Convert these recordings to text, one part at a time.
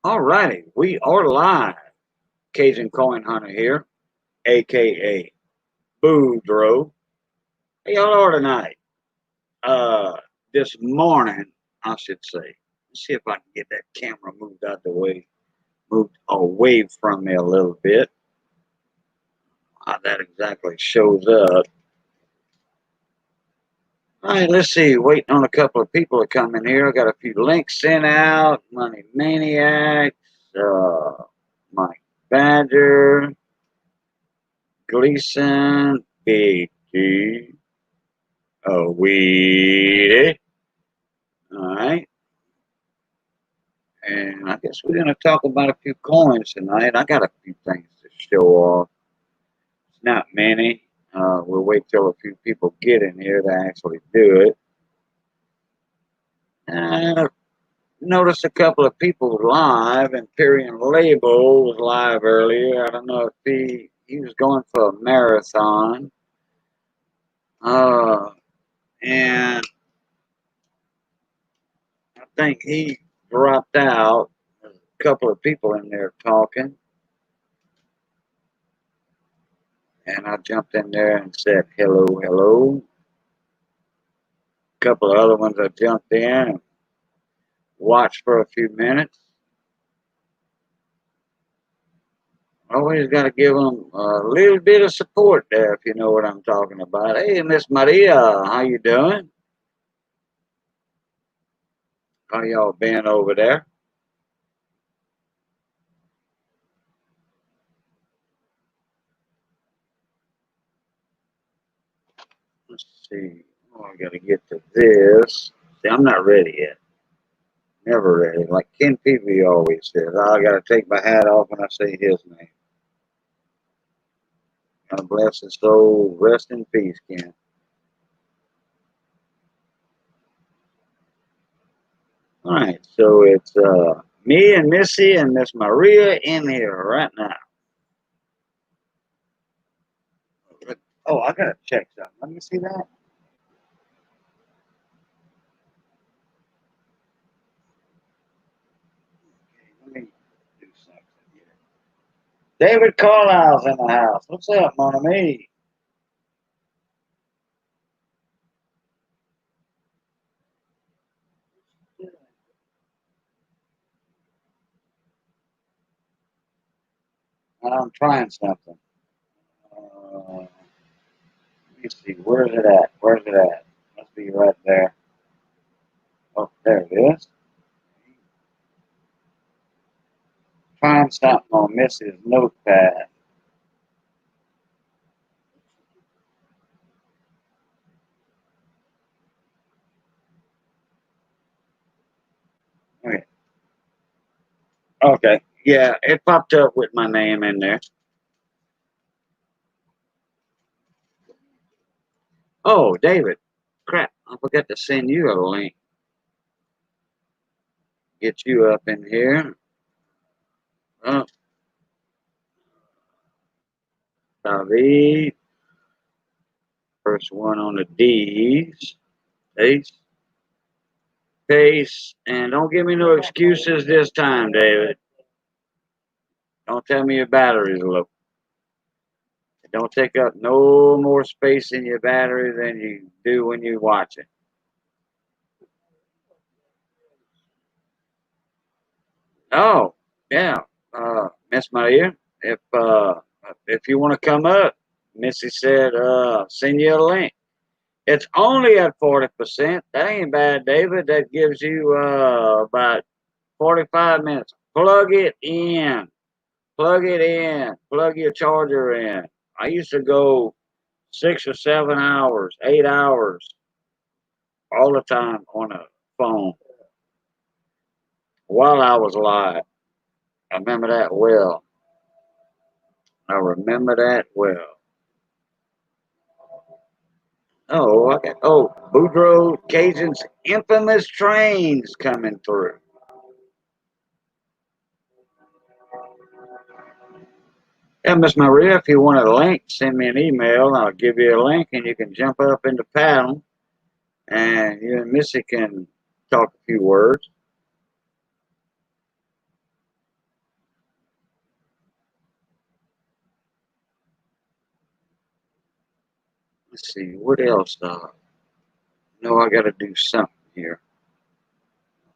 Alrighty, we are live. Cajun Coin Hunter here, aka Boudreaux. How y'all are tonight? This morning, I should say. Let's see if I can get that camera moved out the way, moved away from me a little bit. How that exactly shows up. Alright, let's see. Waiting on a couple of people to come in here. I got a few links sent out. Money Maniacs, Mike Badger, Gleason, Big G, Weedy. All right. And I guess we're going to talk about a few coins tonight. I got a few things to show off. It's not many. We'll wait till a few people get in here to actually do it. I noticed a couple of people live. Imperial Label was live earlier. I don't know if he was going for a marathon. And I think he dropped out. There's a couple of people in there talking. And I jumped in there and said, hello, hello. A couple of other ones I jumped in and watched for a few minutes. Always got to give them a little bit of support there, if you know what I'm talking about. Hey, Miss Maria, how you doing? How y'all been over there? Let's see. Oh, I got to get to this. See, I'm not ready yet. Never ready. Like Ken Peavy always says, I got to take my hat off when I say his name. God bless his soul. Rest in peace, Ken. All right, so it's me and Missy and Miss Maria in here right now. Oh, I gotta check something. Let me see that. Okay, let me do something here. David Carlisle's in the house. What's up, mon ami? I'm trying something. Let me see. Where's it at? Where's it at? Must be right there. Oh, there it is. Trying something on Missy's notepad. Okay. Okay. Yeah, it popped up with my name in there. Oh, David. Crap. I forgot to send you a link. Get you up in here. Oh, David. First one on the D's. Ace. Pace. And don't give me no excuses this time, David. Don't tell me your battery's low. Don't take up no more space in your battery than you do when you watch it. Oh, yeah. Miss Maria, if you want to come up, Missy said, send you a link. It's only at 40%. That ain't bad, David. That gives you about 45 minutes. Plug it in. Plug it in. Plug your charger in. I used to go 6 or 7 hours, 8 hours all the time on a phone while I was live. I remember that well. I remember that well. Oh, okay. Oh, Boudreaux Cajun's infamous trains coming through. Yeah, Miss Maria, if you want a link, send me an email. I'll give you a link and you can jump up in the panel and you and Missy can talk a few words. Let's see, what else? No, I got to do something here.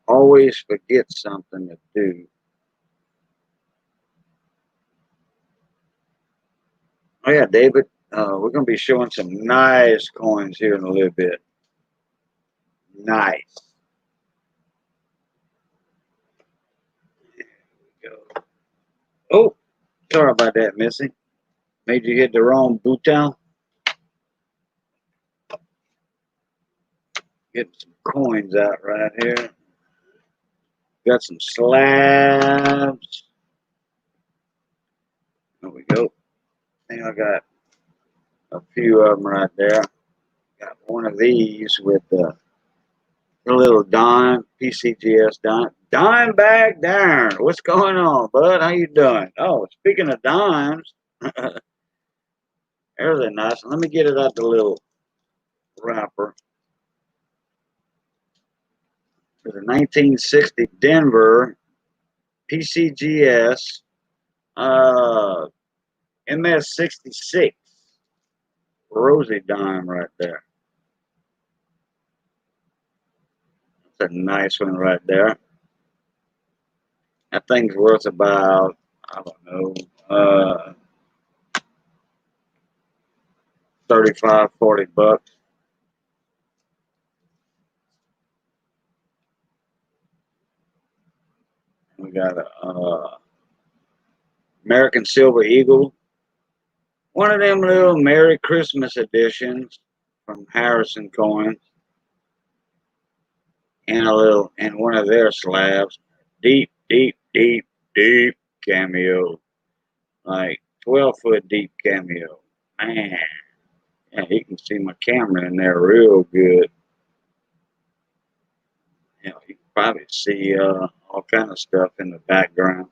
Always forget something to do. Oh yeah, David. We're gonna be showing some nice coins here in a little bit. Nice. There we go. Oh, sorry about that, Missy. Made you hit the wrong button. Get some coins out right here. Got some slabs. There we go. I think I got a few of them right there. Got one of these with the little dime, PCGS dime. Dime bag darn. What's going on, bud? How you doing? Oh, speaking of dimes, there's a nice one. Let me get it out the little wrapper. There's a 1960 Denver PCGS MS66 Rosie dime right there. That's a nice one right there. That thing's worth about, I don't know, 35, 40 bucks. We got a American Silver Eagle. One of them little Merry Christmas editions from Harrison Coins. And one of their slabs. Deep, deep, deep, deep cameo. Like 12-foot deep cameo. Man. Yeah, you can see my camera in there real good. You know, you can probably see all kind of stuff in the background.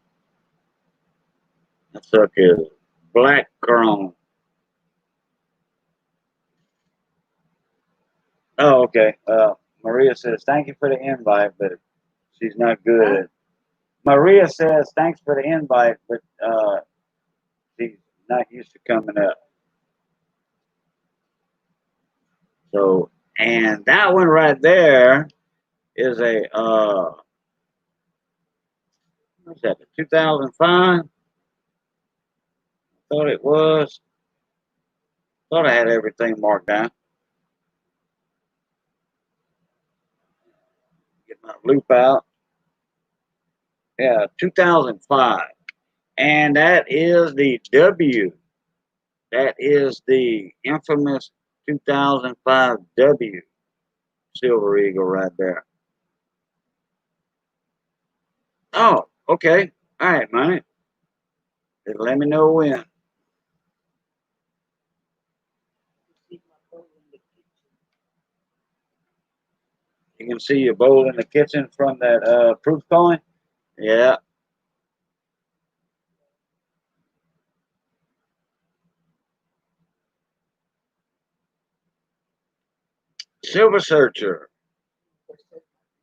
That sucker is black chrome. Oh, okay. Maria says, thank you for the invite, but she's not good. Maria says, thanks for the invite, but she's not used to coming up. So, and that one right there is a, what's that, 2005? Thought it was. Thought I had everything marked down. Get my loop out. Yeah, 2005. And that is the W. That is the infamous 2005 W Silver Eagle right there. Oh, okay. All right, man. Just let me know when. You can see your bowl in the kitchen from that proof coin. Yeah. Silver Searcher.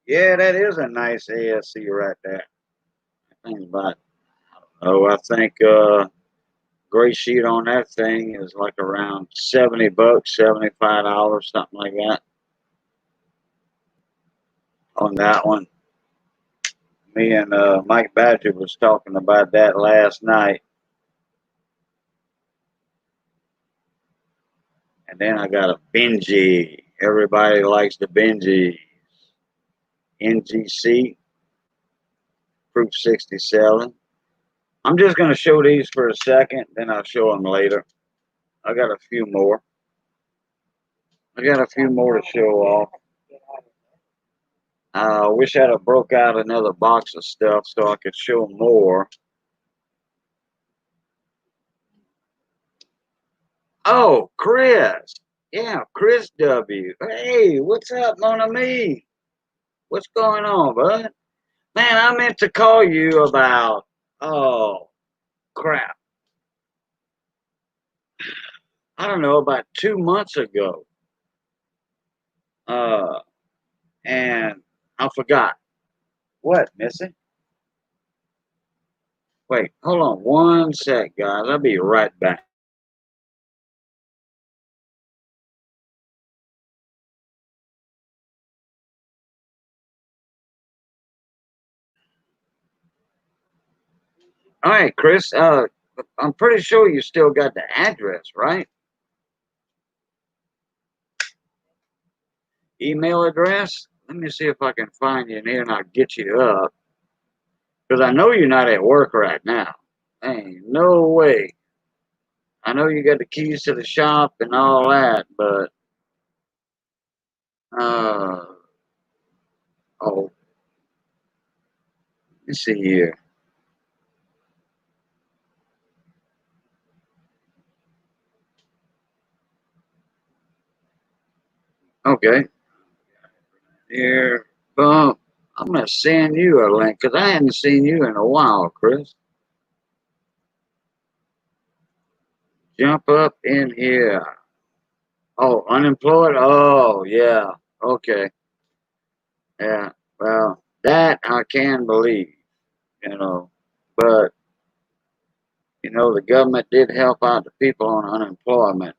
Yeah, that is a nice ASC right there. I think about, oh, I think gray sheet on that thing is like around 70 bucks, $75, something like that. On that one. Me and Mike Badger was talking about that last night. And then I got a Benji. Everybody likes the Benji. NGC, Proof 67. I'm just going to show these for a second, then I'll show them later. I got a few more. I got a few more to show off. I wish I'd have broke out another box of stuff so I could show more. Oh, Chris. Yeah, Chris W. Hey, what's up, mon ami? What's going on, bud? Man, I meant to call you about, oh, crap. I don't know, about 2 months ago. Uh, and I forgot. What, Missy? Wait, hold on one sec, guys. I'll be right back. All right, Chris. I'm pretty sure you still got the address, right? Email address. Let me see if I can find you in here and I'll get you up. Because I know you're not at work right now. Ain't no way. I know you got the keys to the shop and all that, but uh oh, let's see here. Okay, here, boom. I'm gonna send you a link because I hadn't seen you in a while, Chris. Jump up in here. Oh, unemployed? Oh, yeah. Okay. Yeah. Well, that I can believe, you know. But, the government did help out the people on unemployment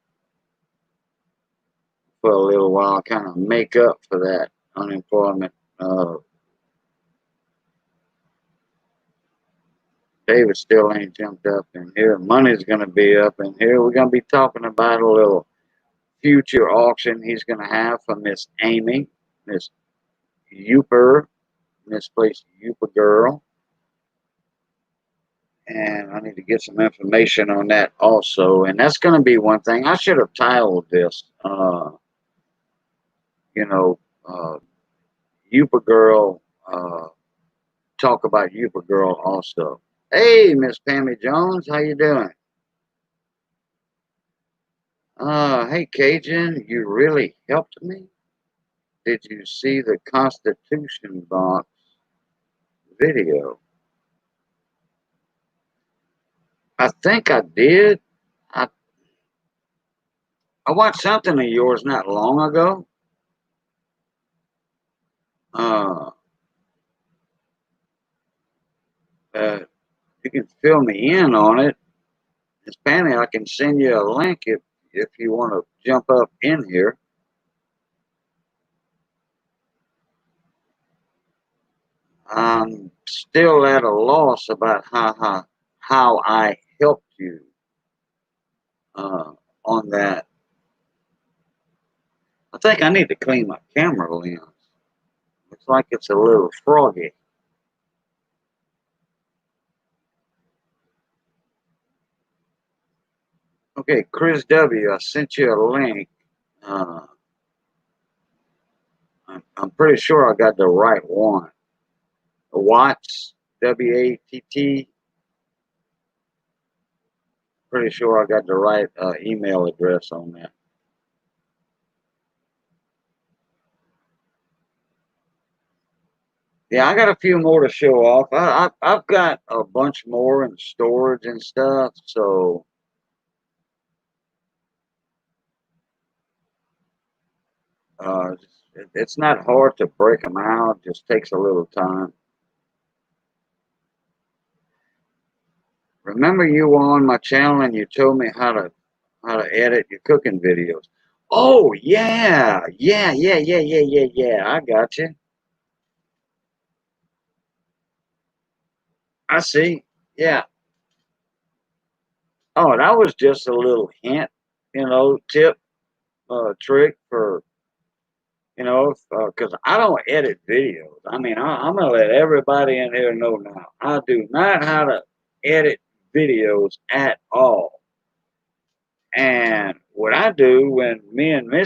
for a little while, kind of make up for that unemployment. David still ain't jumped up in here. Money's going to be up in here. We're going to be talking about a little future auction he's going to have for Miss Amy, Miss Yooper, Misplaced Yooper Girl. And I need to get some information on that also. And that's going to be one thing. I should have titled this, you know, uh, Yooper Girl, talk about Yooper Girl also. Hey, Miss Pammy Jones, how you doing? Hey, Cajun, you really helped me. Did you see the Constitution box video? I think I did. I, I watched something of yours not long ago. Uh, uh, you can fill me in on it. Miss Pammy, I can send you a link if you want to jump up in here. I'm still at a loss about how I helped you uh, on that. I think I need to clean my camera lens. Looks like it's a little froggy. Okay, Chris W., I sent you a link. Uh, I'm pretty sure I got the right one. Watts, WATT. Pretty sure I got the right email address on that. Yeah, I got a few more to show off. I've got a bunch more in storage and stuff, so uh, it's not hard to break them out. It just takes a little time. Remember, you were on my channel and you told me how to edit your cooking videos. Oh yeah. I got you. I see. Yeah. Oh, that was just a little hint, tip, trick for because I don't edit videos. I mean, I'm gonna let everybody in here know now. I do not how to edit videos at all. And what I do when me and my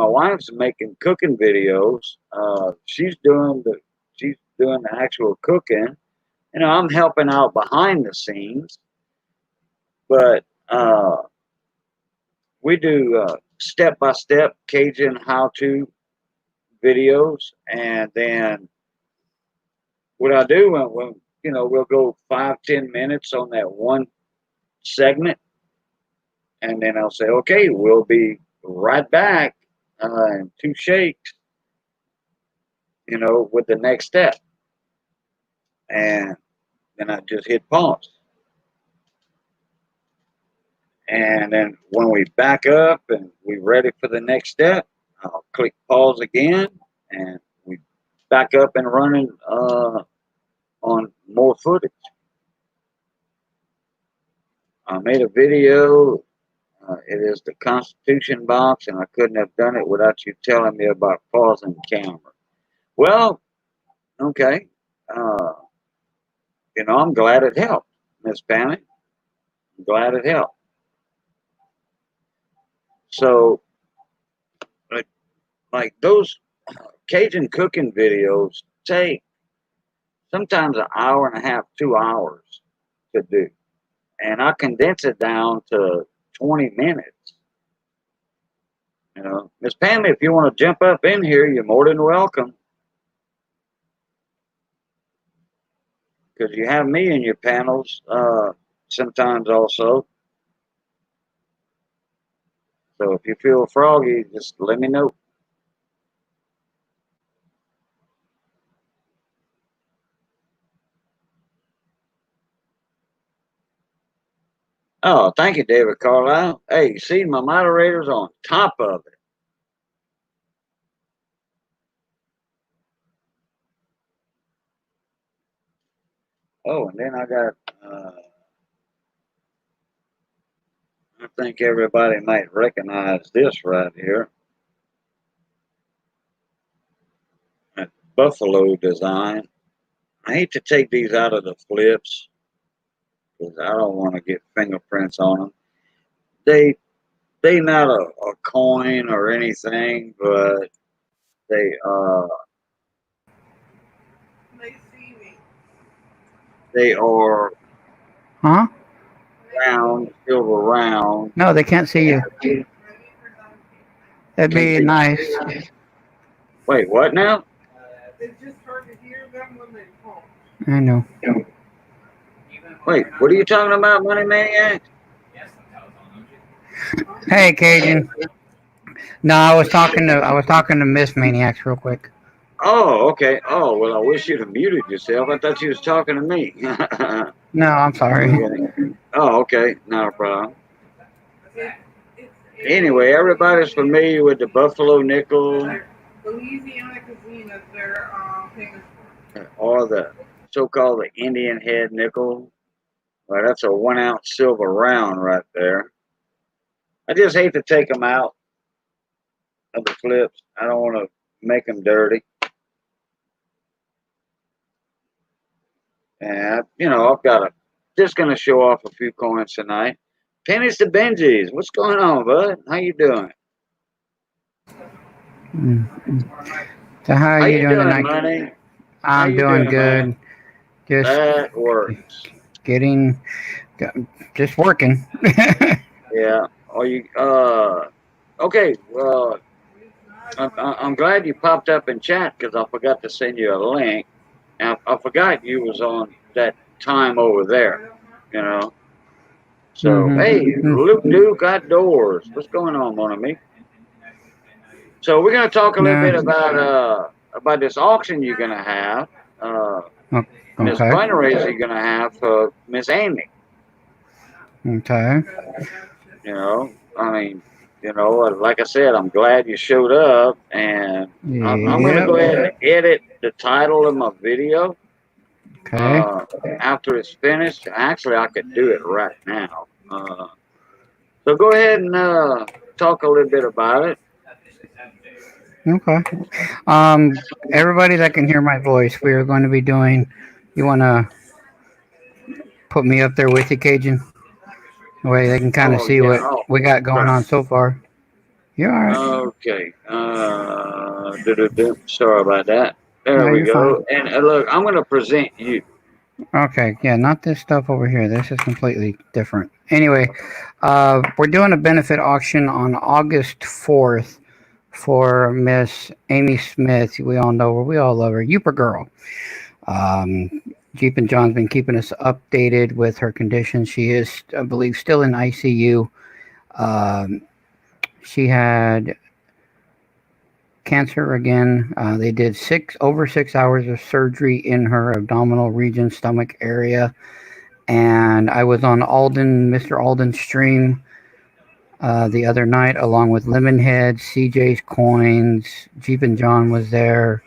wife's making cooking videos, she's doing the actual cooking. I'm helping out behind the scenes, but we do step by step Cajun how to videos, and then what I do when we'll go 5-10 minutes on that one segment, and then I'll say, okay, we'll be right back in two shakes, with the next step, and then I just hit pause, and then when we back up and we're ready for the next step, I'll click pause again, and we back up and running on more footage. I made a video. It is the Constitution box, and I couldn't have done it without you telling me about pausing the camera. Well, okay. Uh, I'm glad it helped, Miss Pammy. I'm glad it helped. So, like, like those Cajun cooking videos take sometimes an hour and a half, 2 hours to do. And I condense it down to 20 minutes. Miss Pammy, if you want to jump up in here, you're more than welcome. Because you have me in your panels sometimes also. So if you feel froggy, just let me know. Oh, thank you, David Carlisle. Hey, you see, my moderator's on top of it. Oh, and then I got, I think everybody might recognize this right here. That buffalo design. I hate to take these out of the flips because I don't want to get fingerprints on them. They not a coin or anything, but they they are Huh? round, silver round. No, they can't see you. That'd be nice. Wait, what now? I know. Wait, what are you talking about, Money Maniacs? Hey, Cajun. No, I was talking to Miss Maniacs real quick. Oh, okay. Oh, well, I wish you'd have muted yourself. I thought you was talking to me. No, I'm sorry. Oh, okay. Not a problem. Anyway, everybody's familiar with the Buffalo nickel or the so-called the Indian head nickel. Well, that's a 1 ounce silver round right there. I just hate to take them out of the flips. I don't want to make them dirty. And, I've got just going to show off a few coins tonight. Pennies to Benjis. What's going on, bud? How you doing? So how are you doing tonight? Money? I'm doing good. Man? Just that works. Getting, just working. Yeah. Are you? Okay. Well, I'm glad you popped up in chat because I forgot to send you a link. And I forgot you was on that time over there. So hey, Luke Duke outdoors. What's going on, mon ami? So we're gonna talk a little bit about this auction you're gonna have. This fundraiser you're gonna have for Miss Amy. Okay. I mean, like I said, I'm glad you showed up, and I'm gonna go ahead and edit the title of my video. Okay. After it's finished, actually, I could do it right now. So go ahead and talk a little bit about it. Okay. Everybody that can hear my voice, we are going to be doing. You want to put me up there with you, Cajun? The way they can kind of see what we got going on so far. You're all right. Okay. Sorry about that. There we go. Fine. And look, I'm going to present you. Okay, yeah, not this stuff over here. This is completely different. Anyway, we're doing a benefit auction on August 4th for Miss Amy Smith. We all know her. We all love her. Yooper Girl. Jeep and John's been keeping us updated with her condition. She is, I believe, still in ICU. She had cancer again. They did over 6 hours of surgery in her abdominal region, stomach area. And I was on Mr. Alden's stream the other night, along with Lemonhead, CJ's Coins, Jeep and John was there,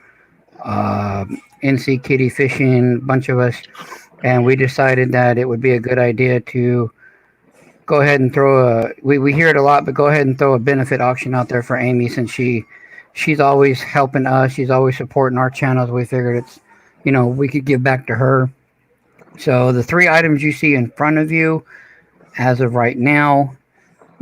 NC Kitty Fishing, a bunch of us. And we decided that it would be a good idea to go ahead and throw a. We hear it a lot, but go ahead and throw a benefit auction out there for Amy since she's always helping us. She's always supporting our channels. We figured it's, we could give back to her. So the three items you see in front of you, as of right now,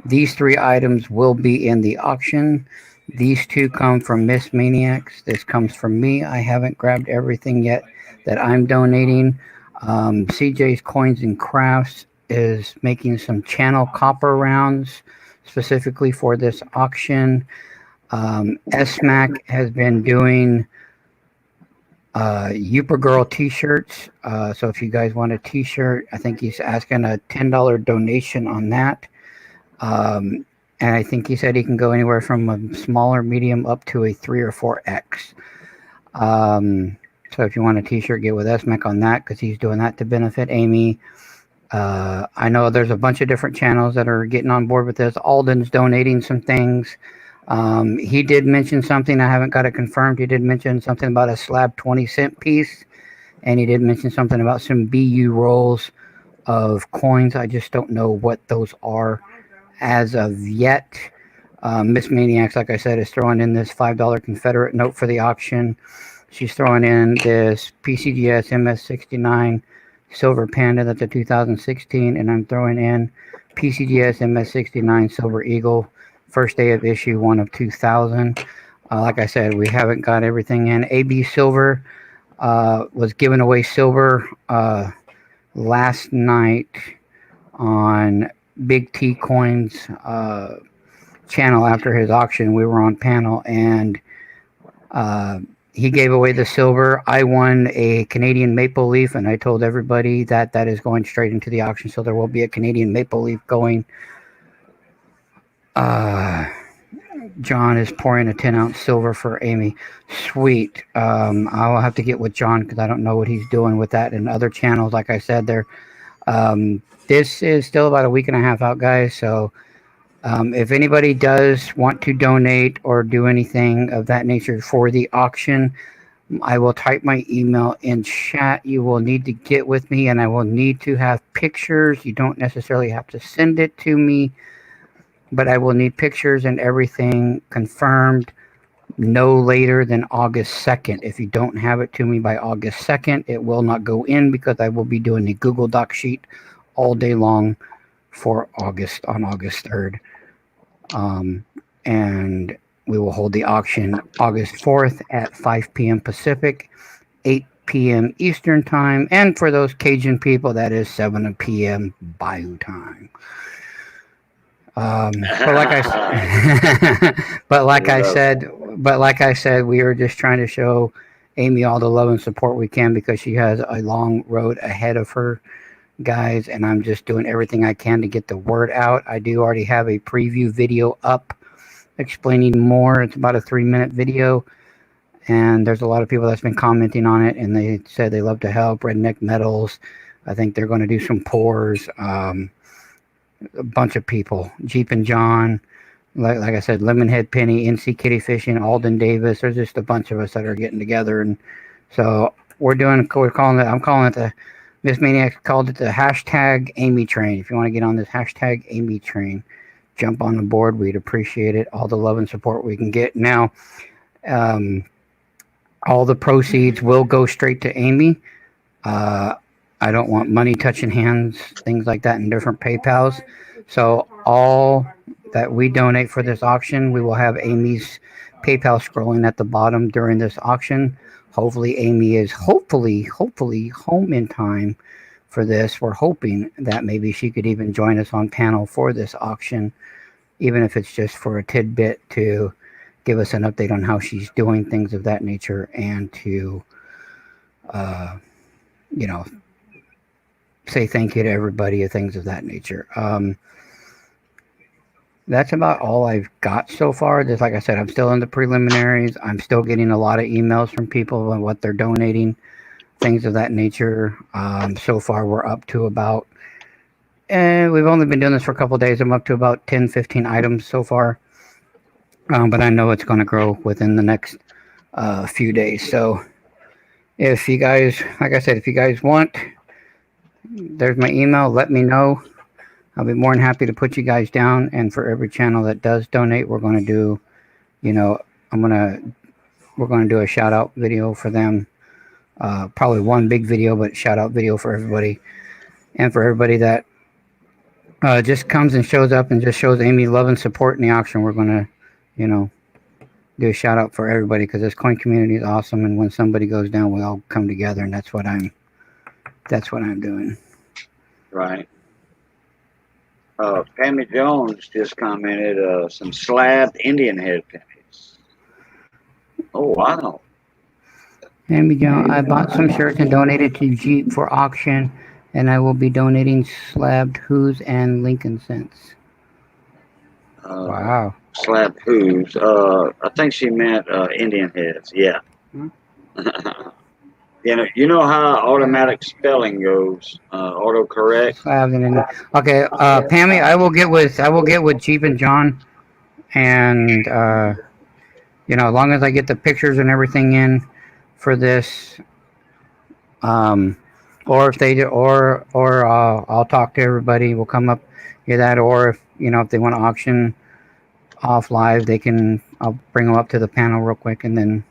these three items will be in the auction. These two come from Miss Maniacs. This comes from me. I haven't grabbed everything yet that I'm donating. CJ's Coins and Crafts is making some channel copper rounds specifically for this auction. SMAC has been doing Yooper Girl t-shirts. So if you guys want a t-shirt, I think he's asking a $10 donation on that. And I think he said he can go anywhere from a smaller medium up to a 3 or 4X. So if you want a t-shirt, get with SMAC on that because he's doing that to benefit Amy. I know there's a bunch of different channels that are getting on board with this. Alden's donating some things. He did mention something. I haven't got it confirmed. He did mention something about a slab 20-cent piece. And he did mention something about some BU rolls of coins. I just don't know what those are as of yet. Miss Maniacs, like I said, is throwing in this $5 Confederate note for the auction. She's throwing in this PCGS MS69 Silver Panda, that's a 2016, and I'm throwing in PCGS MS69 Silver Eagle, first day of issue 1 of 2000. Like I said, we haven't got everything in. AB Silver was giving away silver last night on Big T Coins channel after his auction. We were on panel and he gave away the silver. I won a Canadian maple leaf, and I told everybody that that is going straight into the auction. So there will be a Canadian maple leaf going. John is pouring a 10-ounce silver for Amy. Sweet. I'll have to get with John because I don't know what he's doing with that and other channels. Like I said, there. This is still about a week and a half out, guys. So if anybody does want to donate or do anything of that nature for the auction, I will type my email in chat. You will need to get with me, and I will need to have pictures. You don't necessarily have to send it to me, but I will need pictures and everything confirmed no later than August 2nd. If you don't have it to me by August 2nd, it will not go in because I will be doing a Google Doc sheet all day long for August on August 3rd. And we will hold the auction August 4th at 5 p.m. Pacific, 8 p.m. Eastern Time. And for those Cajun people, that is 7 p.m. Bayou time. But like I said, we are just trying to show Amy all the love and support we can because she has a long road ahead of her, guys, and I'm just doing everything I can to get the word out. I do already have a preview video up explaining more. It's about a 3-minute video, and there's a lot of people that's been commenting on it, and they said they love to help. Redneck Metals, I think they're going to do some pours. A bunch of people, Jeep and John, like I said, Lemonhead Penny, NC Kitty Fishing, Alden Davis. There's just a bunch of us that are getting together, and so we're calling it. I'm calling it the Miss Maniacs called it the hashtag Amy Train. If you want to get on this hashtag Amy Train, jump on the board. We'd appreciate it. All the love and support we can get. Now, all the proceeds will go straight to Amy. I don't want money touching hands, things like that in different PayPals. So all that we donate for this auction, we will have Amy's PayPal scrolling at the bottom during this auction. Hopefully Amy is hopefully home in time for this. We're hoping that maybe she could even join us on panel for this auction, even if it's just for a tidbit to give us an update on how she's doing, things of that nature, and to, say thank you to everybody, things of that nature. That's about all I've got so far. Just like I said, I'm still in the preliminaries. I'm still getting a lot of emails from people on what they're donating, things of that nature. So far, we're up to about, we've only been doing this for a couple of days. I'm up to about 10, 15 items so far. But I know it's going to grow within the next few days. So if you guys, like I said, if you guys want, there's my email. Let me know. I'll be more than happy to put you guys down. And for every channel that does donate, we're going to do, you know, we're going to do a shout out video for them. Probably one big video, but shout out video for everybody. And for everybody that just comes and shows up and just shows Amy love and support in the auction, we're going to, you know, do a shout out for everybody because this coin community is awesome. And when somebody goes down, we all come together. And that's what I'm doing. Right. Pammy Jones just commented some slabbed Indian head pennies. Oh, wow. Pammy Jones, I bought some shirts and donated to Jeep for auction, and I will be donating slabbed Who's and Lincoln cents. Wow. Slabbed Who's. I think she meant Indian heads. Yeah. Hmm? You know how automatic spelling goes. Autocorrect. Slabbed and okay. Pammy, I will get with Jeep and John, and you know, as long as I get the pictures and everything in for this, or if they do, or I'll talk to everybody. We'll come up here that, or if you know if they want to auction off live, they can. I'll bring them up to the panel real quick, and then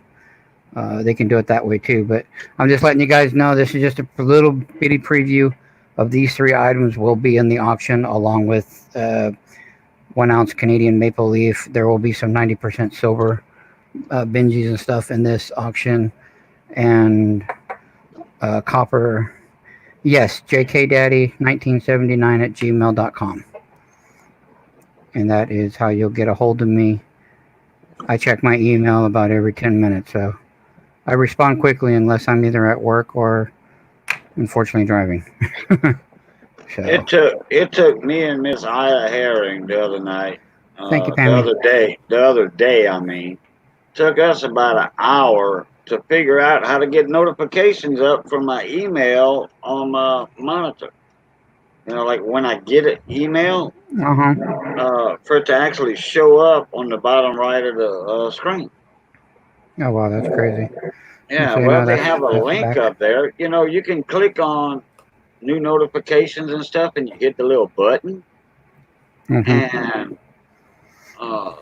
they can do it that way too. But I'm just letting you guys know this is just a little bitty preview of these three items will be in the auction along with 1 ounce Canadian maple leaf. There will be some 90% silver Benjis and stuff in this auction, and copper. Yes, jkdaddy1979 at gmail.com. And that is how you'll get a hold of me. I check my email about every 10 minutes, so I respond quickly unless I'm either at work or unfortunately driving. So. It took me and Miss Ida Herring the other night. Thank you, Pammy. The other day, I mean, took us about an hour to figure out how to get notifications up from my email on my monitor. You know, like when I get an email, for it to actually show up on the bottom right of the screen. Oh, wow, that's crazy. Yeah, well, they have a link up there. You know, you can click on new notifications and stuff, and you hit the little button. And I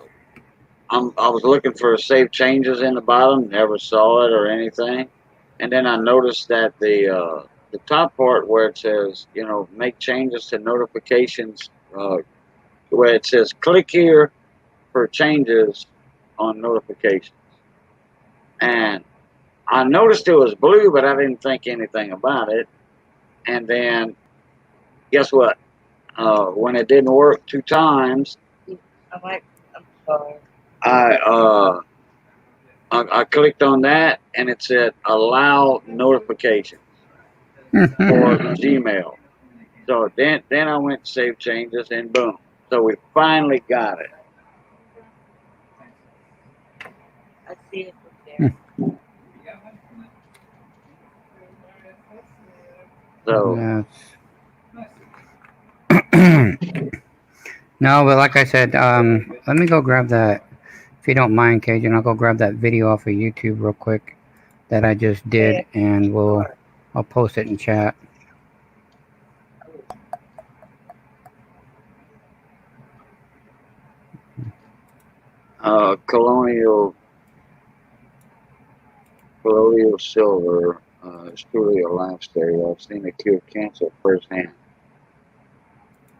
was looking for save changes in the bottom, never saw it or anything. And then I noticed that the top part where it says, you know, make changes to notifications, where it says click here for changes on notifications. And I noticed it was blue, but I didn't think anything about it. And then, guess what? When it didn't work 2 times, I'm sorry. I clicked on that, and it said allow notifications for Gmail. So then I went to save changes, and boom. So we finally got it. I see it there. So no, but like I said, let me go grab that, if you don't mind, Cajun. I'll go grab that video off of YouTube real quick that I just did, and I'll post it in chat. Colonial silver is truly a lifestyle. I've seen it cure cancer firsthand.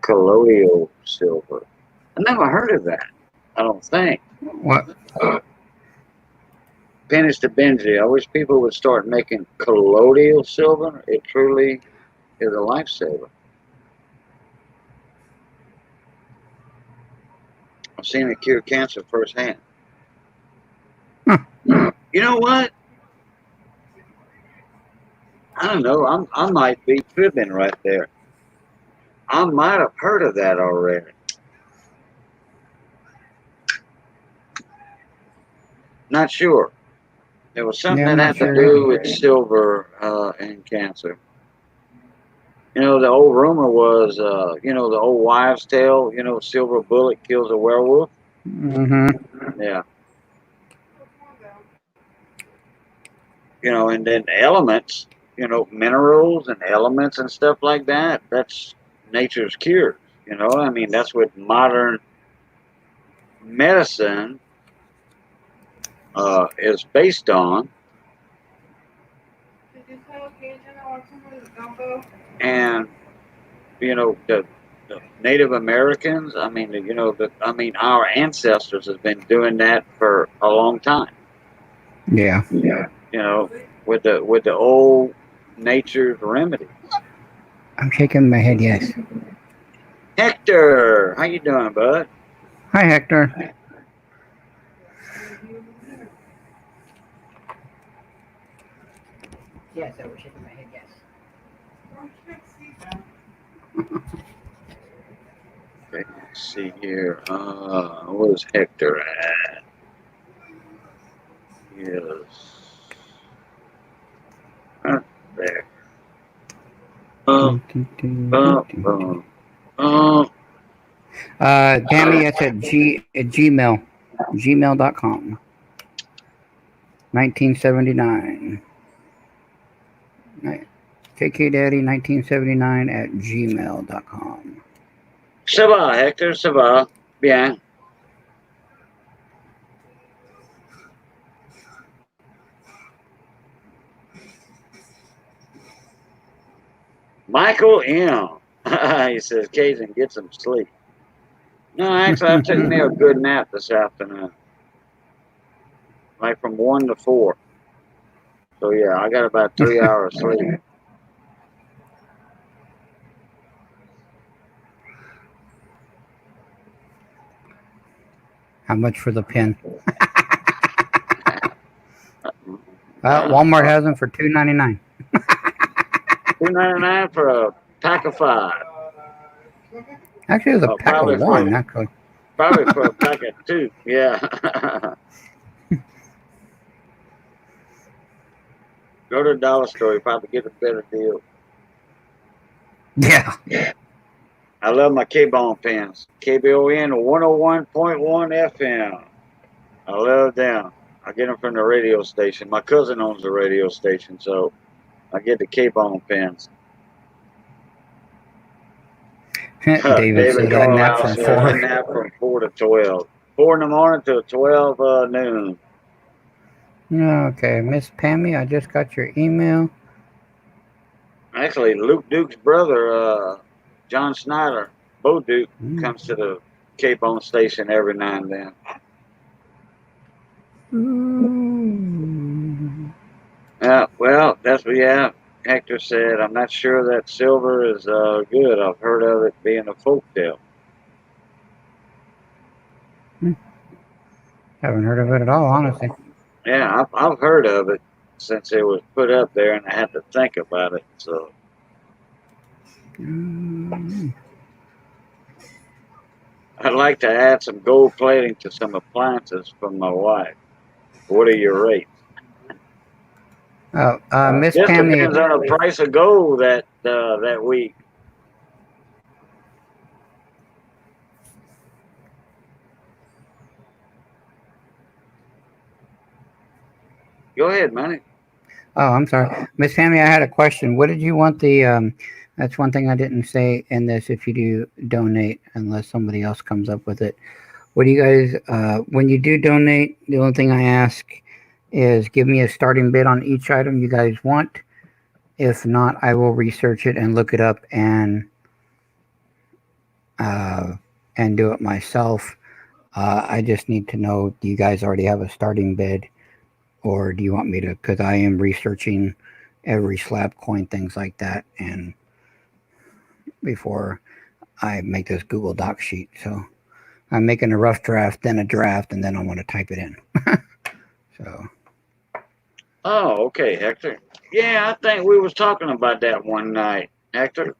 Colloidal silver. I never heard of that. I don't think. What? Pennies to Benji. I wish people would start making colloidal silver. It truly is a lifesaver. I've seen it cure cancer firsthand. You know what? I don't know. I might be fibbing right there. I might have heard of that already. Not sure. It was something that had to do with silver and cancer. You know, the old rumor was, you know, the old wives' tale, you know, silver bullet kills a werewolf. Yeah. You know, and then elements, you know, minerals and elements and stuff like that, that's nature's cure. You know, I mean, that's what modern medicine is based on. And you know, the Native Americans. I mean, you know, our ancestors have been doing that for a long time. Yeah. You know, with the old nature's remedies. I'm shaking my head yes. Hector, how you doing, bud? Hi, Hector. Yes, I was shaking my head yes. Okay, let's see here. Where's Hector at? Yes. Right there. Oh, Tammy, it's at gmail.com. 1979. KK Daddy 1979 at gmail.com. ça va, Hector, ça va. Bien. Michael M. He says, Cajun, get some sleep. No, actually, I took me a good nap this afternoon. Like from 1 to 4. So, yeah, I got about 3 hours sleep. How much for the pen? Walmart has them for $2.99. $2.99 for a pack of 5. Actually, it was a pack of 1. Actually. Probably for a pack of 2. Yeah. Go to the dollar store, you probably get a better deal. Yeah. I love my K-Bone pens. KBON 101.1 FM. I love them. I get them from the radio station. My cousin owns the radio station, so I get the K-Bone pens. David said I nap from 4. I nap from 4 to 12. 4 in the morning to 12 noon. Okay, Miss Pammy, I just got your email. Actually, Luke Duke's brother, John Snyder, Bo Duke, comes to the K-Bone station every now and then. Well, that's what, yeah. Hector said, I'm not sure that silver is good. I've heard of it being a folk tale. Haven't heard of it at all, honestly. Yeah, I've heard of it since it was put up there, and I had to think about it. So I'd like to add some gold plating to some appliances from my wife. What are your rates? Miss This Pammy. depends on the price of gold that week. Go ahead, Manny. Oh, I'm sorry. Miss Pammy, I had a question. What did you want the that's one thing I didn't say in this, if you do donate, unless somebody else comes up with it. What do you guys when you do donate, the only thing I ask is give me a starting bid on each item you guys want. If not, I will research it and look it up and do it myself. I just need to know, do you guys already have a starting bid, or do you want me to, because I am researching every slab coin, things like that, and before I make this Google Doc sheet. So I'm making a rough draft, then a draft, and then I want to type it in. So. Oh, okay, Hector. Yeah, I think we was talking about that one night, Hector.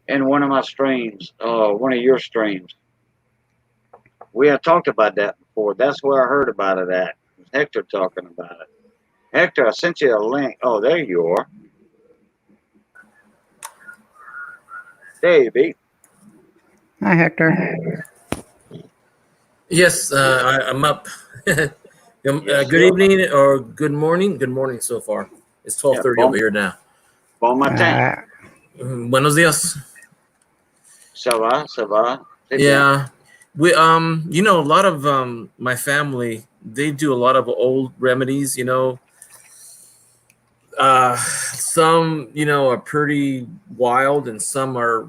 In one of my streams, one of your streams. We had talked about that before. That's where I heard about it at. Hector talking about it. Hector, I sent you a link. Oh, there you are. There you be. Hi, Hector. Yes, I'm up. Good evening or good morning. Good morning so far. It's 12:30 over here now. Bon matin. Buenos días. Ça va, ça va. C'est bien. Yeah, we a lot of my family, they do a lot of old remedies. Some are pretty wild, and some are,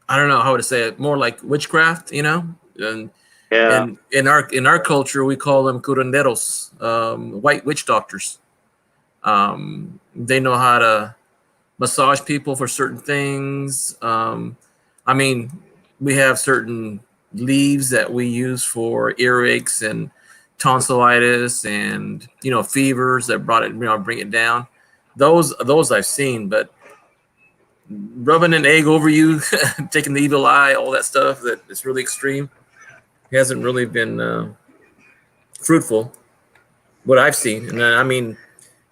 I don't know how to say it, more like witchcraft. And Yeah. and in our culture we call them curanderos, white witch doctors. They know how to massage people for certain things. I mean, we have certain leaves that we use for earaches and tonsillitis and fevers that bring it down. Those I've seen, but rubbing an egg over you, taking the evil eye, all that stuff that is really extreme, hasn't really been fruitful. What I've seen, and I mean,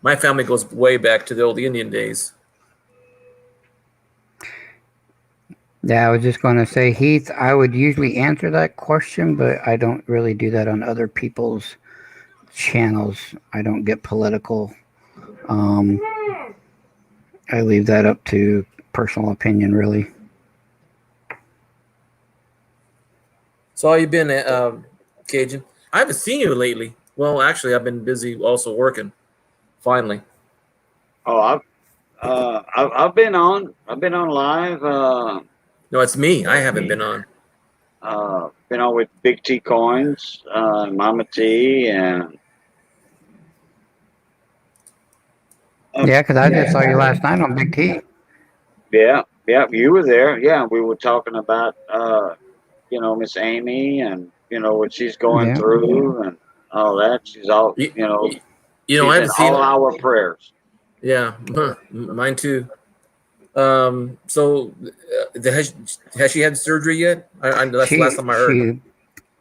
my family goes way back to the old Indian days. Yeah, I was just going to say, Heath, I would usually answer that question, but I don't really do that on other people's channels. I don't get political. Um, I leave that up to personal opinion, really. So how you been, Cajun? I haven't seen you lately. Well, actually, I've been busy also working. Finally. Oh, I've been on. I've been on live. No, it's me. I haven't been on. Been on with Big T Coins, Mama T, and Yeah, because I just saw you last night on Big T. yeah, yeah, you were there. Yeah, we were talking about Miss Amy and what she's going Yeah. through and all that. She's all You, I she's in haven't seen. all our prayers. Yeah, mine too. So, has she had surgery yet? That's the last She time I heard. she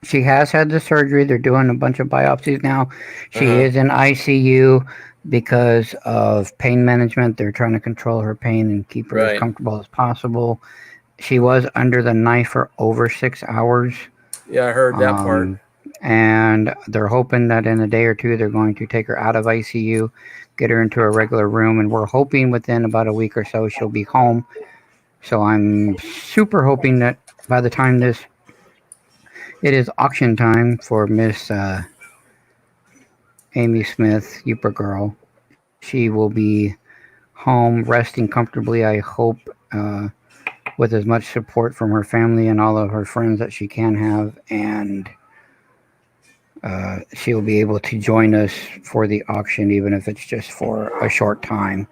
she has had the surgery. They're doing a bunch of biopsies now. She Uh-huh. is in ICU because of pain management. They're trying to control her pain and keep her as Right. comfortable as possible. She was under the knife for over 6 hours. Yeah, I heard that part. And they're hoping that in a day or two they're going to take her out of ICU, get her into a regular room, and we're hoping within about a week or so she'll be home. So I'm super hoping that by the time it is auction time for Miss Amy Smith, Yooper Girl, she will be home resting comfortably. I hope with as much support from her family and all of her friends that she can have, and she'll be able to join us for the auction, even if it's just for a short time.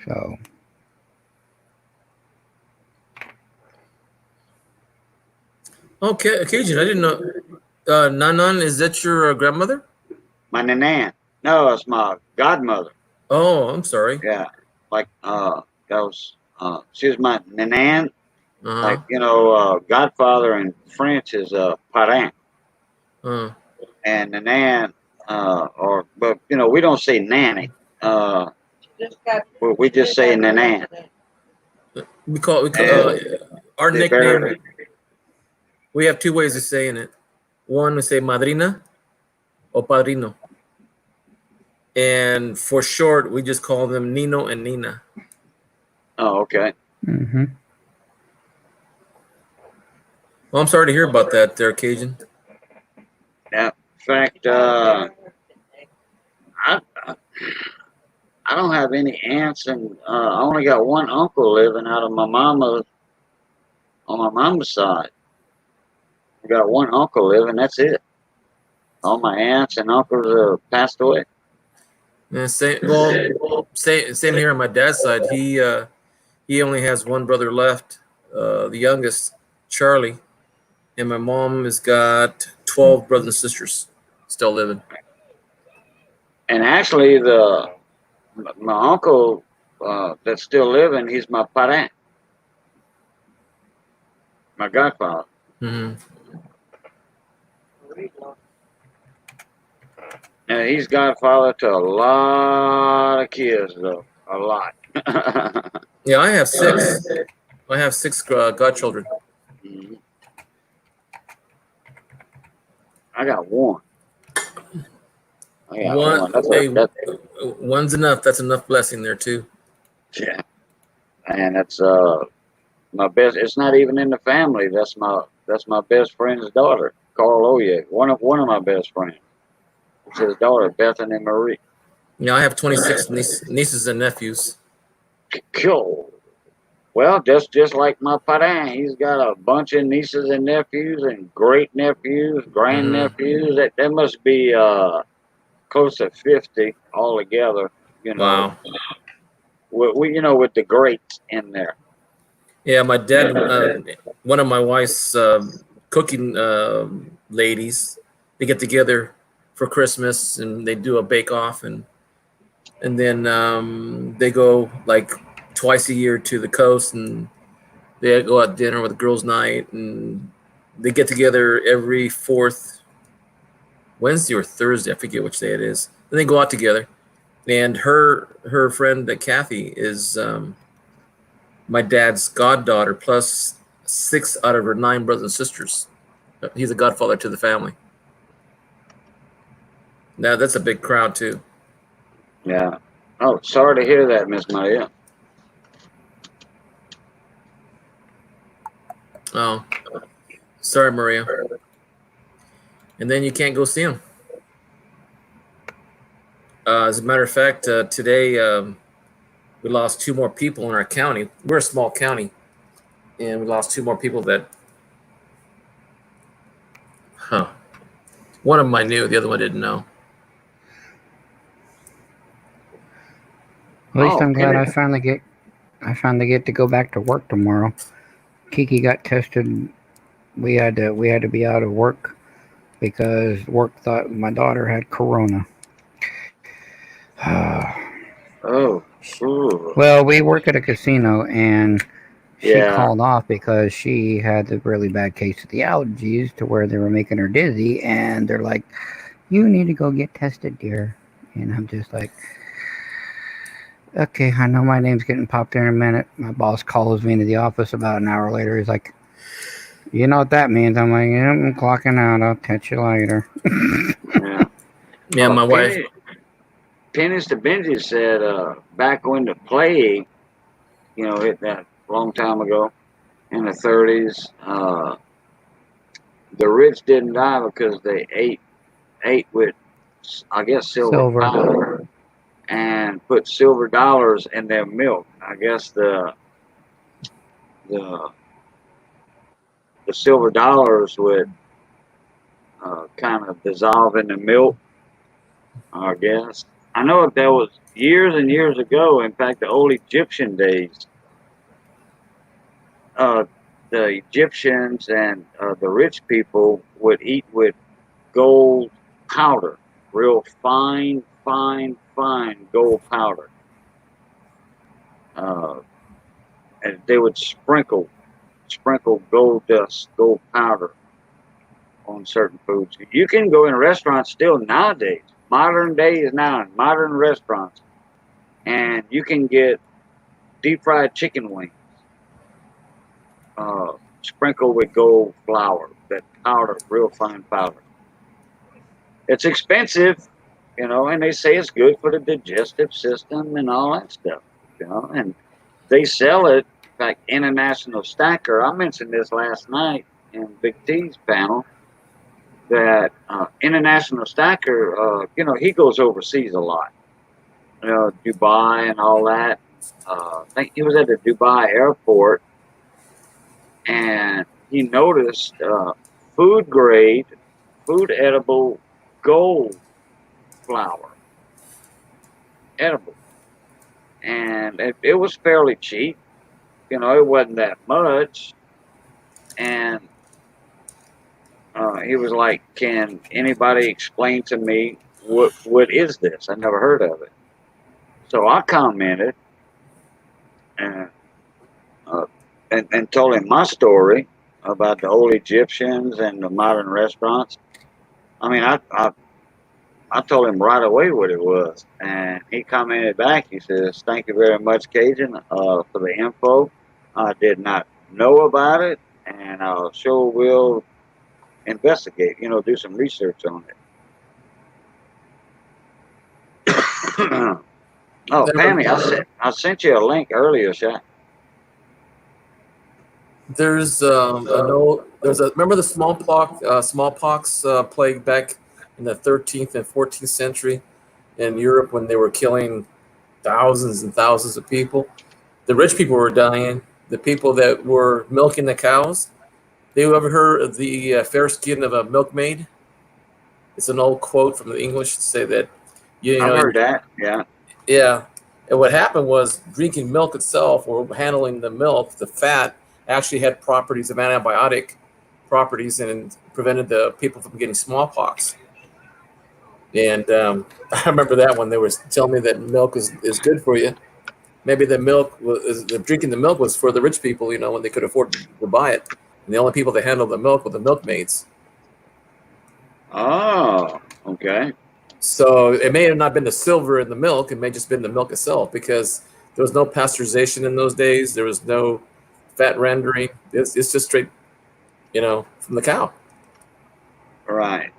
So, Okay, Cajun, I didn't know. Nanan, is that your grandmother? My nanan. No, it's my godmother. Oh, I'm sorry. Yeah, like that was she was my nanan. Uh-huh. Like godfather in French is parent, Uh, and nanan but we don't say nanny. Just got. We just say nanan. we call And our they nickname. very We have two ways of saying it. One, we say madrina or padrino, and for short, we just call them Nino and Nina. oh okay. mm-hmm. Well, I'm sorry to hear about that, there, Cajun. Yeah. In fact, I I don't have any aunts, and I only got one uncle living out of my mama on my mama's side. I got one uncle living. That's it. All my aunts and uncles passed away. Yeah, same here on my dad's side. He only has one brother left, the youngest, Charlie, and my mom has got 12 brothers and sisters still living. And actually, the my uncle that's still living, he's my parent, my godfather. Hmm. And he's godfather to a lot of kids, though. A lot. Yeah, I have six. I have six godchildren. I got one. I got One, one. That's hey, a, that, one's enough. That's enough blessing there too. Yeah, and that's my best. It's not even in the family. That's my best friend's daughter, Carl Oye. One of my best friends. It's his daughter, Bethany Marie. I have 26 nieces and nephews. Cool. Well, just like my paran, he's got a bunch of nieces and nephews and great nephews, grand Hmm. nephews. That must be close to 50 altogether. You know, Wow. with the greats in there. Yeah, my dad, one of my wife's cooking ladies, they get together for Christmas and they do a bake off, and then they go like twice a year to the coast and they go out dinner with girls' night, and they get together every fourth Wednesday or Thursday. I forget which day it is. And they go out together. And her friend Kathy is my dad's goddaughter, plus 6 out of her 9 brothers and sisters. He's a godfather to the family. Now that's a big crowd too. Yeah. Oh, sorry to hear that, Miss Maria. Oh, sorry, Maria. And then you can't go see him. As a matter of fact, today we lost 2 more people in our county. We're a small county, and we lost 2 more people that, huh? One of them I knew, the other one didn't know. At least Oh, I'm glad Penny. I finally get to go back to work tomorrow. Kiki got tested. We had to be out of work because work thought my daughter had corona. Oh, ooh. Well, we work at a casino, and she Yeah. called off because she had a really bad case of the allergies to where they were making her dizzy, and they're like, "You need to go get tested, dear." And I'm just like, "Okay, I know my name's getting popped in a minute." My boss calls me into the office about an hour later. He's like, "You know what that means?" I'm like, "Yeah, I'm clocking out. I'll catch you later." Yeah. Yeah, Oh, my wife. Penny's to Benji said back when the plague, hit that long time ago in the 30s, the rich didn't die because they ate with, I guess, silver Silver. powder and put silver dollars in their milk. I guess the the silver dollars would kind of dissolve in the milk. I guess I know that was years and years ago. In fact, the old Egyptian days, uh, the Egyptians and the rich people would eat with gold powder, real fine, fine, fine gold powder. Uh, and they would sprinkle gold dust, gold powder on certain foods. You can go in restaurants still nowadays, modern days now, in modern restaurants, and you can get deep fried chicken wings sprinkled with gold flour, that powder, real fine powder. It's expensive, and they say it's good for the digestive system and all that stuff, and they sell it. In fact, International Stacker, I mentioned this last night in Big T's panel, that International Stacker, he goes overseas a lot, Dubai and all that. I think he was at the Dubai airport and he noticed food grade, food edible gold flour, edible. And it was fairly cheap. It wasn't that much. And he was like, "Can anybody explain to me what is this? I never heard of it." So I commented and uh, and told him my story about the old Egyptians and the modern restaurants. I mean, I told him right away what it was, and he commented back. He says, "Thank you very much, Cajun, for the info. I did not know about it, and I sure will investigate. Do some research on it." Oh, Pammy, I sent you a link earlier, Shaq. There's remember the smallpox plague back in the 13th and 14th century in Europe when they were killing thousands and thousands of people. The rich people were dying. The people that were milking the cows. You ever heard of the fair skin of a milkmaid? It's an old quote from the English to say that I've heard that. Yeah. Yeah. And what happened was drinking milk itself or handling the milk, the fat actually had properties of antibiotic properties and prevented the people from getting smallpox. And I remember that when they were telling me that milk is good for you. Maybe drinking the milk was for the rich people, when they could afford to buy it. And the only people that handled the milk were the milkmaids. Oh, okay. So it may have not been the silver in the milk. It may just been the milk itself because there was no pasteurization in those days. There was no fat rendering. It's just straight, from the cow. Right.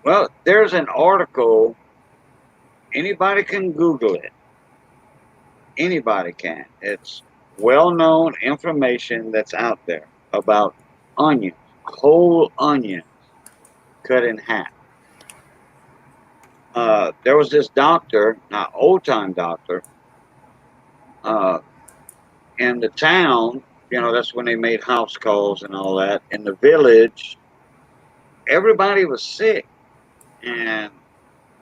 Well, there's an article. Anybody can Google it. Anybody can. It's well-known information that's out there about onions, whole onions cut in half. There was this doctor, not old-time doctor, in the town. That's when they made house calls and all that. In the village, everybody was sick, and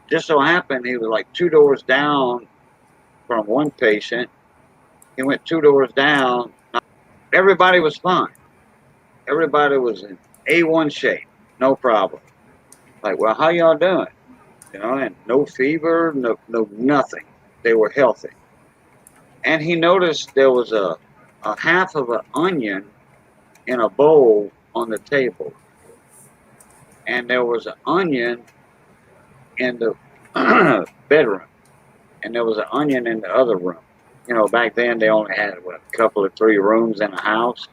just so happened he was like 2 doors down from one patient. He went 2 doors down. Everybody was fine. Everybody was in A1 shape, no problem. Like, well, how y'all doing? And no fever, no nothing. They were healthy. And he noticed there was a half of an onion in a bowl on the table, and there was an onion in the bedroom, and there was an onion in the other room. Back then they only had a couple of 3 rooms in a house,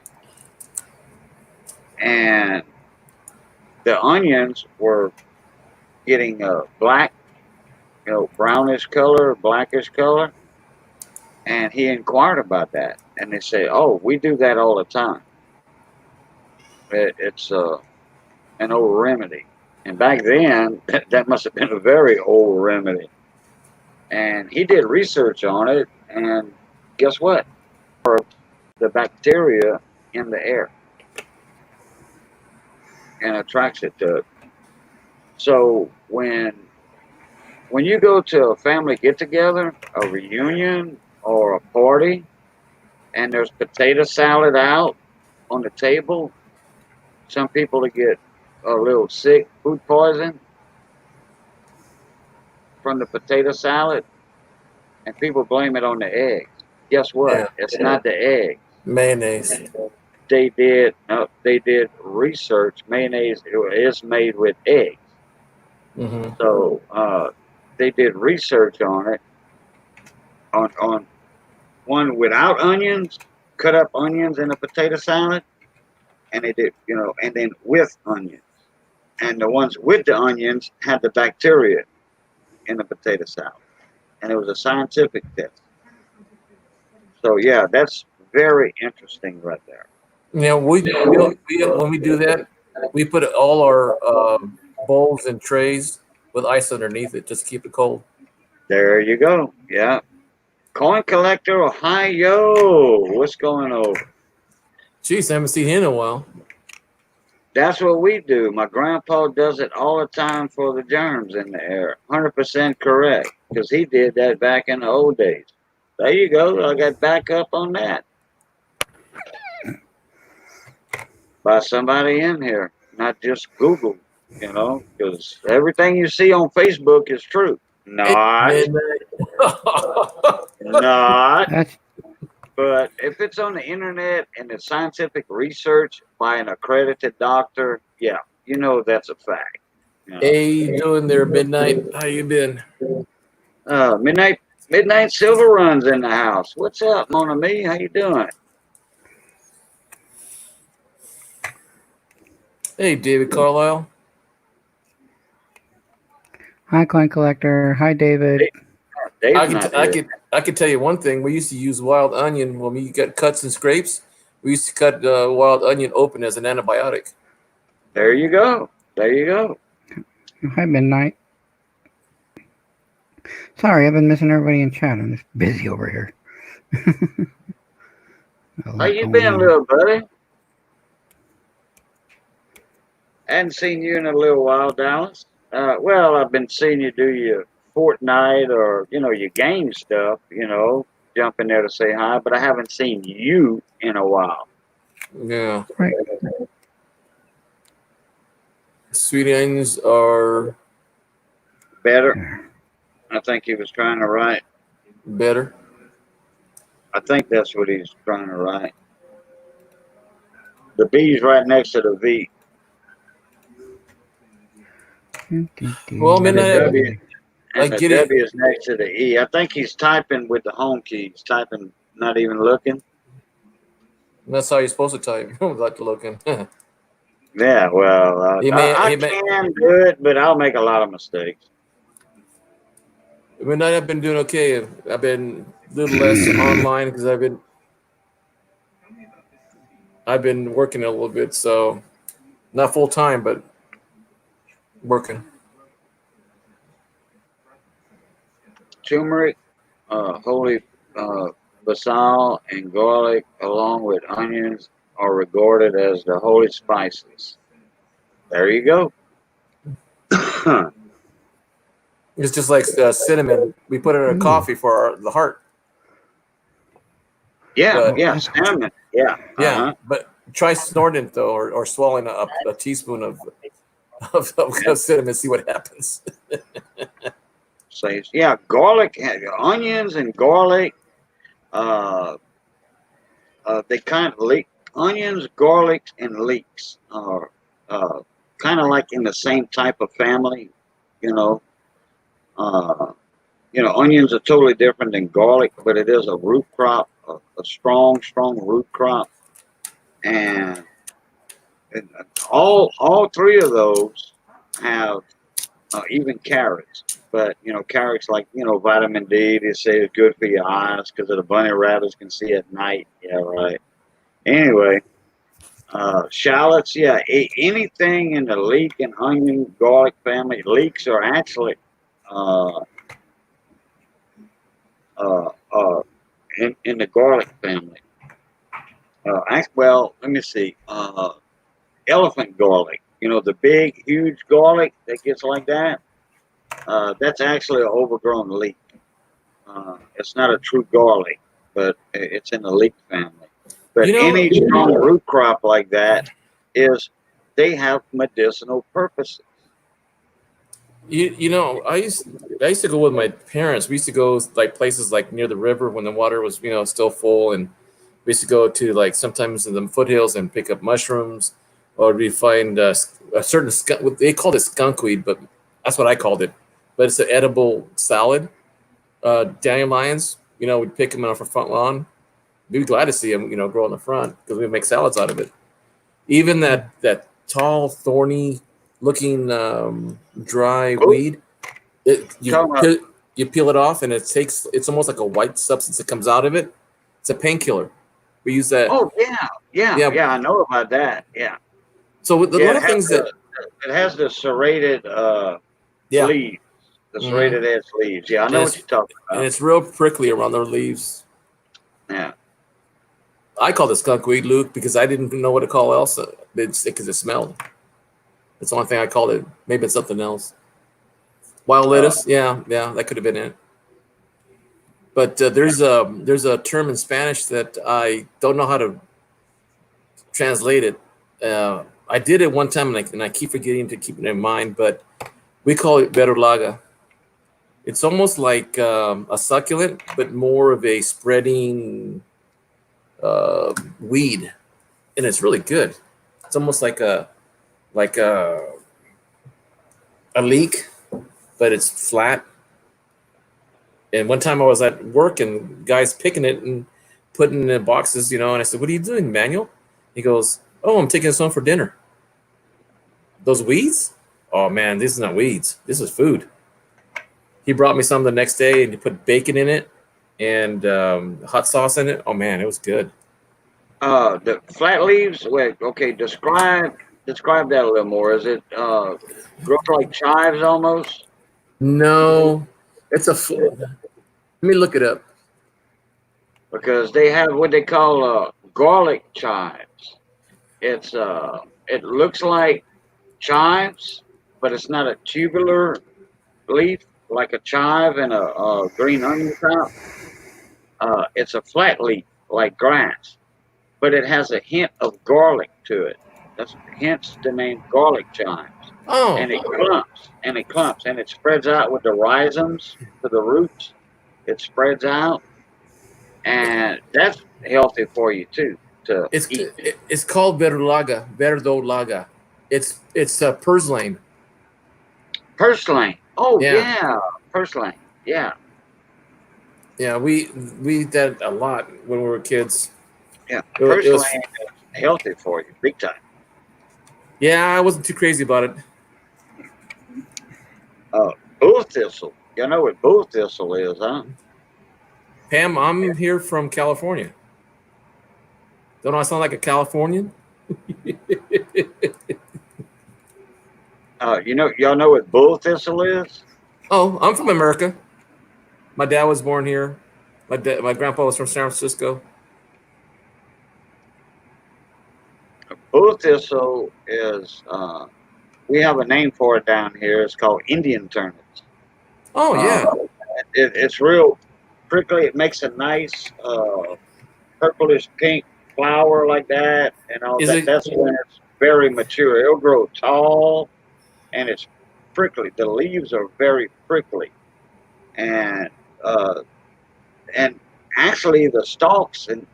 and the onions were getting a black, brownish color, blackish color. And he inquired about that, and they say, "Oh, we do that all the time. It's an old remedy." And back then, that must have been a very old remedy. And he did research on it, and guess what? The bacteria in the air and attracts it to it. So when you go to a family get together, a reunion, or a party, and there's potato salad out on the table, some people get a little sick, food poison from the potato salad, and people blame it on the eggs. Guess what? Yeah. It's not the egg. Mayonnaise. They did research. Mayonnaise is made with eggs. Mm-hmm. So they did research on it, on one without onions, cut up onions in a potato salad, and they did, and then with onions. And the ones with the onions had the bacteria in the potato salad. And it was a scientific test. So, yeah, that's very interesting right there. When we do that, we put all our bowls and trays with ice underneath it just to keep it cold. There you go. Yeah. Coin collector, Ohio. What's going on? Jeez, I haven't seen him in a while. That's what we do. My grandpa does it all the time for the germs in the air. 100% correct. Because he did that back in the old days. There you go. I got backup on that. By somebody in here, not just Google, because everything you see on Facebook is true. Not. Not. But if it's on the internet and it's scientific research by an accredited doctor, yeah, that's a fact. Hey, you doing there, Midnight? How you been? Midnight Silver Run's in the house. What's up, Mona Me? How you doing? Hey, David Carlisle. Hi, Coin Collector. Hi, David. Dave's not here. I could tell you one thing. We used to use wild onion when we got cuts and scrapes. We used to cut wild onion open as an antibiotic. There you go. There you go. Hi, Midnight. Sorry, I've been missing everybody in chat. I'm just busy over here. How you been, little buddy? Hadn't seen you in a little while, Dallas. Well, I've been seeing you do your Fortnite or, your game stuff, jump in there to say hi, but I haven't seen you in a while. Yeah. Right. Sweet onions are better. I think he was trying to write. Better. I think that's what he's trying to write. The B's right next to the V. Well, midnight. And the W is next to the E. I think he's typing with the home key. He's typing, not even looking. That's how you're supposed to type without looking. Yeah, well, I can do it, but I'll make a lot of mistakes. Midnight, I've been doing okay. I've been a little less online because I've been working a little bit, so not full time, but working. Turmeric, holy basil, and garlic, along with onions, are regarded as the holy spices. There you go. It's just like cinnamon. We put it in a coffee for the heart. Yeah, cinnamon. Yeah. Yeah, but try snorting it though, or swallowing a teaspoon of cinnamon. See what happens. Says garlic, onions, and garlic. They kind of leak. Onions, garlic, and leeks are kind of like in the same type of family. Onions are totally different than garlic, but it is a root crop, a strong root crop, and all three of those have even carrots. But carrots like vitamin D. They say is good for your eyes because the bunny rabbits can see at night. Yeah, right. Anyway, shallots. Yeah, anything in the leek and onion garlic family. Leeks are actually in the garlic family. Well, let me see. Elephant garlic. The big, huge garlic that gets like that. That's actually an overgrown leek. It's not a true garlic, but it's in the leek family. But any strong root crop like that they have medicinal purposes. I used to go with my parents. We used to go like places like near the river when the water was still full, and we used to go to like sometimes in the foothills and pick up mushrooms, or we find a certain skunk. They called it skunkweed, but that's what I called it. But it's an edible salad. Dandelions, we'd pick them off our front lawn. We'd be glad to see them, grow in the front because we make salads out of it. Even that tall, thorny looking dry weed, you peel it off and it's almost like a white substance that comes out of it. It's a painkiller. We use that. Oh yeah, I know about that. Yeah. So with a lot of things that it has the serrated leaves, the serrated edge leaves. Yeah, I know what you're talking about. And it's real prickly around their leaves. Yeah. I called it skunkweed, Luke, because I didn't know what to call else. Because it smelled. That's the only thing I called it. Maybe it's something else. Wild lettuce, yeah, that could have been it. But there's a term in Spanish that I don't know how to translate it. I did it one time, and I keep forgetting to keep it in mind. But we call it berulaga. It's almost like a succulent, but more of a spreading weed, and it's really good. It's almost like a leek, but it's flat. And one time I was at work and guys picking it and putting it in boxes, and I said, "What are you doing, Manuel?" He goes, "Oh, I'm taking this home for dinner." Those weeds? Oh man, this is not weeds. This is food. He brought me some the next day, and he put bacon in it and hot sauce in it. Oh man, it was good. The flat leaves. Wait, okay. Describe that a little more. Is it grows like chives almost? No, it's a. Let me look it up. Because they have what they call garlic chives. It looks like chives, but it's not a tubular leaf like a chive and a green onion top. It's a flat leaf like grass, but it has a hint of garlic to it. That's hence the name garlic chives. Oh, And it clumps, and it clumps, and it spreads out with the rhizomes to the roots. It spreads out, and that's healthy for you too to eat. it's called verdolaga. It's purslane. Purslane. Oh Yeah, yeah, purslane. Yeah, yeah. We eat that a lot when we were kids. yeah. It was Purslane is healthy for you, big time. yeah. I wasn't too crazy about it. Uh, bull thistle. You know what bull thistle is, huh? Pam, I'm here from California. Don't I sound like a Californian? Y'all know what bull thistle is? Oh, I'm from America. My dad was born here. My grandpa was from San Francisco. Bull thistle is. We have a name for it down here. It's called Indian turnips. Oh Uh, yeah. it's real prickly. It makes a nice purplish pink flower like that, and all Is that. it That's when it's very mature. It'll grow tall, and it's prickly. The leaves are very prickly, and uh, and actually the stalks and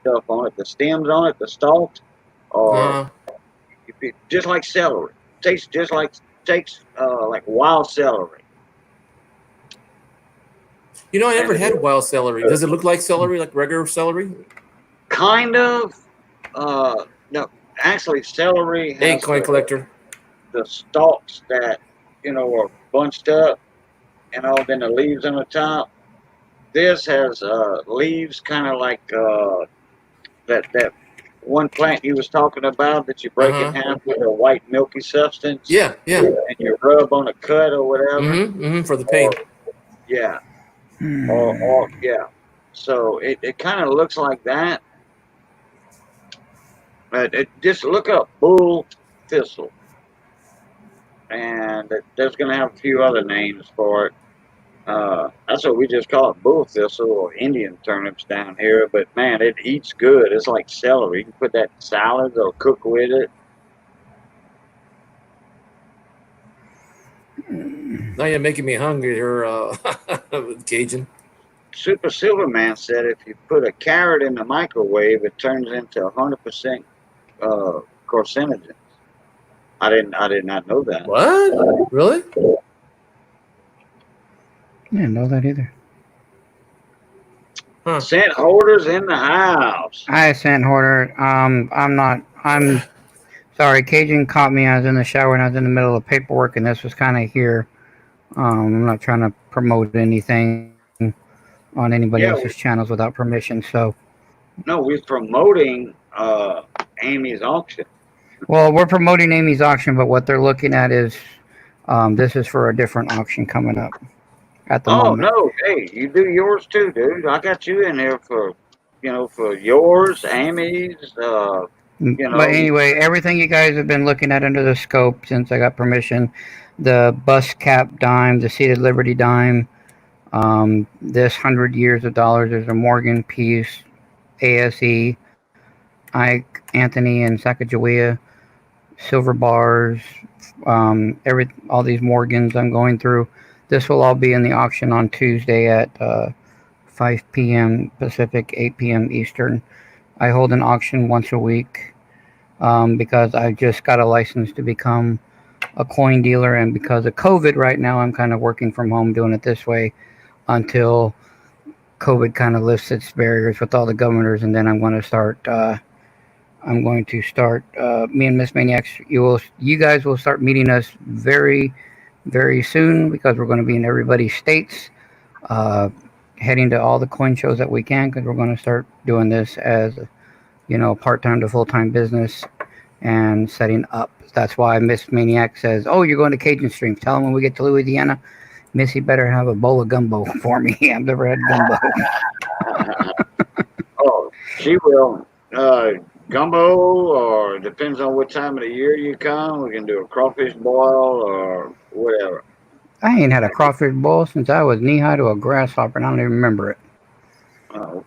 stuff on it, the stems on it, the stalks are uh just like celery. Tastes just like wild celery, I and never it's had wild celery. Does it look like celery, like regular celery? kind of no. Actually, celery Hey, has coin collector. the stalks that are bunched up, and all then the leaves on the top. This has leaves kind of like that one plant you was talking about that you break in Uh-huh. half with a white milky substance Yeah, yeah. and you rub on a cut or whatever. For the Or pain. yeah, or yeah. So it kind of looks like that. But just look up bull thistle, and there's going to have a few other names for it. That's what we just call it, bull thistle or Indian turnips down here. But man, it eats good. It's like celery. You can put that in salads or cook with it. Now you're making me hungry here, Cajun. Super Silverman said if you put a carrot in the microwave, it turns into 100% carcinogens. I did not know that. What? Really? I didn't know that either. Huh. Scent holders in the house. Hi, Scent Hoarder. I'm sorry. Cajun caught me. I was in the shower and I was in the middle of paperwork, and this was kind of here. I'm not trying to promote anything on anybody else's Yeah, channels without permission. So, no, we're promoting Amy's auction. well, we're promoting Amy's auction, but what they're looking at is this is for a different auction coming up at the Oh moment. no, hey, you do yours too, dude. I got you in here for for yours, Amy's. You But know, anyway, everything you guys have been looking at under the scope since I got permission, the bus cap dime, the seated Liberty dime, this 100 years of dollars, there's a Morgan piece, ASE, Ike, Anthony, and Sacagawea, silver bars, all these Morgans I'm going through. This will all be in the auction on Tuesday at 5 p.m. Pacific, 8 p.m. Eastern. I hold an auction once a week because I just got a license to become a coin dealer, and because of COVID right now, I'm kind of working from home doing it this way until COVID kind of lifts its barriers with all the governors, and then I'm going to start. I'm going to start. Me and Miss Maniacs. You guys will start meeting us very, very soon because we're going to be in everybody's states, heading to all the coin shows that we can because we're going to start doing this as, part-time to full-time business and setting up. That's why Miss Maniac says, "Oh, you're going to Cajun Streams. Tell them when we get to Louisiana, Missy better have a bowl of gumbo for me. I've never had gumbo." Oh, she will. Gumbo, or depends on what time of the year you come. We can do a crawfish boil or whatever. I ain't had a crawfish boil since I was knee-high to a grasshopper, and I don't even remember it. Uh,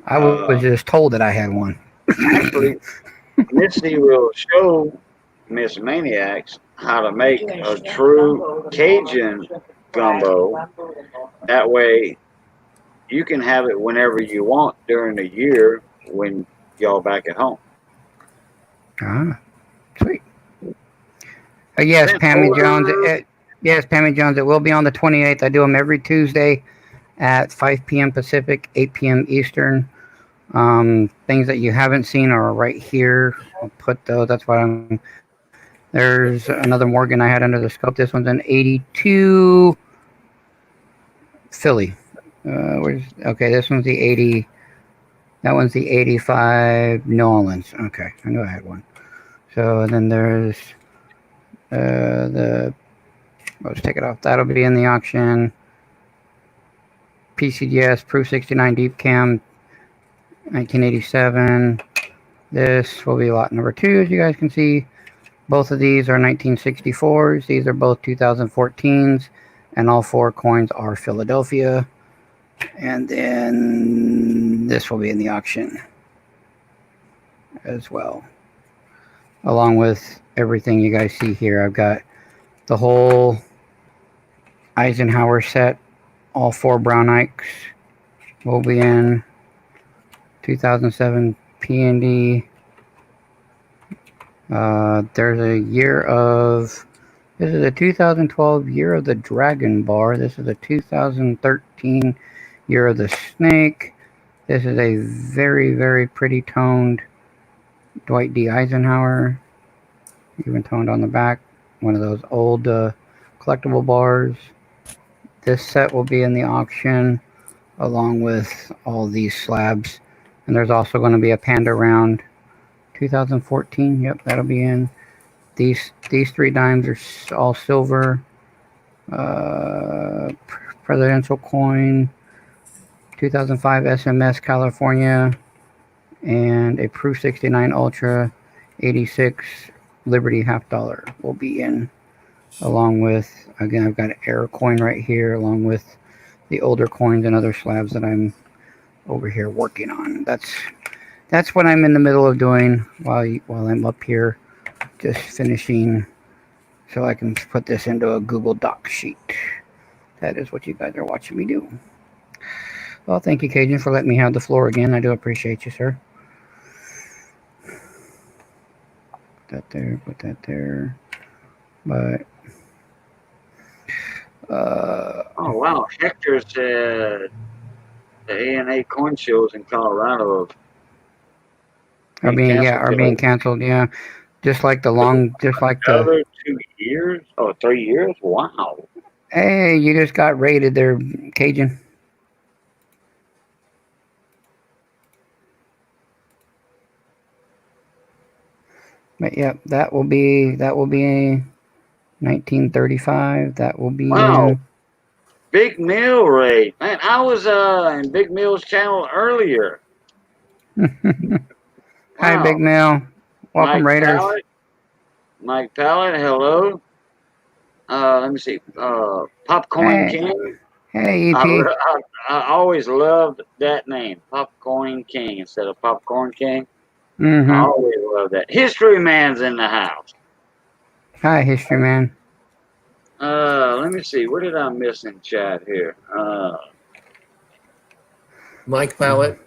I was just told that I had one. Actually, Missy will show Miss Maniacs how to make a true Cajun gumbo. That way, you can have it whenever you want during the year when y'all back at home. Ah, sweet. Yes, Then Pammy Jones. order. Yes, Pammy Jones. It will be on the 28th. I do them every Tuesday at 5 p.m. Pacific, 8 p.m. Eastern. Things that you haven't seen are right here. I'll put those. That's why I'm. There's another Morgan I had under the scope. This one's an 82 Philly. Okay? This one's the 80. That one's the 85 New Orleans. Okay, I knew I had one. So then there's the. Let's take it off. That'll be in the auction. PCDS Proof 69 Deep Cam 1987. This will be lot number 2, as you guys can see. Both of these are 1964s. These are both 2014s. And all 4 coins are Philadelphia. And then this will be in the auction as well. Along with everything you guys see here. I've got the whole Eisenhower set. All 4 Brown Ikes will be in 2007 P&D. There's a year of... This is a 2012 Year of the Dragon Bar. This is a 2013 Year of the Snake. This is a very, very pretty toned Dwight D. Eisenhower. Even toned on the back. One of those old collectible bars. This set will be in the auction along with all these slabs. And there's also going to be a Panda Round 2014. Yep, that'll be in. These 3 dimes are all silver. Presidential coin, 2005 SMS California, and a Proof 69 Ultra 86 Liberty half dollar will be in. Along with, again, I've got an Air coin right here, along with the older coins and other slabs that I'm over here working on. That's what I'm in the middle of doing while I'm up here, just finishing, so I can put this into a Google Doc sheet. That is what you guys are watching me do. Well, thank you, Cajun, for letting me have the floor again. I do appreciate you, sir. Put that there. But Oh wow, Hector said the A&A coin shows in Colorado are being canceled. canceled. Yeah, just like the Another 2 years? Oh, 3 years? Wow. Hey, you just got rated there, Cajun. But yeah, that will be 1935. That will be Wow. Big Mill raid. Man, I was in Big Mill's channel earlier. Hi, Big Mill. Welcome, Mike Raiders. Mike Pallet, hello. Let me see. Popcorn King. Hey, EP. I always loved that name, Popcorn King, instead of Popcorn King. Mm-hmm. I always loved that. History Man's in the house. Hi, History Man. Let me see. What did I miss in chat here? Mike Pallet.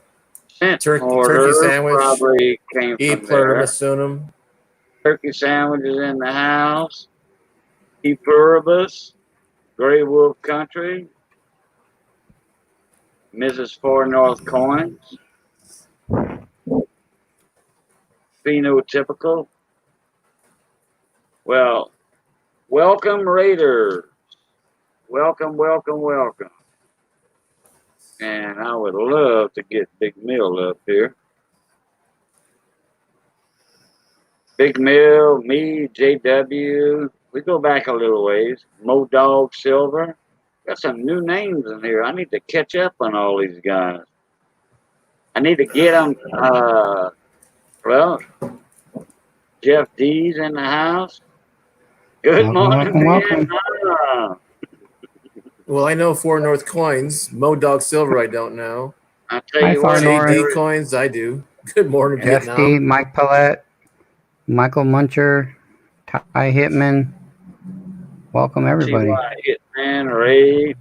Turkey sandwich. Probably came E from there. pluribus unum. Turkey sandwiches in the house. E pluribus. Grey Wolf Country. Mrs. Four North Coins. Phenotypical. Well, Welcome, Raiders. Welcome, welcome, welcome. And I would love to get Big Mill up here. Big Mill, me, JW. We go back a little ways. Mo Dog Silver. Got some new names in here. I need to catch up on all these guys. I need to get them. Well, Jeff D's in the house. Good morning, welcome. Vietnam. Well, I know 4 North Coins. Mo Dog Silver, I don't know. I tell Hi, you what, Far North. JD Coins, I do. Good morning, Jeff Vietnam. D, Mike Paulette, Michael Muncher, Ty Hitman. Welcome, everybody. TY Hitman, Ray.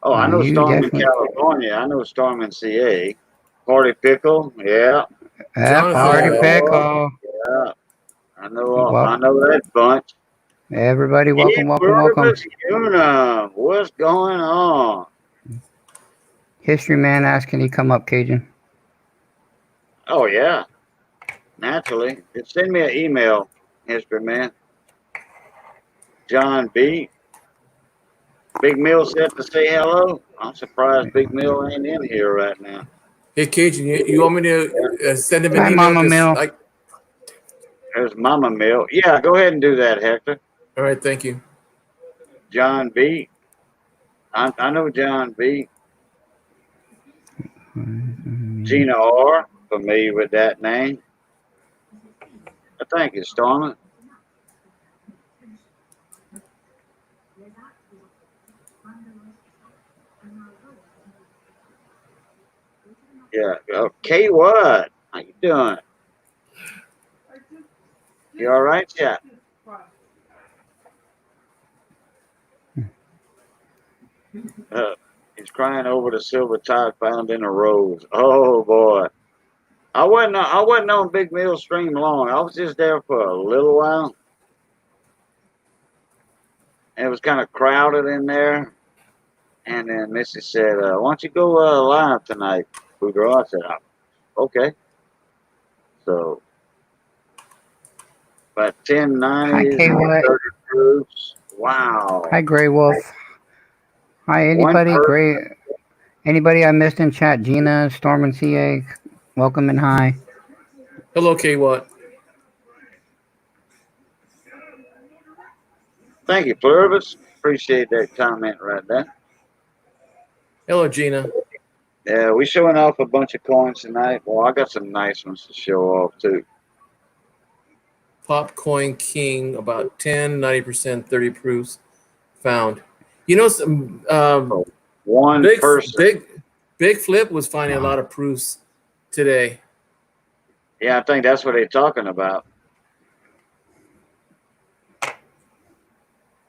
Oh, I know You Storm in definitely. California. I know Storm in CA. Party Pickle, yeah. Party Jonathan. Pickle. Yeah. I know Well, that bunch. everybody, welcome, welcome, welcome. Purpose Unum. What's going on? History Man asked, can he come up, Cajun? Oh yeah. Naturally. Just send me an email, History Man. John B. Big Mill said to say hello. I'm surprised Big Mill ain't in here right now. Hey, Cajun, you want me to send him an Hi, email? Mama Mill. There's Mama Mill. Yeah, go ahead and do that, Hector. All right, thank you. John B. I know John B. Gina R. Familiar with that name. Thank you, Stormy. Yeah. Okay, what? How you doing? You all right, chap? He's crying over the silver tide found in a rose. Oh boy. I wasn't on Big Mill Stream long. I was just there for a little while. And it was kind of crowded in there. And then Missy said, why don't you go live tonight, Boo Girl? I said, okay. So, about 1090s, Hi, K-What. 30 proofs. Wow. Hi, Grey Wolf. Hi, anybody? Anybody I missed in chat? Gina, Storm, and CA. Welcome and hi. Hello, K-What. Thank you, Pluribus. Appreciate that comment right there. Hello, Gina. Yeah, we showing off a bunch of coins tonight. Well, I got some nice ones to show off too. Popcoin King, about 10, 90%, 30 proofs found. You know, some one person. Big Flip was finding a lot of proofs today. Yeah, I think that's what they're talking about.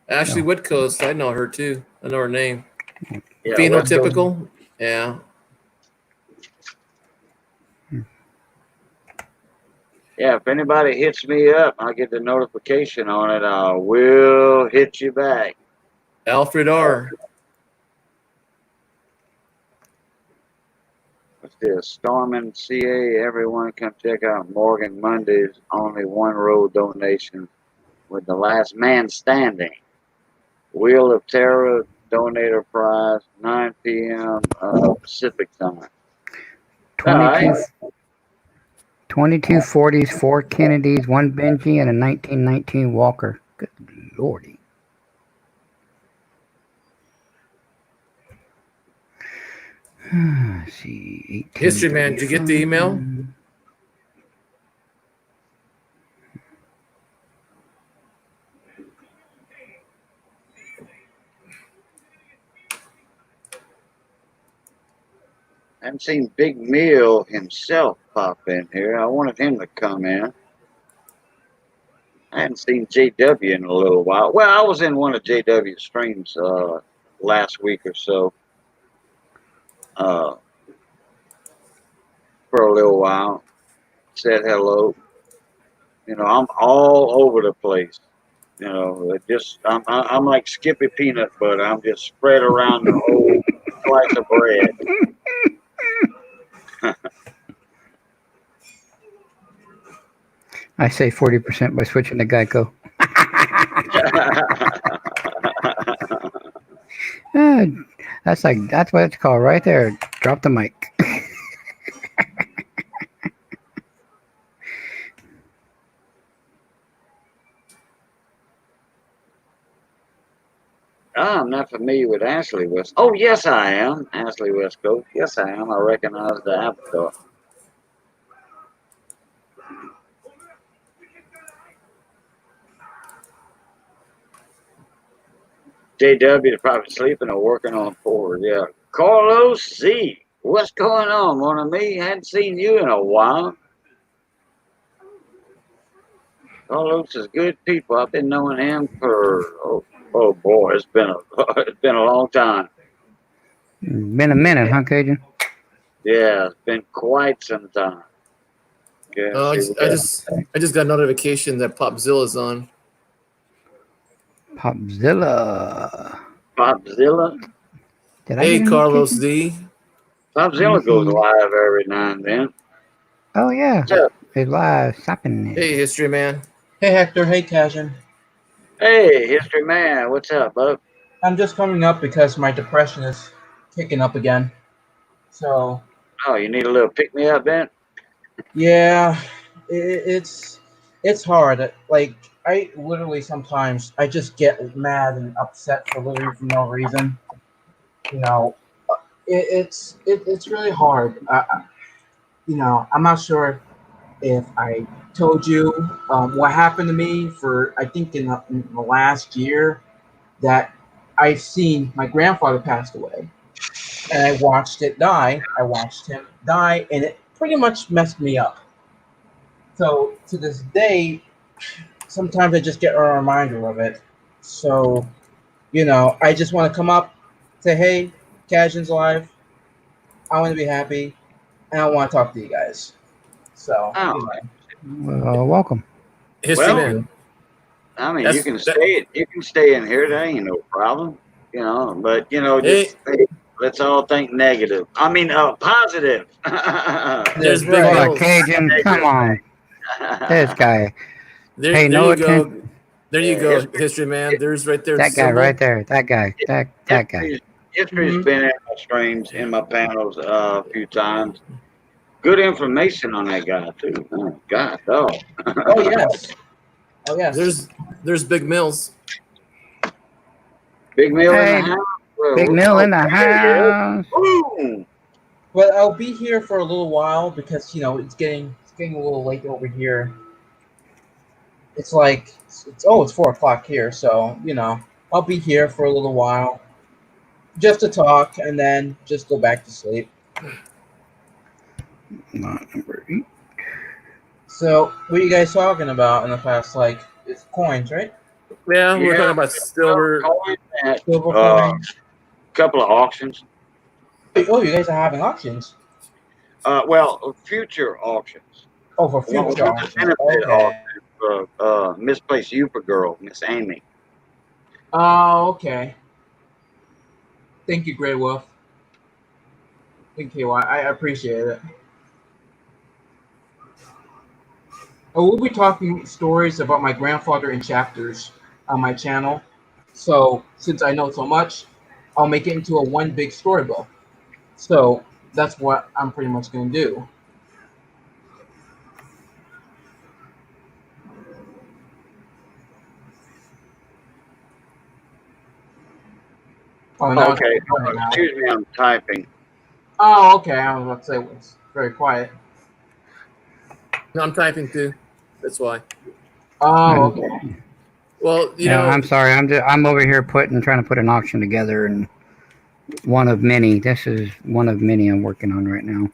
Ashley Whitcoast, I know her too. I know her name. Yeah, Phenotypical, yeah. Yeah, if anybody hits me up, I get the notification on it. I will hit you back. Alfred R. What's this? Storming CA. Everyone come check out Morgan Monday's only one row donation with the last man standing. Wheel of Terror donator prize, 9 p.m. Pacific time. 2240s, 4 Kennedys, 1 Benji, and a 1919 Walker. Good lordy. Let's see. History Man, did you get the email? I haven't seen Big Meal himself pop in here. I wanted him to come in. I hadn't seen JW in a little while. Well, I was in one of JW's streams last week or so for a little while. Said hello. You know, I'm all over the place. You know, I'm like Skippy Peanut Butter. I'm just spread around the whole slice of bread. I say 40% by switching to Geico. Uh, that's what it's called right there. Drop the mic. I'm not familiar with Ashley West. Oh, yes, I am. Ashley West Coast. Yes, I am. I recognize the avatar. JW probably sleeping or working on forward. Yeah. Carlos Z. What's going on, mon ami? Hadn't seen you in a while. Carlos is good people. I've been knowing him for oh boy, it's been a it's been a long time. Been a minute, huh, Cajun? Yeah, it's been quite some time. Yeah, I see, we got just got notification that Popzilla's on. Popzilla. Popzilla. Did I Hey, get a Carlos notification? D. Popzilla goes live every now and then. Oh yeah, What's up? it's live shopping. Hey, History Man. Hey Hector, hey Cajun. Hey, History Man, what's up, bub? I'm just coming up because my depression is kicking up again. So Oh, you need a little pick me up, then? yeah, it's hard. Like I literally sometimes I just get mad and upset for literally for no reason. You know, it's really hard. I'm not sure if I told you what happened to me for I think in the last year that I've seen my grandfather passed away and I watched it die. I watched him die and it pretty much messed me up. So to this day, sometimes I just get a reminder of it. So, I just want to come up, say, hey, Cajun's live. I want to be happy and I want to talk to you guys. So, Oh, Well, welcome. History well, Man. I mean, That's that. you can stay in here. That ain't no problem, But Hey, just let's all think negative. I mean, positive. there's that's Big right. Oh, Mills. Cajun, come on. This guy. There, Pay there no you attention. go. There you Yeah, go, History Man. There's right there That guy right symbol. there. That guy. That guy. history's Mhm. been in my streams, in my panels a few times. Good information on that guy too. Oh God, dog. Oh, yes. Oh, yes. There's Big Mills. Big Mill in the Hey, house. Big Mill in the There he is. house. Boom. But I'll be here for a little while because, it's getting a little late over here. It's like, it's 4 o'clock here. So, I'll be here for a little while just to talk and then just go back to sleep. Not number 8. So, what are you guys talking about in the past? Like, it's coins, right? Yeah, we're Yeah, talking about silver. coin at Silver a coin. couple of auctions. Oh, you guys are having auctions. Well, future auctions. Oh, for One future of the auctions. benefit Okay. auction for Misplaced Yooper Girl, Miss Amy. Oh, okay. Thank you, Grey Wolf. Thank you. I appreciate it. We'll be talking stories about my grandfather in chapters on my channel. So, since I know so much, I'll make it into a one big storybook. So, that's what I'm pretty much going to do. Oh, now it's Okay, quiet now. excuse me, I'm typing. Oh, okay. I was about to say it was very quiet. No, I'm typing too. That's why. Oh, okay. Well, Yeah, I'm sorry. I'm over here trying to put an auction together, and one of many. This is one of many I'm working on right now.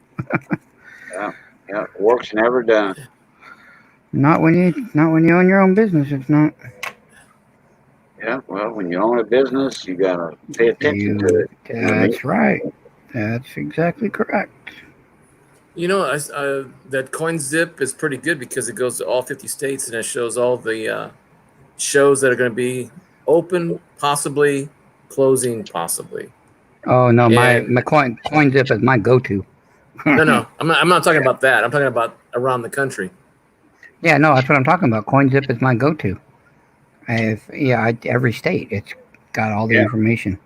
Yeah, work's never done. Not when you own your own business. It's not. Yeah, well, when you own a business, you gotta pay attention to it. You know what I mean? That's right. That's exactly correct. That coin zip is pretty good because it goes to all 50 states and it shows all the shows that are going to be open, possibly closing, possibly. Oh no, my And my coin zip is my go-to. no, I'm not talking about that. I'm talking about around the country. Yeah, no, that's what I'm talking about. CoinZip is my go-to. Every state, it's got all the Yeah, information.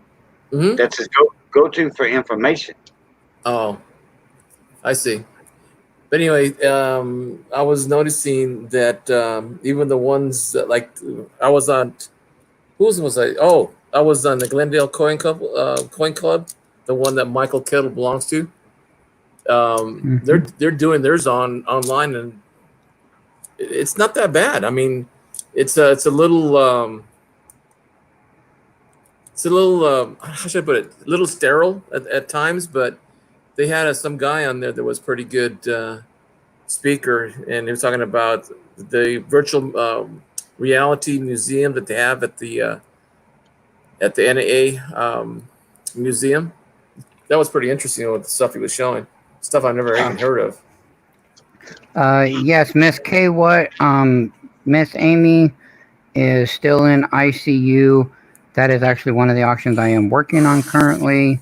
Hmm. that's his go to for information. Oh, I see. But anyway, I was noticing that even the ones that like I was on. Whose was I? Oh, I was on the Glendale Coin Club, the one that Michael Kittle belongs to. Hmm. They're doing theirs online, and it's not that bad. I mean, it's a little how should I put it? A little sterile at times, but they had some guy on there that was pretty good speaker, and he was talking about the virtual reality museum that they have at the NAA museum. That was pretty interesting with the stuff he was showing, stuff I've never even heard of. Yes, Miss K. What? Miss Amy is still in ICU. That is actually one of the auctions I am working on currently.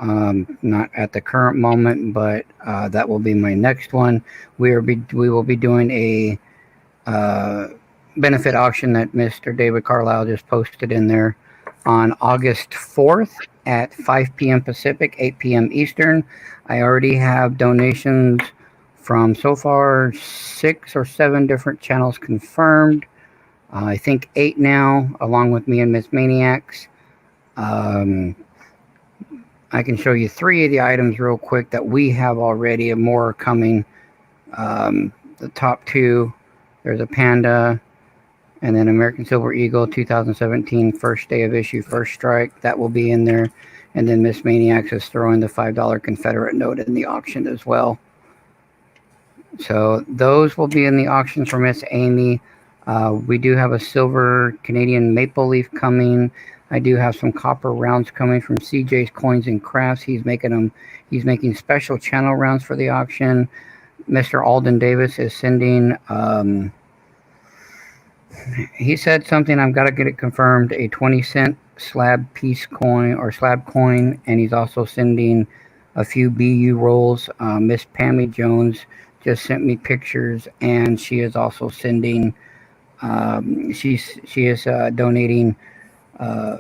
Not at the current moment, but that will be my next one. We will be doing a uh, benefit auction that Mr. David Carlisle just posted in there on August 4th at 5 p.m. Pacific, 8 p.m. Eastern. I already have donations from so far 6 or 7 different channels confirmed. I think 8 now, along with me and Miss Maniacs. Um, I can show you 3 of the items real quick that we have already, and more are coming. The top 2, there's a panda, and then American Silver Eagle 2017 first day of issue, first strike. That will be in there. And then Miss Maniacs is throwing the $5 Confederate note in the auction as well. So those will be in the auction for Miss Amy. We do have a silver Canadian maple leaf coming. I do have some copper rounds coming from CJ's Coins and Crafts. He's making them. He's making special channel rounds for the auction. Mr. Alden Davis is sending. He said something. I've got to get it confirmed. A 20-cent slab piece coin or slab coin, and he's also sending a few BU rolls. Miss Pammy Jones just sent me pictures, and she is also sending. She is donating uh,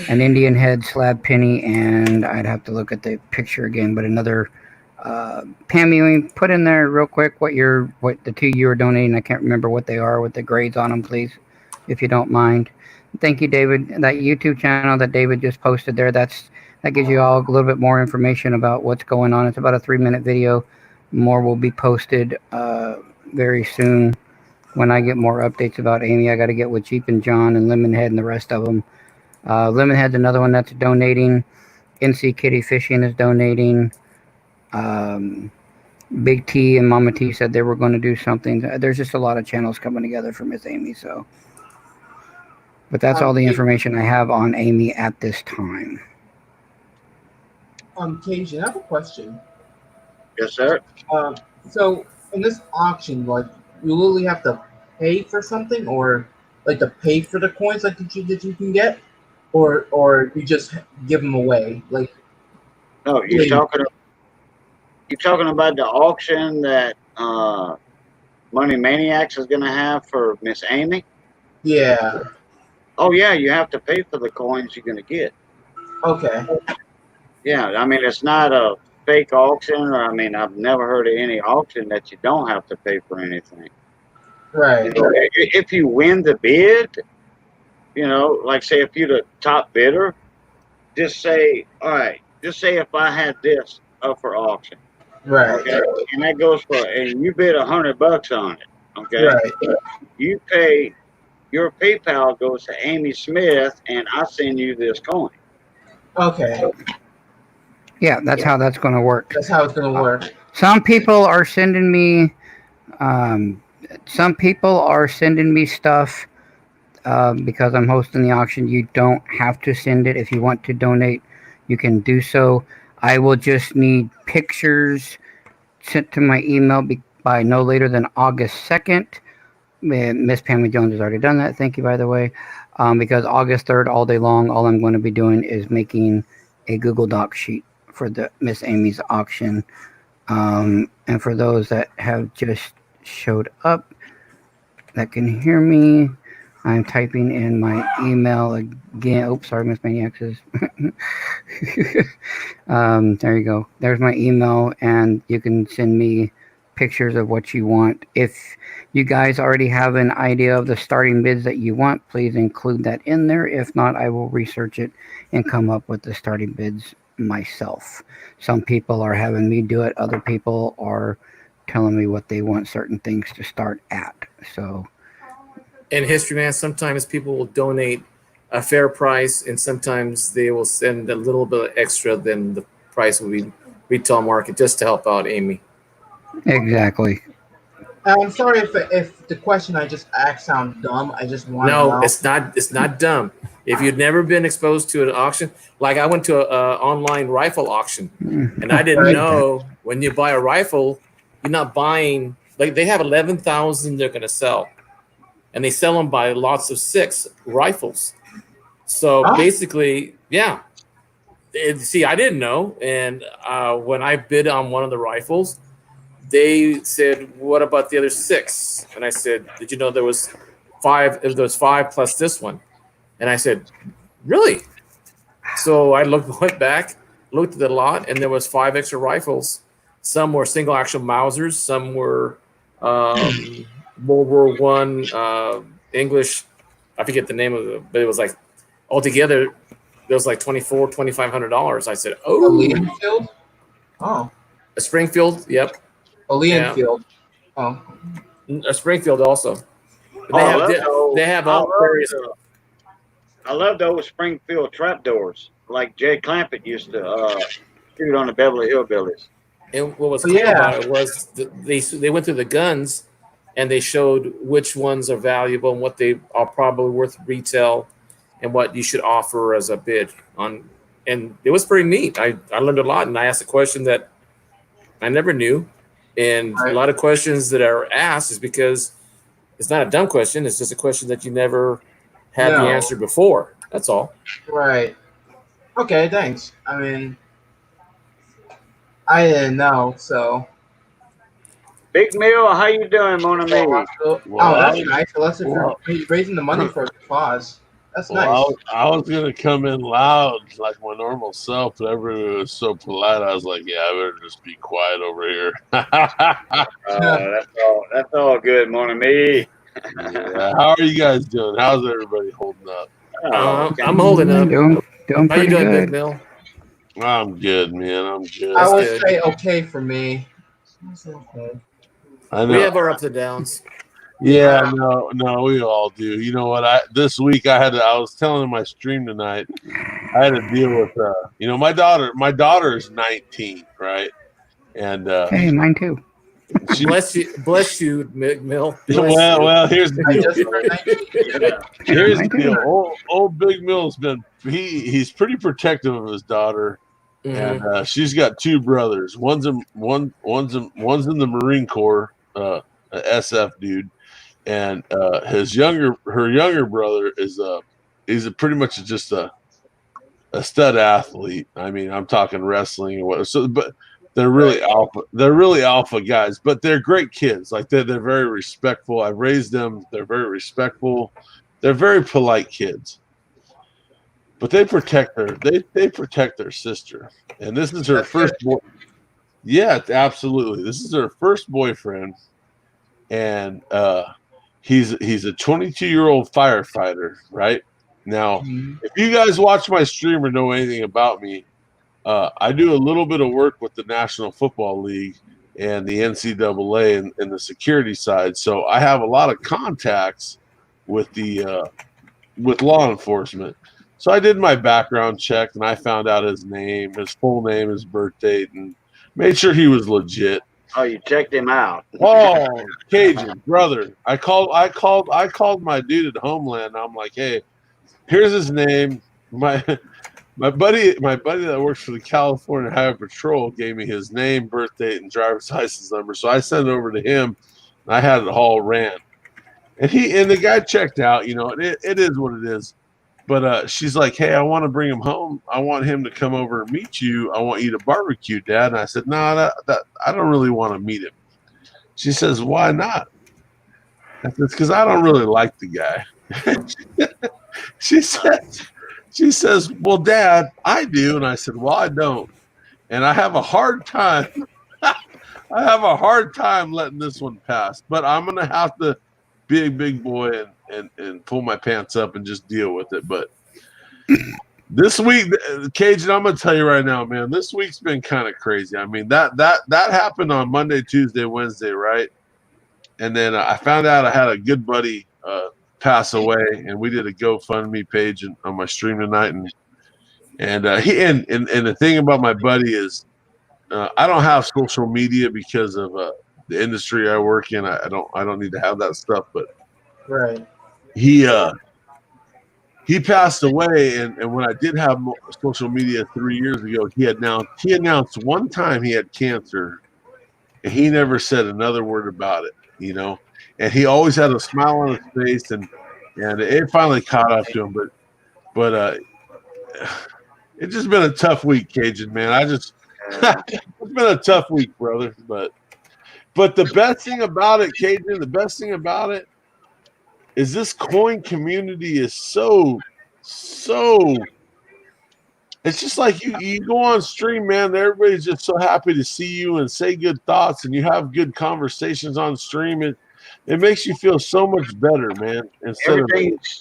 an Indian head slab penny, and I'd have to look at the picture again, but another. Pammy, put in there real quick what the 2 you are donating. I can't remember what they are with the grades on them, please, if you don't mind. Thank you, David. That YouTube channel that David just posted there, that gives you all a little bit more information about what's going on. It's about a 3-minute video. More will be posted very soon. When I get more updates about Amy, I got to get with Cheap and John and Lemonhead and the rest of them. Lemonhead's another one that's donating. NC Kitty Fishing is donating. Um, Big T and Mama T said they were going to do something. There's just a lot of channels coming together for Miss Amy. So, but that's all the information I have on Amy at this time. Cajun, I have a question. Yes, sir. So in this auction, like, you literally have to pay for something, or like to pay for the coins, like that you can get, or you just give them away, like. No, you're talking about the auction that Money Maniacs is going to have for Miss Amy. Yeah. Oh yeah, you have to pay for the coins you're going to get. Okay. Yeah, I mean it's not a fake auction, or I mean I've never heard of any auction that you don't have to pay for anything. Right. You know, if you win the bid, you know, like say if you're the top bidder, just say, all right, just say if I had this up for auction, Right. okay, and that goes for, and you bid $100 on it, okay, Right. you pay, your PayPal goes to Amy Smith, and I send you this coin. Okay. Yeah, that's how that's going to work. That's how it's gonna work. Some people are sending me. Some people are sending me stuff because I'm hosting the auction. You don't have to send it. If you want to donate, you can do so. I will just need pictures sent to my email by no later than August 2nd. Miss Pammy Jones has already done that. Thank you, by the way. Because August 3rd, all day long, all I'm going to be doing is making a Google Doc sheet for the Miss Amy's auction. And for those that have just showed up that can hear me. I'm typing in my email again. Oops, sorry, Miss Maniacs is. There you go. There's my email, and you can send me pictures of what you want. If you guys already have an idea of the starting bids that you want, please include that in there. If not, I will research it and come up with the starting bids myself. Some people are having me do it. Other people are telling me what they want certain things to start at. So, In history, man, sometimes people will donate a fair price, and sometimes they will send a little bit extra than the price will be retail market just to help out Amy. exactly. I'm sorry if the question I just asked sounds dumb. I just want to No, know. it's not. It's not dumb. If you've never been exposed to an auction, like I went to an online rifle auction, and I didn't know when you buy a rifle, you're not buying like they have 11,000 they're going to sell, and they sell them by lots of 6 rifles. So Huh? basically, yeah. See, I didn't know, and when I bid on one of the rifles, they said, "What about the other 6?" And I said, "Did you know there was 5? There was 5 plus this one." And I said, "Really?" So I went back, looked at the lot, and there was 5 extra rifles. Some were single action Mausers, some were World War One English. I forget the name of it, but it was like altogether there was like $2,500. I said, A "Oh, Leonfield? Oh, a Springfield, yep, a yeah, Leonfield. Oh, a Springfield also." Oh, They I have love those. they have all various. I love those Springfield trapdoors, like Jay Clampett used to shoot on the Beverly Hillbillies. And what was oh cool yeah. about it was they went through the guns and they showed which ones are valuable and what they are probably worth retail and what you should offer as a bid on. And it was pretty neat. I learned a lot, and I asked a question that I never knew. And a Right. lot of questions that are asked is because it's not a dumb question. It's just a question that you never had the No. answer before. That's all. Right. Okay. Thanks. I mean, I didn't know. So. Big Mill, how you doing, mon ami? Oh, Well, that's nice. Unless if you're well, raising the money for a cause, that's well, nice. I was gonna come in loud like my normal self, but everybody was so polite. I was like, "Yeah, I better just be quiet over here." That's all good, mon ami. Yeah. How are you guys doing? How's everybody holding up? Oh, I'm holding up. Doing How you pretty doing, Big good. Bill? I'm good, man. I'm good. I That's would good. say okay for me. That's okay. I We know. have our ups and downs. Yeah, no, we all do. You know what? This week I was telling in my stream tonight, I had to deal with my daughter is 19, right? And Hey, mine too. she Bless you, Mill. Bless well, you. well, here's the I deal. just turned 19. yeah. Here's the Mine deal. too. Old Big Mill's been he's pretty protective of his daughter, and Mhm. she's got 2 brothers. One's in the Marine Corps, a SF dude, and her younger brother is he's pretty much just a stud athlete. I mean, I'm talking wrestling and what. So, but they're really alpha. They're really alpha guys, but they're great kids. Like they're very respectful. I've raised them. They're very respectful. They're very polite kids. But they protect her. They protect their sister, and this is her That's good. first boy. Yeah, absolutely. This is her first boyfriend, and he's a 22-year-old firefighter. Right now, Mhm. if you guys watch my stream or know anything about me, I do a little bit of work with the National Football League and the NCAA and the security side. So I have a lot of contacts with with law enforcement. So I did my background check and I found out his name, his full name, his birth date, and made sure he was legit. Oh, you checked him out. Oh, Cajun brother! I called my dude at Homeland. I'm like, hey, here's his name. My buddy that works for the California Highway Patrol gave me his name, birth date, and driver's license number. So I sent it over to him, and I had it all ran. And the guy checked out. It is what it is. But she's like, hey, I want to bring him home. I want him to come over and meet you. I want you to barbecue, Dad. And I said, no, that I don't really want to meet him. She says, why not? I said, because I don't really like the guy. She says, well, Dad, I do. And I said, well, I don't. And I have a hard time. I have a hard time letting this one pass. But I'm going to have to be a big boy and pull my pants up and just deal with it. But this week, Cajun, I'm going to tell you right now, man, this week's been kind of crazy. I mean, that happened on Monday, Tuesday, Wednesday, right? And then I found out I had a good buddy pass away, and we did a GoFundMe page on my stream tonight. And the thing about my buddy is I don't have social media because of the industry I work in. I don't need to have that stuff. But Right. he passed away, and when I did have social media 3 years ago, he announced one time he had cancer, and he never said another word about it. And he always had a smile on his face, and it finally caught up to him. But it's just been a tough week, Cajun, man. It's been a tough week, brother. But the best thing about it, Cajun, is this coin community is so. It's just like you go on stream, man. Everybody's just so happy to see you and say good thoughts, and you have good conversations on stream. It makes you feel so much better, man.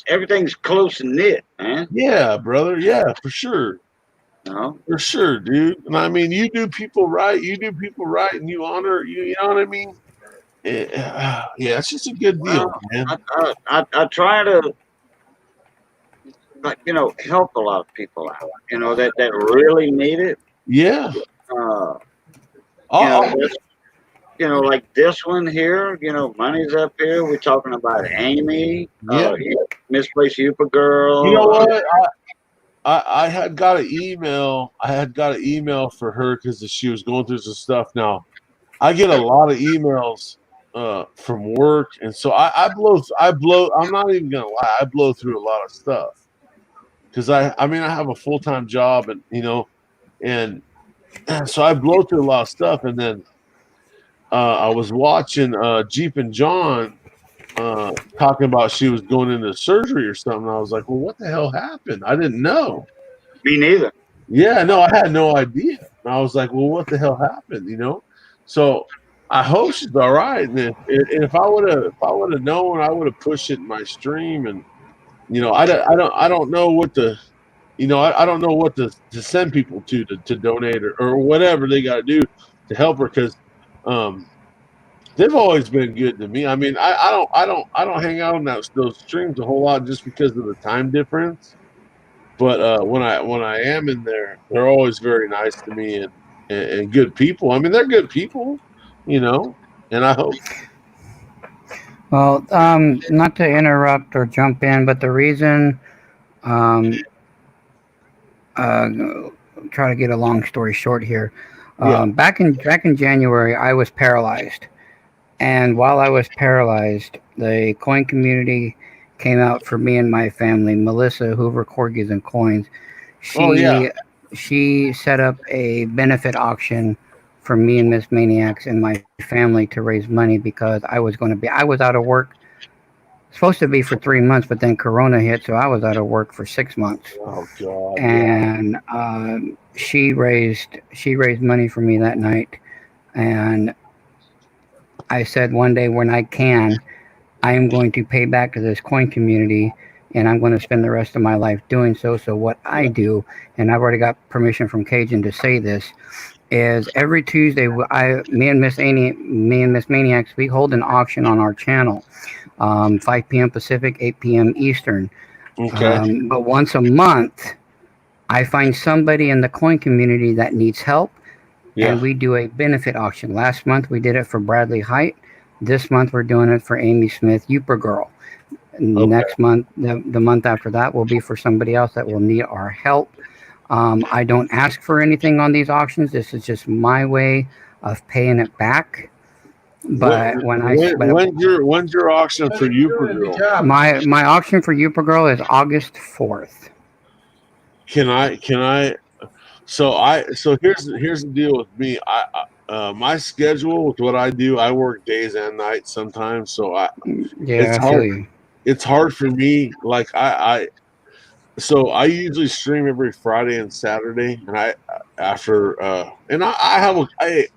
Everything's close and knit, man. Yeah, brother. Yeah, for sure. No. For sure, dude. And I mean, you do people right. And you honor. You know what I mean? Yeah, it's just a good deal, man. I try to, help a lot of people out. That really need it. Yeah. Like this one here. Money's up here. We're talking about Amy. Misplaced Yooper Girl. You know what? I had got an email. For her because she was going through some stuff. Now, I get a lot of emails from work, and so I blow. I'm not even gonna lie. I blow through a lot of stuff because I have a full-time job, and and so I blow through a lot of stuff. And then I was watching Jeep and John talking about she was going into surgery or something. I was like, well, what the hell happened? I didn't know. Me neither. Yeah, no, I had no idea. And I was like, well, what the hell happened? So I hope she's all right. And if I would have known, I would have pushed it in my stream. And I don't know what to I don't know what to send people to donate or whatever they got to do to help her, because they've always been good to me. I mean, I don't hang out on those streams a whole lot just because of the time difference. But when I am in there, they're always very nice to me and good people. I mean, they're good people, and I hope. Well, not to interrupt or jump in, but the reason, try to get a long story short here. Back in January, I was paralyzed, and while I was paralyzed, the coin community came out for me and my family. Melissa Hoover Corgis and Coins. She set up a benefit auction for me and Miss Maniacs and my family to raise money because I was out of work. Supposed to be for 3 months, but then Corona hit, so I was out of work for 6 months. Oh God! And she raised money for me that night, and I said one day when I am going to pay back to this coin community, and I'm going to spend the rest of my life doing so. So what I do, and I've already got permission from Cajun to say this, is every Tuesday, me and Miss Maniacs, we hold an auction on our channel, 5 p.m. Pacific, 8 p.m. Eastern. Okay. But once a month, I find somebody in the coin community that needs help, and we do a benefit auction. Last month, we did it for Bradley Height. This month, we're doing it for Amy Smith, Yooper Girl. Next month, the month after that, will be for somebody else that will need our help. I don't ask for anything on these auctions. This is just my way of paying it back. But when's your auction for Yooper Girl? My auction for Yooper Girl is August 4th. Can I? So here's the deal with me. my schedule with what I do, I work days and nights sometimes, so Yeah, it's I feel hard. you. It's hard for me. Like so I usually stream every Friday and Saturday, and I have I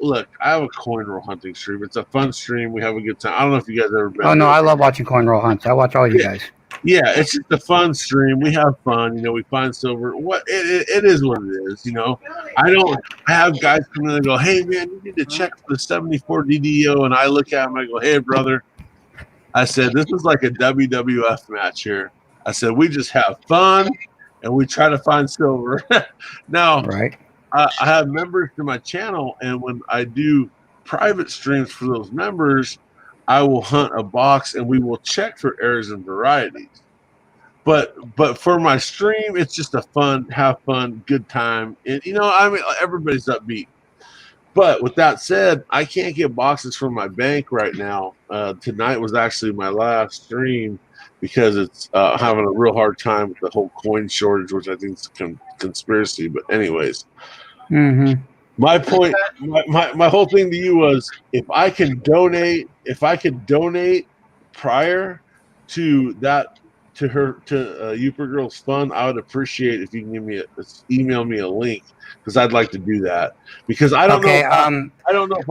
have a coin roll hunting stream. It's a fun stream. We have a good time. I don't know if you guys ever Oh been no, to I it. love watching coin roll hunts. I watch all you Yeah, guys. yeah, it's just a fun stream. We have fun. We find silver. It is what it is. I don't. I have guys come in and go, "Hey man, you need to check for the 74 DDO," and I look at them. I go, "Hey brother," I said, "This is like a WWF match here." I said, "We just have fun and we try to find silver." Now, Right. I have members to my channel, and when I do private streams for those members, I will hunt a box and we will check for errors and varieties. But for my stream, it's just a have fun, good time, and I mean, everybody's upbeat. But with that said, I can't get boxes from my bank right now. Tonight was actually my last stream because it's having a real hard time with the whole coin shortage, which I think is a conspiracy. But anyways, Mm-hmm. my point, my whole thing to you was if I could donate prior to that to Yooper Girls Fund, I would appreciate if you can email me a link because I'd like to do that because Okay. I don't know if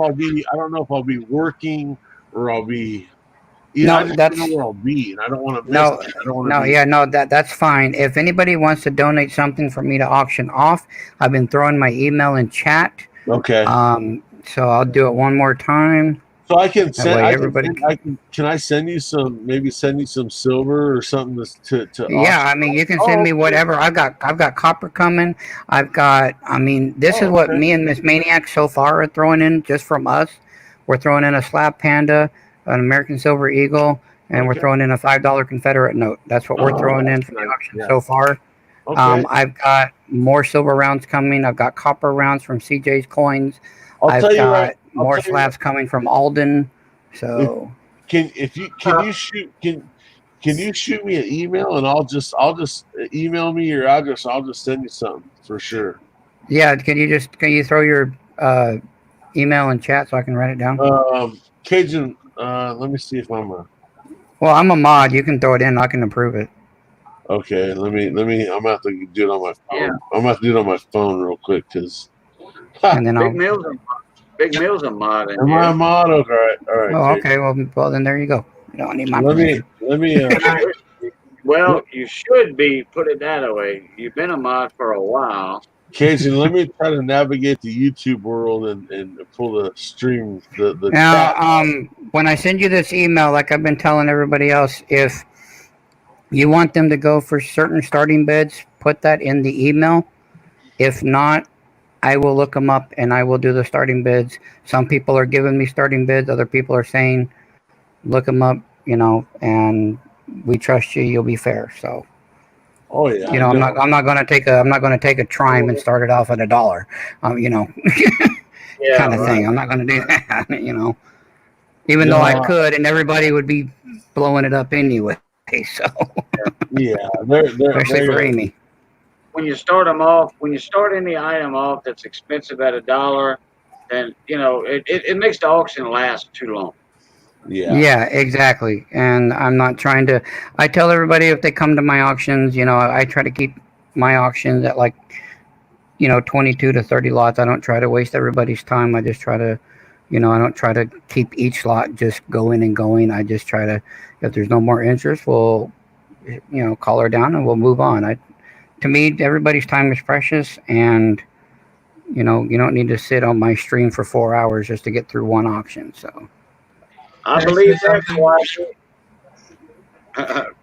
I'll be working or I'll be I No, just don't that's know where I'll be and I don't want to miss no, it. I don't want to no. be Yeah, no. That's fine. If anybody wants to donate something for me to auction off, I've been throwing my email in chat. okay. So I'll do it one more time. So I can That send. way, I can. everybody. Send, I can. Can I send you some? Maybe send you some silver or something to Yeah, auction. I mean, you can send Oh, me whatever. I've got copper coming. I've got. I mean, this is what okay. me and Miss Maniacs so far are throwing in just from us. We're throwing in a slab panda, an American silver eagle, and we're Okay. throwing in a $5 Confederate note. That's what we're throwing in for the Nice. auction Yeah. so far. Okay. I've got more silver rounds coming. I've got copper rounds from CJ's Coins. I'll I've tell you right. got more slabs coming from Alden. If So can you shoot can you shoot me an email and I'll just email me your address. I'll just send you something for sure. yeah, can you throw your email in chat so I can write it down? Cajun. Let me see if I'm a. Well, I'm a mod. You can throw it in. I can approve it. Okay. Let me. I'm gonna have to do it on my phone. Yeah. I'm gonna have to do it on my phone real quick because. And then I'll. Big Mill's a mod in Am I a here. mod? Okay, all right. Oh, Jake. okay. Well, then there you go. You don't need my Let permission. me. Well, you should be. Put it that way. You've been a mod for a while. Cajun, let me try to navigate the YouTube world and pull the stream the Now, chat. when I send you this email, like I've been telling everybody else, if you want them to go for certain starting bids, put that in the email. If not, I will look them up and I will do the starting bids. Some people are giving me starting bids. Other people are saying, look them up, and we trust you. You'll be fair. So, Oh yeah, I'm not going to take a Trime and start it off at $1. Yeah, Kind of right. thing. I'm not going to do that. Even though I could, and everybody would be blowing it up anyway. So, yeah, especially for Amy. When you start any item off that's expensive at $1, then it makes the auction last too long. Yeah, exactly. And I'm not trying to. I tell everybody if they come to my auctions, I try to keep my auctions at 22 to 30 lots. I don't try to waste everybody's time. I just try to, I don't try to keep each lot just going and going. I just try to, if there's no more interest, we'll, call her down and we'll move on. To me, everybody's time is precious, and you don't need to sit on my stream for 4 hours just to get through one auction. So I believe that,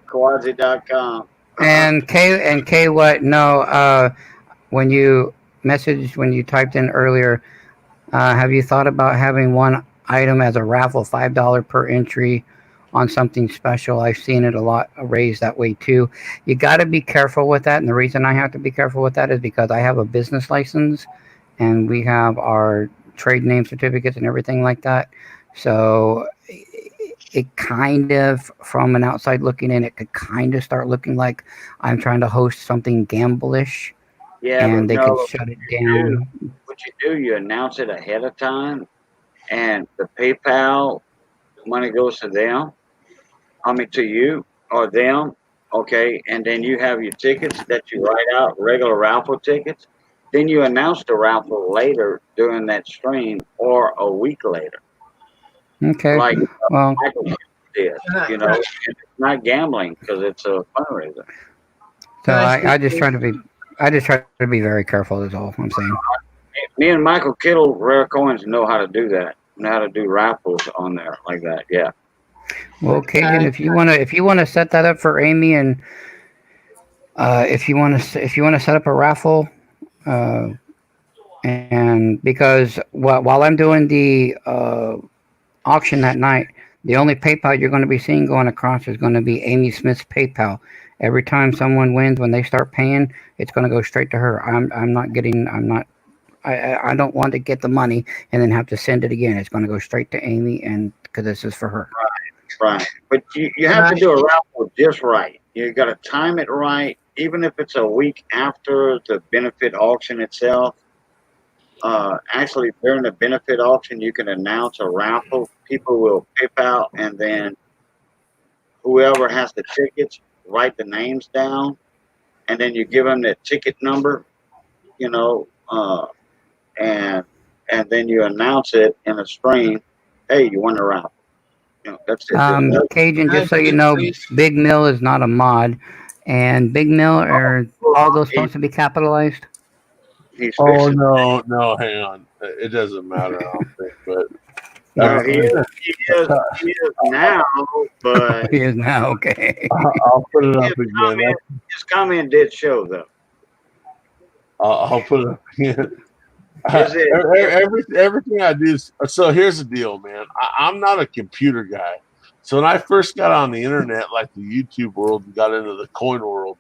Kawazi.com. and K what? No, when you typed in earlier, have you thought about having one item as a raffle, $5 per entry on something special? I've seen it a lot raised that way too. You got to be careful with that, and the reason I have to be careful with that is because I have a business license, and we have our trade name certificates and everything like that. So it kind of, from an outside looking in, it could kind of start looking like I'm trying to host something gamblish. Yeah, and but they could no, shut it you down. what you do, you announce it ahead of time, and the PayPal money goes to them. I mean, to you or them, okay? And then you have your tickets that you write out, regular raffle tickets. Then you announce the raffle later during that stream or a week later, Okay. like Well, Michael did. Can I, You can know, I, and it's not gambling because it's a fundraiser. so can I I speak, just try please? to be I just try to be very careful. Is all I'm saying. Me and Michael Kittle, Rare Coins, know how to do that. Know how to do raffles on there like that. Yeah. Well, Can Cajun, I, if you wanna set that up for Amy, and if you wanna set up a raffle, uh, and because while I'm doing the auction that night, the only PayPal you're going to be seeing going across is going to be Amy Smith's PayPal. Every time someone wins, when they start paying, it's going to go straight to her. I'm not getting. I'm not. I don't want to get the money and then have to send it again. It's going to go straight to Amy, and because this is for her. Right. But you can have to I, do a raffle just right. You got to time it right. Even if it's a week after the benefit auction itself, actually during the benefit auction, you can announce a raffle. People will PayPal, and then whoever has the tickets, write the names down, and then you give them the ticket number, you know, and then you announce it in a stream. Hey, you won the raffle. You know, that's it. Cajun, can I just so you speak, know, please? Big Mill is not a mod, and Big Mill are all those supposed to be capitalized. He's Oh fixing. no, hang on. It doesn't matter, I don't think. But No, Okay. he is now, but He is now okay. I'll put it his up again. comment, his comment did show though. I'll put it up again. Is it? Everything I do. So here's the deal, man. I'm not a computer guy. So when I first got on the internet, like the YouTube world, and got into the coin world,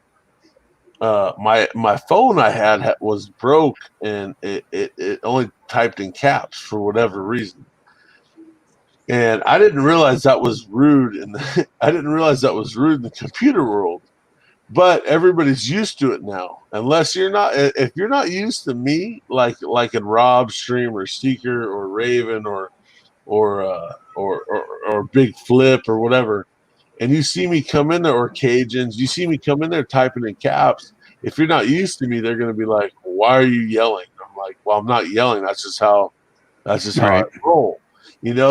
my phone I had was broke, and it only typed in caps for whatever reason. And I didn't realize that was rude, and I didn't realize that was rude in the computer world. But everybody's used to it now. Unless you're not, if you're not used to me, like in Rob's stream or Seeker or Raven or Big Flip or whatever, and you see me come in there, or Cajuns, you see me come in there typing in caps. If you're not used to me, they're going to be like, "Why are you yelling?" I'm like, "Well, I'm not yelling. That's just how I Right. roll."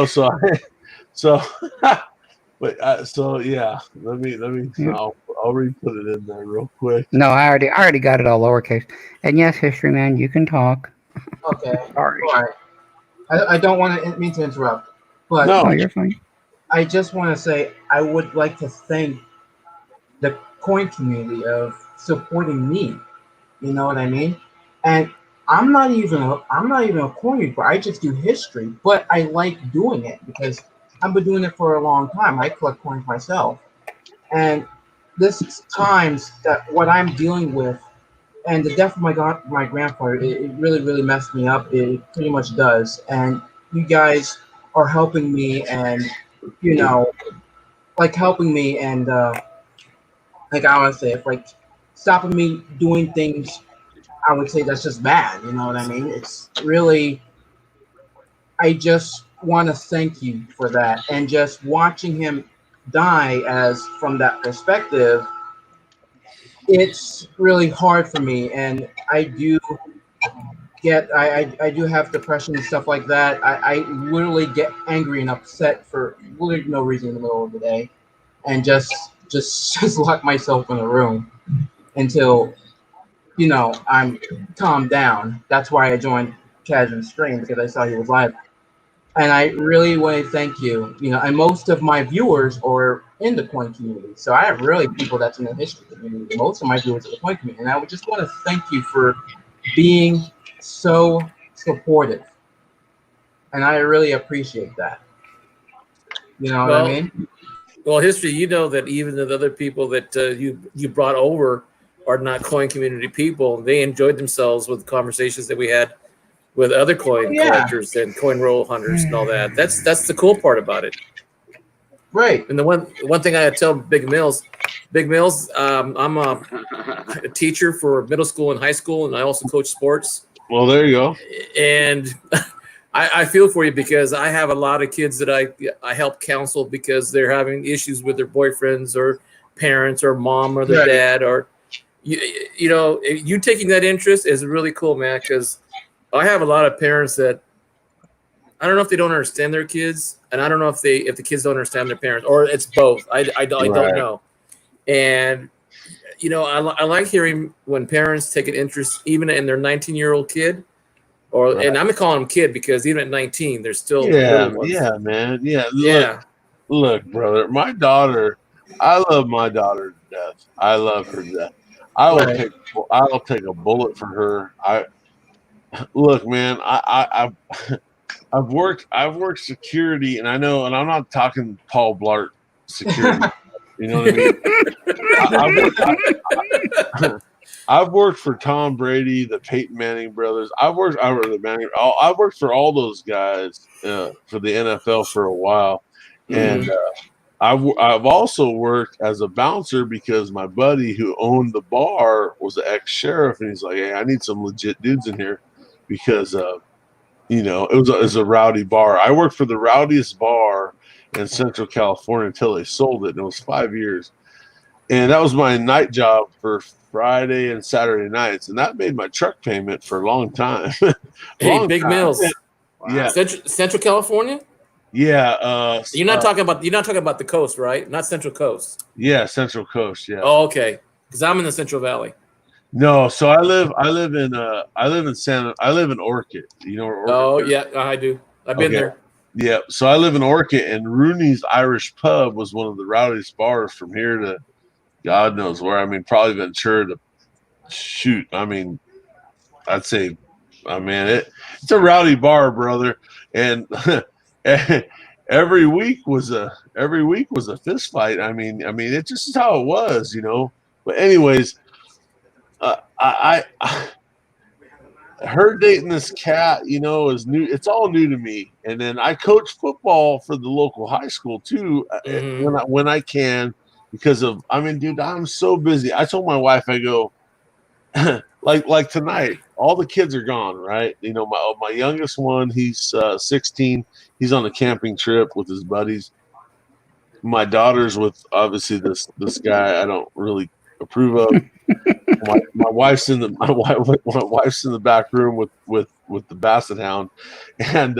So so but so yeah, let me Yeah. I'll re-put it in there real quick. No, I already got it all lowercase. And yes, History Man, you can talk. Okay. Sorry. All right. I don't want to mean to interrupt, but Oh, No, you're fine. I just want to say I would like to thank the coin community of supporting me. You know what I mean? And I'm not even a coin reaper. I just do history, but I like doing it because I've been doing it for a long time. I collect coins myself, and this times that what I'm dealing with and the death of my grandfather, it really messed me up. It pretty much does. And you guys are helping me, and you know, like helping me, and like I want to say, if like stopping me doing things, I would say that's just bad. You know what I mean? It's really. I just want to thank you for that, and just watching him die as from that perspective, it's really hard for me, and I do have depression and stuff like that. I literally get angry and upset for literally no reason in the middle of the day, and just lock myself in a room until I'm calmed down. That's why I joined Chasm's stream because I saw he was live, and I really want to thank you. And most of my viewers are in the coin community, so I have really people that's in the history community. Most of my viewers are the coin community, and I would just want to thank you for being so supportive, and I really appreciate that. You know what I Well, mean? well, history. You know that even the other people that you brought over are not coin community people. They enjoyed themselves with conversations that we had with other Oh coin yeah, collectors and coin roll hunters and all that. That's the cool part about it. right. And the one thing I tell Big Mills, Big Mills. I'm a teacher for middle school and high school, and I also coach sports. Well, there you go. And I feel for you because I have a lot of kids that I help counsel because they're having issues with their boyfriends or parents or mom or their Right. dad or you know, you taking that interest is really cool, man. Because I have a lot of parents that I don't know if they don't understand their kids, and I don't know if the kids don't understand their parents, or it's both. I don't Right. know. And you know, I like hearing when parents take an interest even in their 19-year-old kid, or Right. and I'm calling them kid because even at 19, they're still Yeah, little ones. yeah, man. Yeah. Yeah. Look, brother. My daughter. I love my daughter to death. I love her to death. I'll Right. take a bullet for her. Look, man. I've worked security, and I know, and I'm not talking Paul Blart security. You know what I mean? I've worked for Tom Brady, the Peyton Manning brothers. I've worked for all those guys for the NFL for a while, and I've also worked as a bouncer because my buddy who owned the bar was an ex-sheriff, and he's like, "Hey, I need some legit dudes in here," because it was a rowdy bar. I worked for the rowdiest bar in Central California until they sold it, and it was 5 years. And that was my night job for Friday and Saturday nights, and that made my truck payment for a long time. Hey, Big Mills. Yeah, Central California. yeah. You're not talking about the coast, right? Not Central Coast. Yeah, Central Coast. Yeah. Oh, okay. Because I'm in the Central Valley. No, so I live in Orchid. You know where Orchid? Oh is? yeah, I do. I've been there. Yeah, so I live in Orchid, and Rooney's Irish Pub was one of the rowdiest bars from here to God knows where. I mean, probably Ventura to shoot. I mean, I'd say, it's a rowdy bar, brother, and every week was a fist fight. I mean, it just is how it was, you know. But anyways, I her dating this cat, you know, is new. It's all new to me. And then I coach football for the local high school too, when I can, because of, dude, I'm so busy. I told my wife, I go, like tonight, all the kids are gone, right? You know, my youngest one, he's 16. He's on a camping trip with his buddies. My daughter's with obviously this guy I don't really approve of. my wife's in my wife's in the back room with the basset hound, and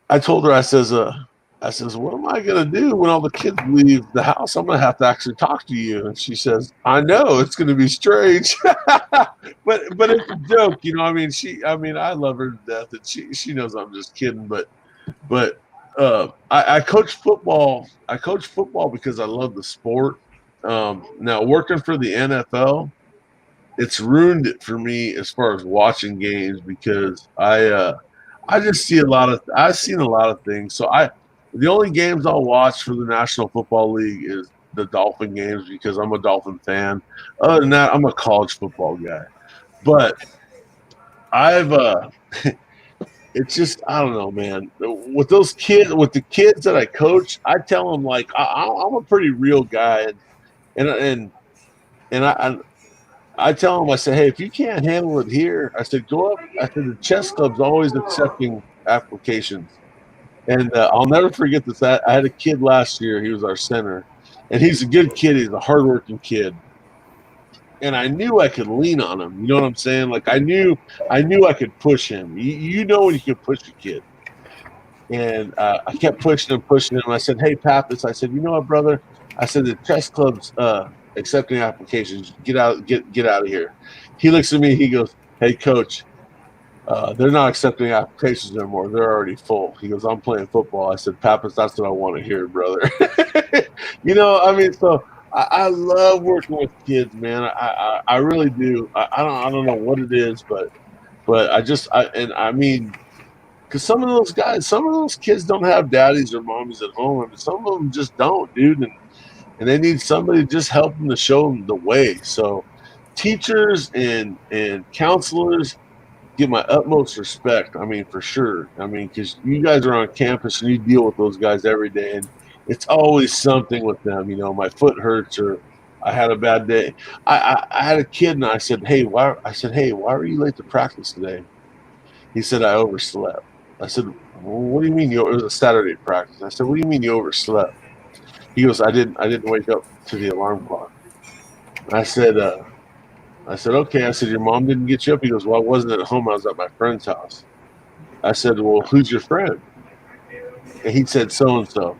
I told her, I says, what am I gonna do when all the kids leave the house? I'm gonna have to actually talk to you. And she says, I know it's gonna be strange, but it's a joke, you know. I love her to death, and she knows I'm just kidding, but I coach football. I coach football because I love the sport. Now working for the NFL, it's ruined it for me as far as watching games because I just see I've seen a lot of things. So the only games I'll watch for the National Football League is the Dolphin games because I'm a Dolphin fan. Other than that, I'm a college football guy. But I've it's just, I don't know, man. With the kids that I coach, I tell them like I'm a pretty real guy, and I tell them, I say, hey, if you can't handle it here, I said, go up. I said, the chess club's always accepting applications. And I'll never forget this. I had a kid last year. He was our center, and he's a good kid. He's a hardworking kid. And I knew I could lean on him. You know what I'm saying? Like I knew I could push him. You know when you can push a kid. And I kept pushing him. I said, hey, Pappas, I said, you know what, brother? I said, the chess club's accepting applications. Get out of here. He looks at me. He goes, hey, coach, they're not accepting applications anymore. They're already full. He goes, I'm playing football. I said, Pappas, that's what I want to hear, brother. So I love working with kids, man. I really do. I don't know what it is, but because some of those kids don't have daddies or mommies at home. Some of them just don't, dude. And they need somebody to just help them to show them the way. So teachers and counselors give my utmost respect. For sure. Because you guys are on campus and you deal with those guys every day. It's always something with them. My foot hurts or I had a bad day. I had a kid and I said, hey, why were you late to practice today? He said, I overslept. I said, well, what do you mean it was a Saturday practice? I said, what do you mean you overslept? He goes, I didn't wake up to the alarm clock. I said, okay. I said, your mom didn't get you up? He goes, well, I wasn't at home. I was at my friend's house. I said, well, who's your friend? And he said, so and so.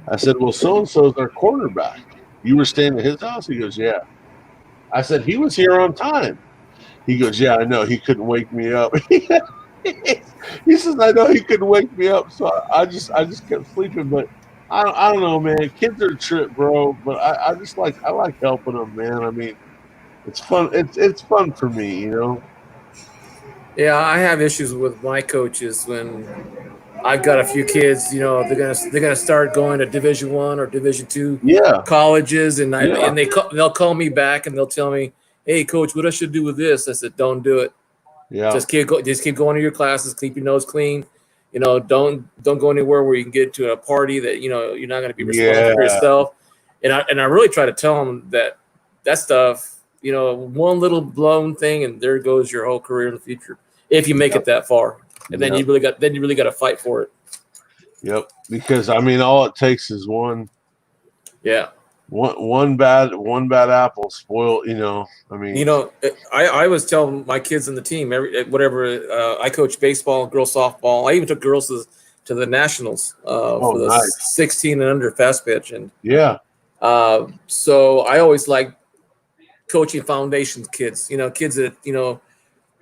I said, well, so and so is our quarterback. You were staying at his house? He goes, yeah. I said, he was here on time. He goes, yeah, I know. He couldn't wake me up. He says, I know he couldn't wake me up. So I just kept sleeping. But I don't know, man. Kids are a trip, bro. But I like helping them, man. I mean, it's fun. It's fun for me. Yeah, I have issues with my coaches when I've got a few kids. They're gonna start going to Division 1 or Division 2 Yeah, colleges, and yeah, they'll call me back and they'll tell me, "Hey, coach, what I should do with this?" I said, "Don't do it. yeah, Just keep going to your classes. Keep your nose clean. Don't go anywhere where you can get to a party that you're not going to be responsible for yeah, yourself." And I really try to tell them that stuff. One little blown thing, and there goes your whole career in the future if you make yep, it that far. And then yep, you really got to fight for it. yep. Because I mean, all it takes is Yeah. one bad apple spoil. I mean, I always tell my kids in the team, whatever, I coach baseball, girls softball. I even took girls to the nationals oh, for the nice. 16 and under fast pitch. And Yeah, so I always like coaching foundations kids, kids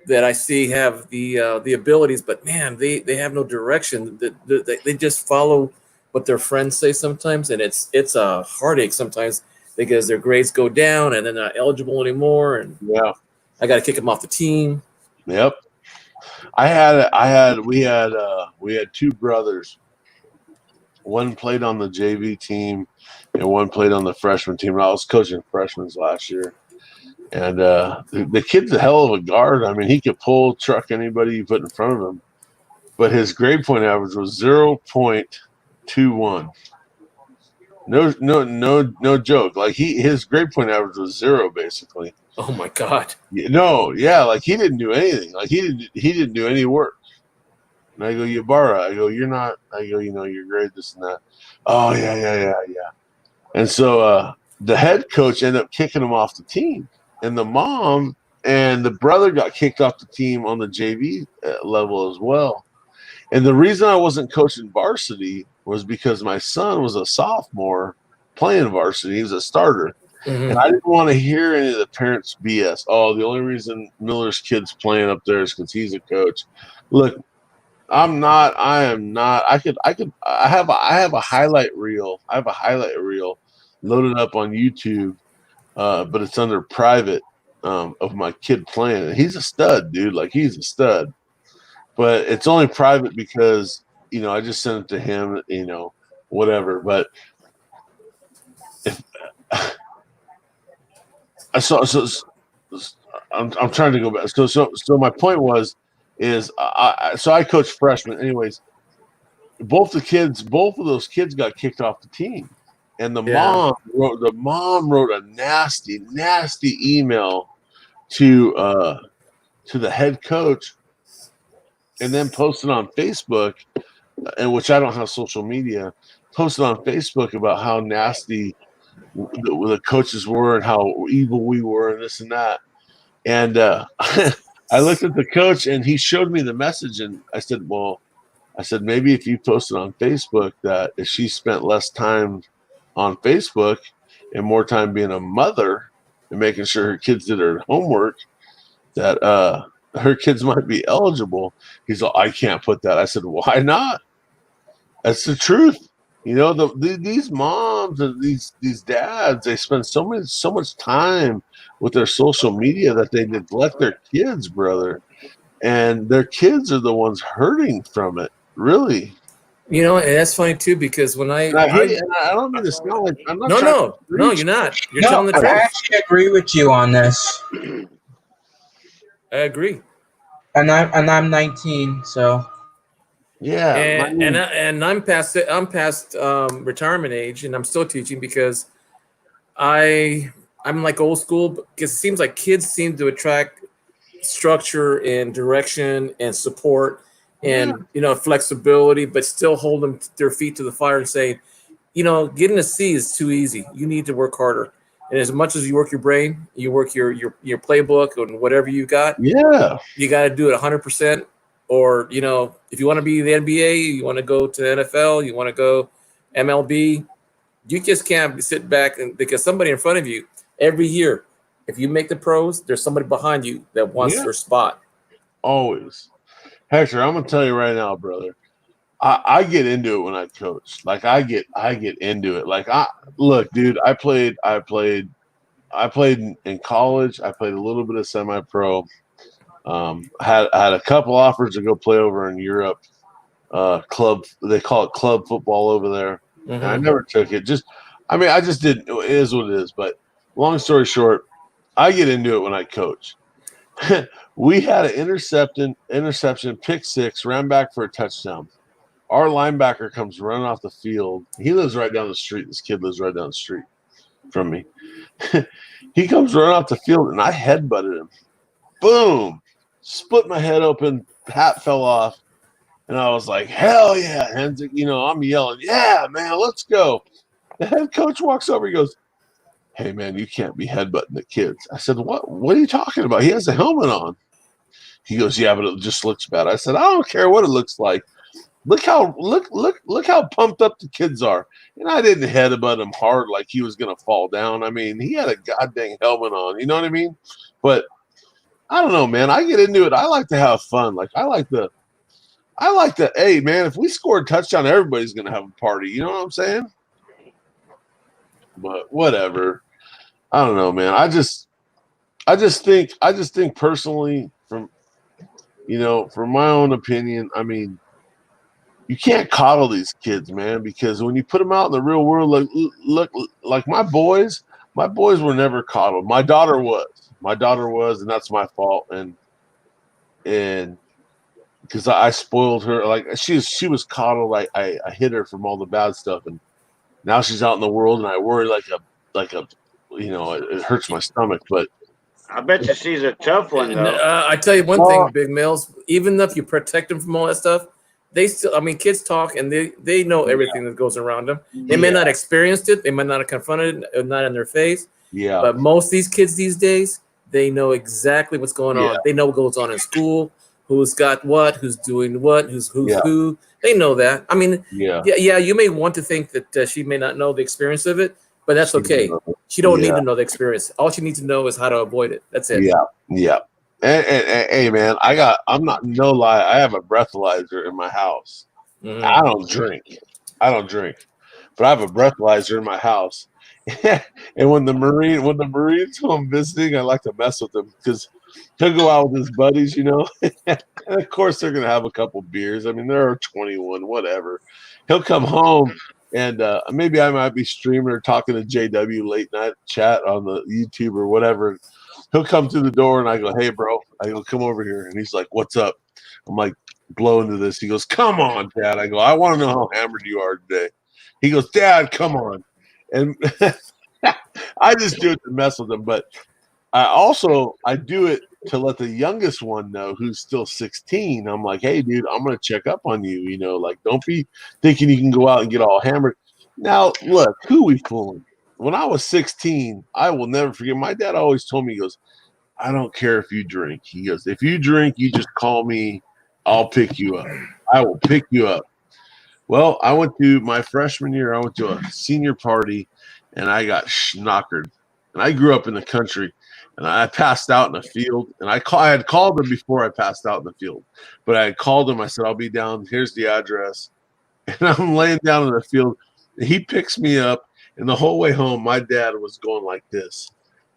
that I see have the abilities, but man, they have no direction. They just follow what their friends say sometimes, and it's a heartache sometimes because their grades go down and they're not eligible anymore, and yeah, I got to kick them off the team. yep. We had two brothers. One played on the JV team, and one played on the freshman team. I was coaching freshmen last year, and the kid's a hell of a guard. I mean, he could pull truck anybody you put in front of him. But his grade point average was 0.21. No joke. Like his grade point average was zero basically. Oh my god! No, yeah, like he didn't do anything. Like he didn't do any work. And I go, Ybarra. I go, you're not. I go, your grade this and that. Oh yeah. And so the head coach ended up kicking him off the team, and the mom and the brother got kicked off the team on the JV level as well. And the reason I wasn't coaching varsity was because my son was a sophomore playing varsity. He was a starter. And I didn't want to hear any of the parents' BS. Oh, the only reason Miller's kid's playing up there is because he's a coach. Look, I am not. I have a highlight reel. I have a highlight reel loaded up on YouTube, but it's under private of my kid playing. And he's a stud, dude. Like he's a stud. But it's only private because I just sent it to him. Whatever. But if I'm trying to go back. So my point is I coach freshmen. Anyways, both of those kids got kicked off the team, and the mom wrote a nasty email to the head coach, and then posted on Facebook, and which I don't have social media. Posted on Facebook about how nasty the coaches were and how evil we were and this and that. And I looked at the coach and he showed me the message, and I said, maybe if you posted on Facebook that if she spent less time on Facebook and more time being a mother and making sure her kids did her homework, that her kids might be eligible. He's like, I can't put that. I said, why not? That's the truth. These moms and these dads, they spend so much time with their social media that they neglect their kids, brother. And their kids are the ones hurting from it, really. And that's funny too because when And I don't mean to sound like I'm not trying to no, preach. you're not. You're No, telling the I truth. actually agree with you on this. I agree. And I'm 19, so Yeah, and I'm past retirement age, and I'm still teaching because I'm like old school, because it seems like kids seem to attract structure and direction and support and flexibility, but still hold them their feet to the fire and say, getting a C is too easy. You need to work harder. And as much as you work your brain, you work your playbook and whatever you got. Yeah. You got to do it 100%. Or if you want to be the NBA, you want to go to the NFL, you want to go MLB, you just can't sit back and because somebody in front of you every year. If you make the pros, there's somebody behind you that wants your spot. Always. Hector, I'm gonna tell you right now, brother. I get into it when I coach. Like I get into it. Like look, dude, I played in college. I played a little bit of semi-pro. Had a couple offers to go play over in Europe. Club, they call it club football over there. Mm-hmm. And I never took it. I just didn't. It is what it is. But long story short, I get into it when I coach. We had an interception, pick six, ran back for a touchdown. Our linebacker comes running off the field. He lives right down the street. This kid lives right down the street from me. He comes running off the field, and I headbutted him. Boom! Split my head open. Hat fell off. And I was like, hell yeah. And, I'm yelling, yeah, man, let's go. The head coach walks over. He goes, hey, man, you can't be headbutting the kids. I said, what are you talking about? He has a helmet on. He goes, yeah, but it just looks bad. I said, I don't care what it looks like. Look how pumped up the kids are. And I didn't headbutt him hard like he was gonna fall down. I mean, he had a goddamn helmet on. You know what I mean? But I don't know, man. I get into it. I like to have fun. Like I like to. Hey, man, if we score a touchdown, everybody's gonna have a party. You know what I'm saying? But whatever. I don't know, man. I just think personally, from my own opinion, I mean, you can't coddle these kids, man, because when you put them out in the real world, like my boys were never coddled. My daughter was, and that's my fault. And because I spoiled her, like she was coddled. I hid her from all the bad stuff, and now she's out in the world, and I worry like a it hurts my stomach. But I bet you she's a tough one, though. I tell you one thing, Big Mills. Even if you protect them from all that stuff, they still. I mean, kids talk and they know everything that goes around them. They may not have experienced it. They might not have confronted it, not in their face. Yeah. But most of these kids these days, they know exactly what's going on. They know what goes on in school. Who's got what? Who's doing what? Who's who? They know that. I mean, yeah. You may want to think that she may not know the experience of it, but that's okay. She don't need to know the experience. All she needs to know is how to avoid it. That's it. Yeah. And hey, man, I'm not no lie. I have a breathalyzer in my house. Mm-hmm. I don't drink, but I have a breathalyzer in my house. And when the Marines come visiting, I like to mess with them because he'll go out with his buddies, and of course they're gonna have a couple beers. I mean, they're 21, whatever. He'll come home and maybe I might be streaming or talking to JW late night chat on the YouTube or whatever. He'll come through the door and I go, hey, bro. I go, come over here. And he's like, what's up? I'm like, blow into this. He goes, come on, Dad. I go, I want to know how hammered you are today. He goes, Dad, come on. And I just do it to mess with him. But I do it to let the youngest one know who's still 16. I'm like, hey, dude, I'm going to check up on you. Like, don't be thinking you can go out and get all hammered. Now, look, who we fooling? When I was 16, I will never forget. My dad always told me, he goes, I don't care if you drink. He goes, if you drink, you just call me. I'll pick you up. I will pick you up. Well, I went to my freshman year. I went to a senior party, and I got schnockered. And I grew up in the country, and I passed out in the field. And I had called him before I passed out in the field. But I had called him. I said, I'll be down. Here's the address. And I'm laying down in the field. And he picks me up. And the whole way home, my dad was going like this,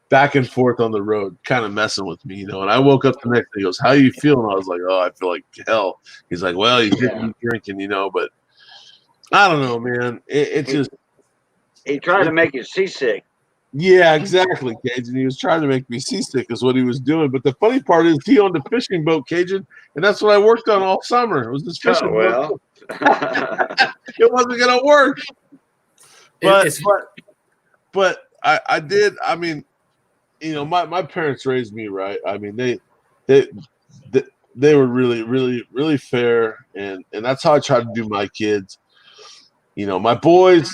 back and forth on the road, kind of messing with me, And I woke up the next day. He goes, how you feeling? I was like, oh, I feel like hell. He's like, well, you didn't be drinking, But I don't know, man. It just. He tried to make you seasick. Yeah, exactly, Cajun. He was trying to make me seasick, is what he was doing. But the funny part is, he owned a fishing boat, Cajun, and that's what I worked on all summer. It was this fishing Oh, well. boat. It wasn't gonna work, but It's I did. I mean, my parents raised me right. I mean, they they, they were really fair, and that's how I try to do my kids. My boys.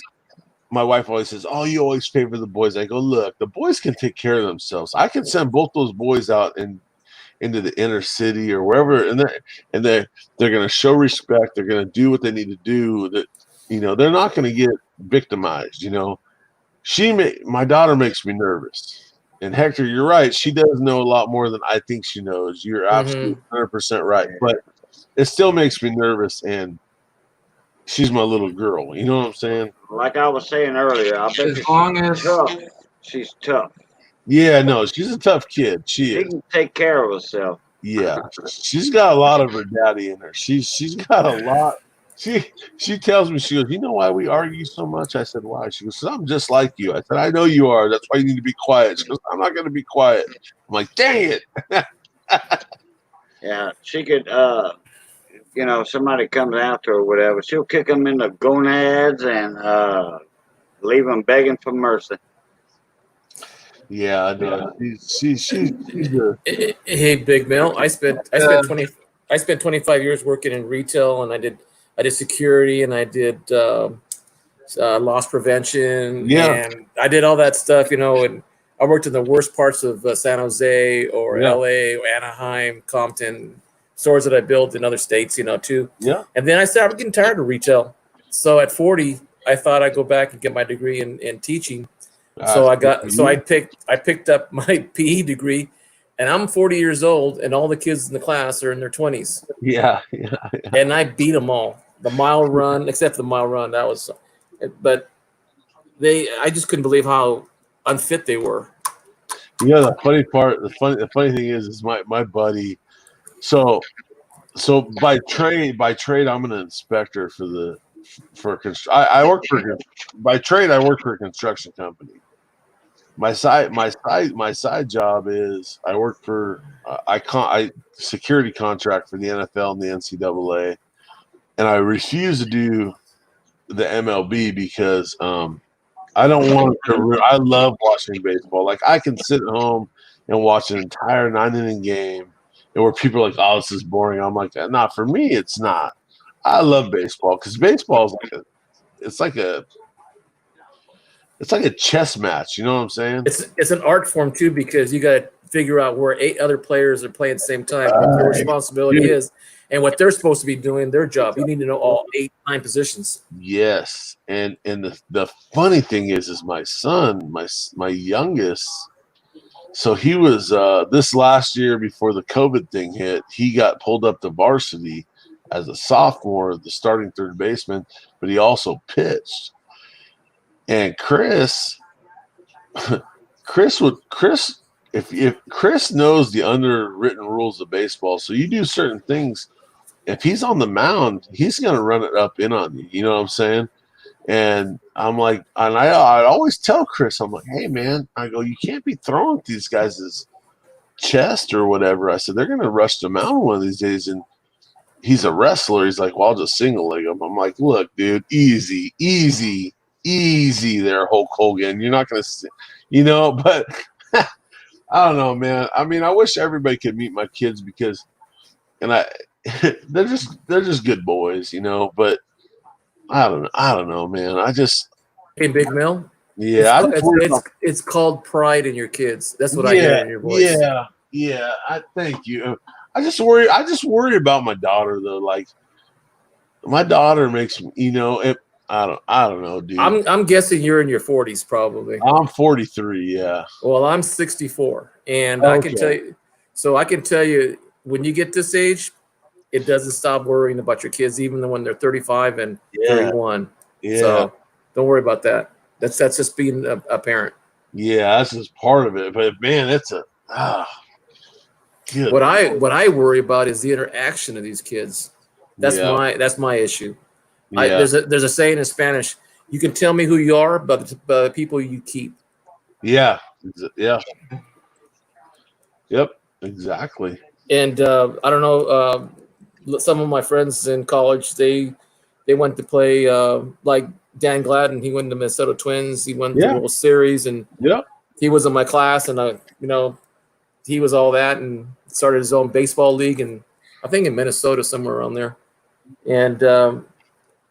My wife always says, "Oh, you always favor the boys." I go, "Look, the boys can take care of themselves. I can send both those boys out into the inner city or wherever, and they're going to show respect. They're going to do what they need to do. That they're not going to get victimized. My daughter makes me nervous. And Hector, you're right. She does know a lot more than I think she knows. You're absolutely 100% right. But it still makes me nervous, and she's my little girl. You know what I'm saying? Like I was saying earlier, I bet As you long she's as tough. She's tough. Yeah, no, she's a tough kid. She She is. can take care of herself. Yeah, she's got a lot of her daddy in her. She's got a lot. She tells me, she goes, "You know why we argue so much?" I said, "Why?" She goes, "'Cause I'm just like you." I said, "I know you are. That's why you need to be quiet." She goes, "I'm not going to be quiet." I'm like, "Dang it!" Yeah, she could. Somebody comes after her or whatever, she'll kick them in the gonads and leave them begging for mercy. Yeah, no, she's a, Hey, Big Mel. I spent 25 years working in retail, and I did security, and I did loss prevention, yeah, and I did all that stuff, and I worked in the worst parts of San Jose or yeah, LA or Anaheim, Compton, stores that I built in other states, too. yeah. And then I said, I'm getting tired of retail. So at 40, I thought I'd go back and get my degree in teaching. So I picked up my PE degree, and I'm 40 years old, and all the kids in the class are in their 20s, Yeah, yeah. and I beat them all. The mile run, except for the mile run, but I just couldn't believe how unfit they were. The funny part, the funny thing is my buddy. So by trade, I'm an inspector I work for by trade. I work for a construction company. My side job is I work for I security contract for the NFL and the NCAA, and I refuse to do the MLB because I don't want to. I love watching baseball. Like, I can sit at home and watch an entire 9 inning game, and where people are like, "Oh, this is boring." I'm like, "Not for me. It's not." I love baseball because baseball is it's like a it's like a chess match. You know what I'm saying? It's an art form too, because you got to figure out where 8 other players are playing at the same time, what their responsibility is, and what they're supposed to be doing, their job. You need to know all 8, 9 positions. Yes, and the funny thing is my son, my youngest. So he was this last year before the COVID thing hit. He got pulled up to varsity as a sophomore, the starting third baseman, but he also pitched. And Chris, if Chris knows the underwritten rules of baseball, so you do certain things. If he's on the mound, he's going to run it up in on you. You know what I'm saying? And I'm like, and I always tell Chris, I'm like, "Hey man," I go, "you can't be throwing at these guys' chest or whatever." I said, "They're going to rush the mound one of these days." And he's a wrestler. He's like, "Well, I'll just single leg him." I'm like, "Look, dude, easy there, Hulk Hogan. You're not going to, but I don't know, man. I mean, I wish everybody could meet my kids because, and they're just good boys, but I don't know, man. Hey, Big Mel, Yeah, I just worry about, it's called pride in your kids. That's what I hear in your voice. yeah. I thank you. I just worry about my daughter though. Like, my daughter makes me, I don't know, dude. I'm guessing you're in your 40s probably. I'm 43. Yeah. Well, I'm 64, and Okay. I can tell you, when you get this age, it doesn't stop worrying about your kids, even when they're 35 and 31. Yeah. So don't worry about that. That's just being a parent. Yeah, that's just part of it. But man, it's good. What I worry about is the interaction of these kids. That's my issue. Yeah. There's a saying in Spanish: you can tell me who you are, but the people you keep. Yeah. Yep. Exactly. And I don't know. Some of my friends in college, they went to play like Dan Gladden. He went to Minnesota Twins. He went to Yeah. World Series, and Yep. he was in my class. And he was all that, and started his own baseball league, and I think in Minnesota, somewhere around there. And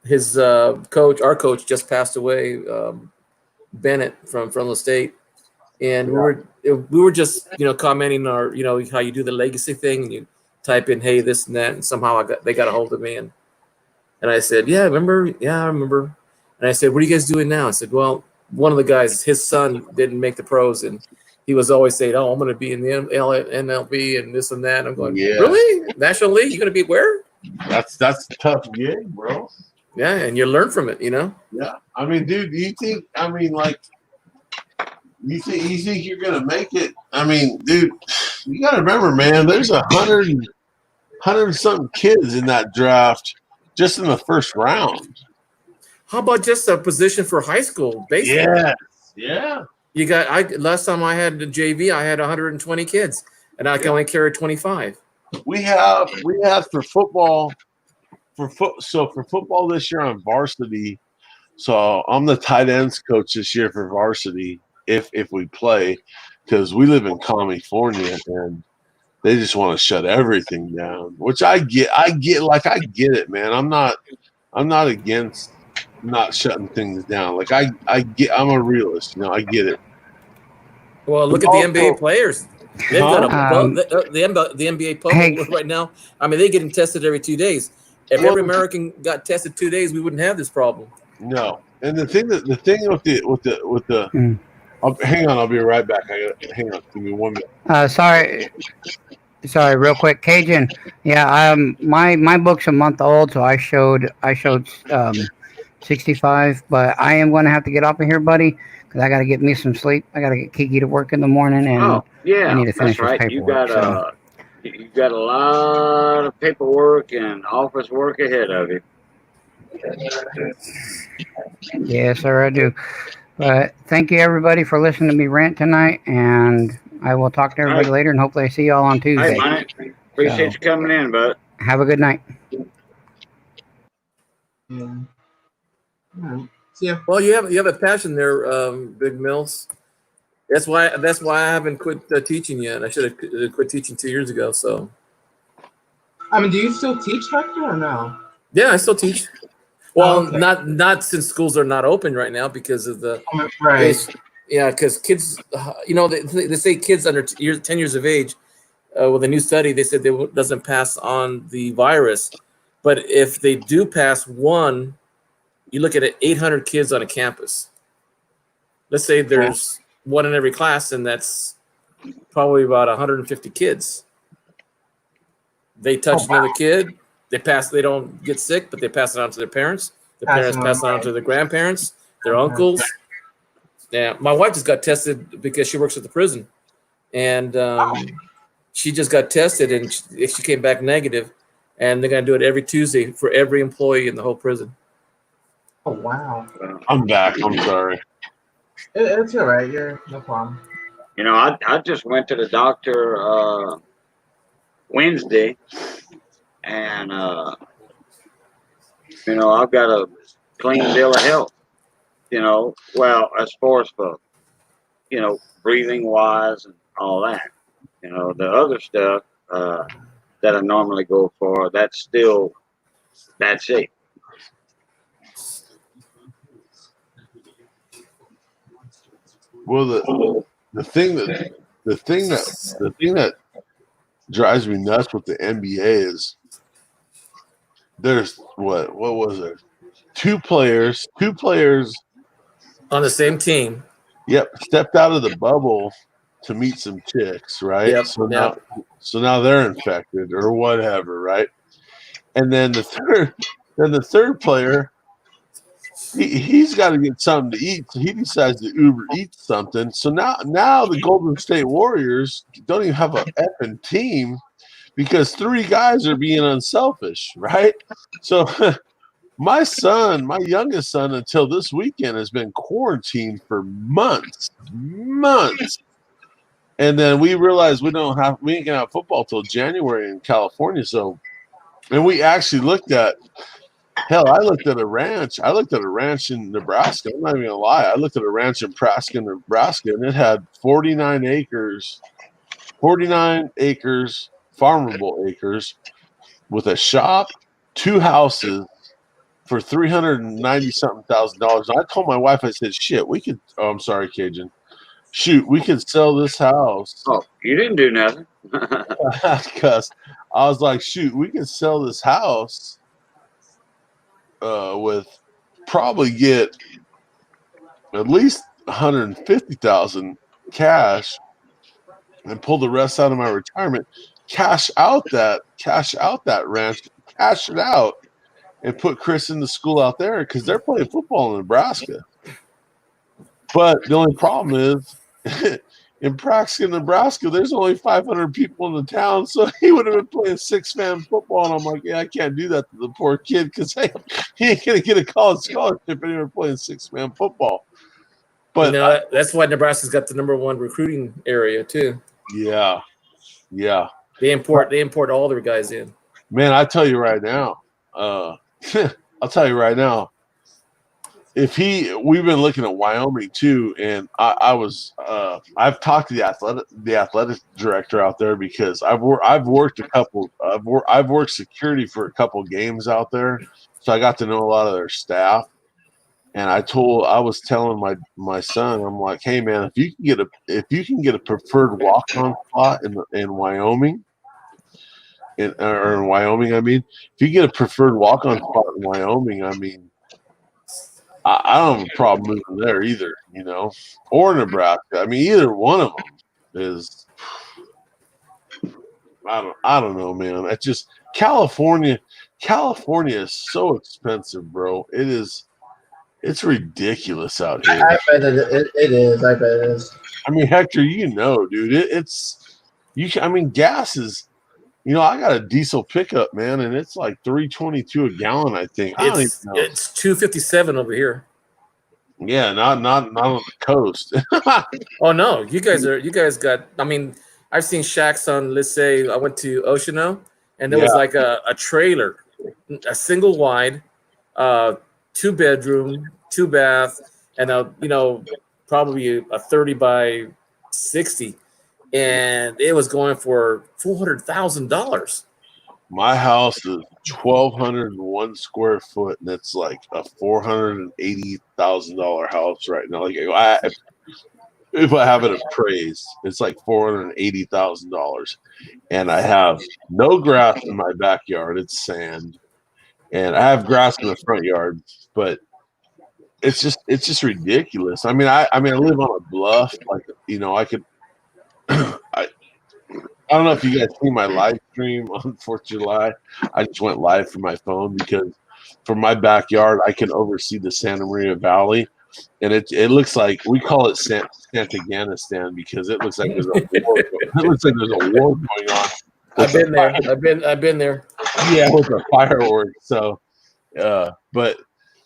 his coach, our coach, just passed away, Bennett from the state. And we were just commenting on our how you do the legacy thing, and you type in hey this and that, and somehow they got a hold of me, and I said I remember. And I said, what are you guys doing now? I said, well, one of the guys, his son didn't make the pros, and he was always saying, oh, I'm going to be in the MLB and this and that. And I'm going, really? National League? You're going to be where? That's a tough gig, bro. Yeah, and you learn from it, Yeah. I mean, dude, you think you're gonna make it? I mean, dude, you gotta remember, man, there's 100 something kids in that draft just in the first round. How about just a position for high school baseball? Yeah. You got last time I had the JV, I had 120 kids, and I can only carry 25. We have for football for football this year on varsity. So I'm the tight ends coach this year for varsity if we play, because we live in California and they just want to shut everything down, which I get it, man. I'm not against not shutting things down. Like I'm a realist, I get it. Well, look at the NBA players. They've got the NBA public right now. I mean, they're getting tested every 2 days. If every American got tested 2 days, we wouldn't have this problem. No, and the thing with the hang on, I'll be right back. Hang on, give me 1 minute. Sorry, real quick, Cajun. Yeah, my book's a month old, so I showed 65, but I am going to have to get off of here, buddy, because I got to get me some sleep. I got to get Kiki to work in the morning, and I need to finish this paperwork. You got a lot of paperwork and office work ahead of you. Yes, sir, I do. But thank you, everybody, for listening to me rant tonight, and I will talk to everybody later, and hopefully I see y'all on Tuesday. Hey, man, appreciate you coming in, bud. Have a good night. Yeah. Yeah. Well, you have a passion there, Big Mills. That's why I haven't quit teaching yet. I should have quit teaching 2 years ago. So, I mean, do you still teach, Hector, or no? Yeah, I still teach. Well, not since schools are not open right now because of the because kids, they say kids under 10 years of age. With a new study, they said they doesn't pass on the virus, but if they do pass one, you look at 800 kids on a campus. Let's say there's one in every class, and that's probably about 150 kids. They touch another kid, they don't get sick, but they pass it on to their parents. The parents pass it on to their grandparents, their uncles. Yeah, my wife just got tested because she works at the prison, and she just got tested, and she came back negative, and they're gonna do it every Tuesday for every employee in the whole prison. Oh wow! I'm back. I'm sorry. It's all right. You're no problem. I just went to the doctor Wednesday, and I've got a clean bill of health. Well, as far as for breathing wise and all that. The other stuff that I normally go for, that's still bad shape. Well, the thing that drives me nuts with the NBA is there's what was there? Two players on the same team. Yep, stepped out of the bubble to meet some chicks, right? Yep. So now they're infected or whatever, right? And then the third player, he's got to get something to eat. So he decides to Uber eat something. So now the Golden State Warriors don't even have an effing team because three guys are being unselfish, right? So My son, my youngest son, until this weekend has been quarantined for months. And then we realized we ain't gonna have football till January in California. So, and we actually looked at, hell, I looked at a ranch. I looked at a ranch in Nebraska. I'm not even gonna lie. I looked at a ranch in Praska, Nebraska, and it had 49 acres, farmable acres, with a shop, 2 houses for $390 something thousand. I told my wife, I said, shit, we could, oh, I'm sorry, Cajun. Shoot, we could sell this house. Oh, you didn't do nothing. Because I was like, shoot, we could sell this house with probably get at least 150,000 cash and pull the rest out of my retirement, cash out that ranch, cash it out, and put Chris in the school out there because they're playing football in Nebraska. But the only problem is in Praska, Nebraska, there's only 500 people in the town, so he would have been playing 6-man football. And I'm like, yeah, I can't do that to the poor kid because he ain't going to get a college scholarship anywhere playing 6-man football. But that's why Nebraska's got the #1 recruiting area too. Yeah. They import all their guys in. Man, I tell you right now, I'll tell you right now, we've been looking at Wyoming too, and I've talked to the athletic director out there because I've worked security for a couple games out there, so I got to know a lot of their staff. And I was telling my son, I'm like, hey man, if you can get a preferred walk-on spot in Wyoming, in Wyoming, I mean, if you get a preferred walk-on spot in Wyoming, I mean, I don't have a problem moving there either, or Nebraska. I mean, either one of them is. I don't know, man. It's just California. California is so expensive, bro. It's ridiculous out here. I bet it is. I bet it is. I mean, Hector, dude, I mean, gas is, I got a diesel pickup, man, and it's like $3.22 a gallon, I think. I don't even know. It's $2.57 over here. Yeah, not on the coast. Oh no, you guys got. I mean, I've seen shacks on. Let's say I went to Oceano, and there was like a trailer, a single wide, 2-bedroom, 2-bath, and probably a 30 by 60, and it was going for $400,000. My house is 1,201 square foot, and it's like a $480,000 house right now. Like, if I have it appraised, it's like $480,000, and I have no grass in my backyard; it's sand, and I have grass in the front yard, but it's just ridiculous. I mean, I live on a bluff, like I could. I don't know if you guys see my live stream on 4th of July. I just went live from my phone because from my backyard, I can oversee the Santa Maria Valley. And it looks like, we call it Santa-Ganistan because it looks like there's a war. It looks like there's a war going on. I've been there. I've been there. Yeah, with the fireworks. So, but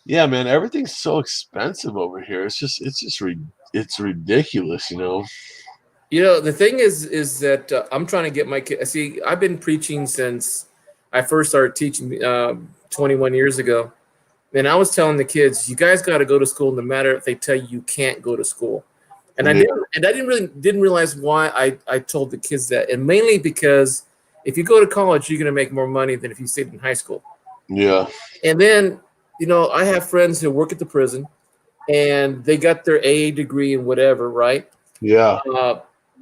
yeah, man, everything's so expensive over here. It's ridiculous, The thing is that I'm trying to get my kids. See, I've been preaching since I first started teaching 21 years ago. And I was telling the kids, you guys got to go to school no matter if they tell you can't go to school. And I didn't realize why I told the kids that. And mainly because if you go to college, you're going to make more money than if you stayed in high school. Yeah. And then, I have friends who work at the prison and they got their AA degree and whatever, right? Yeah.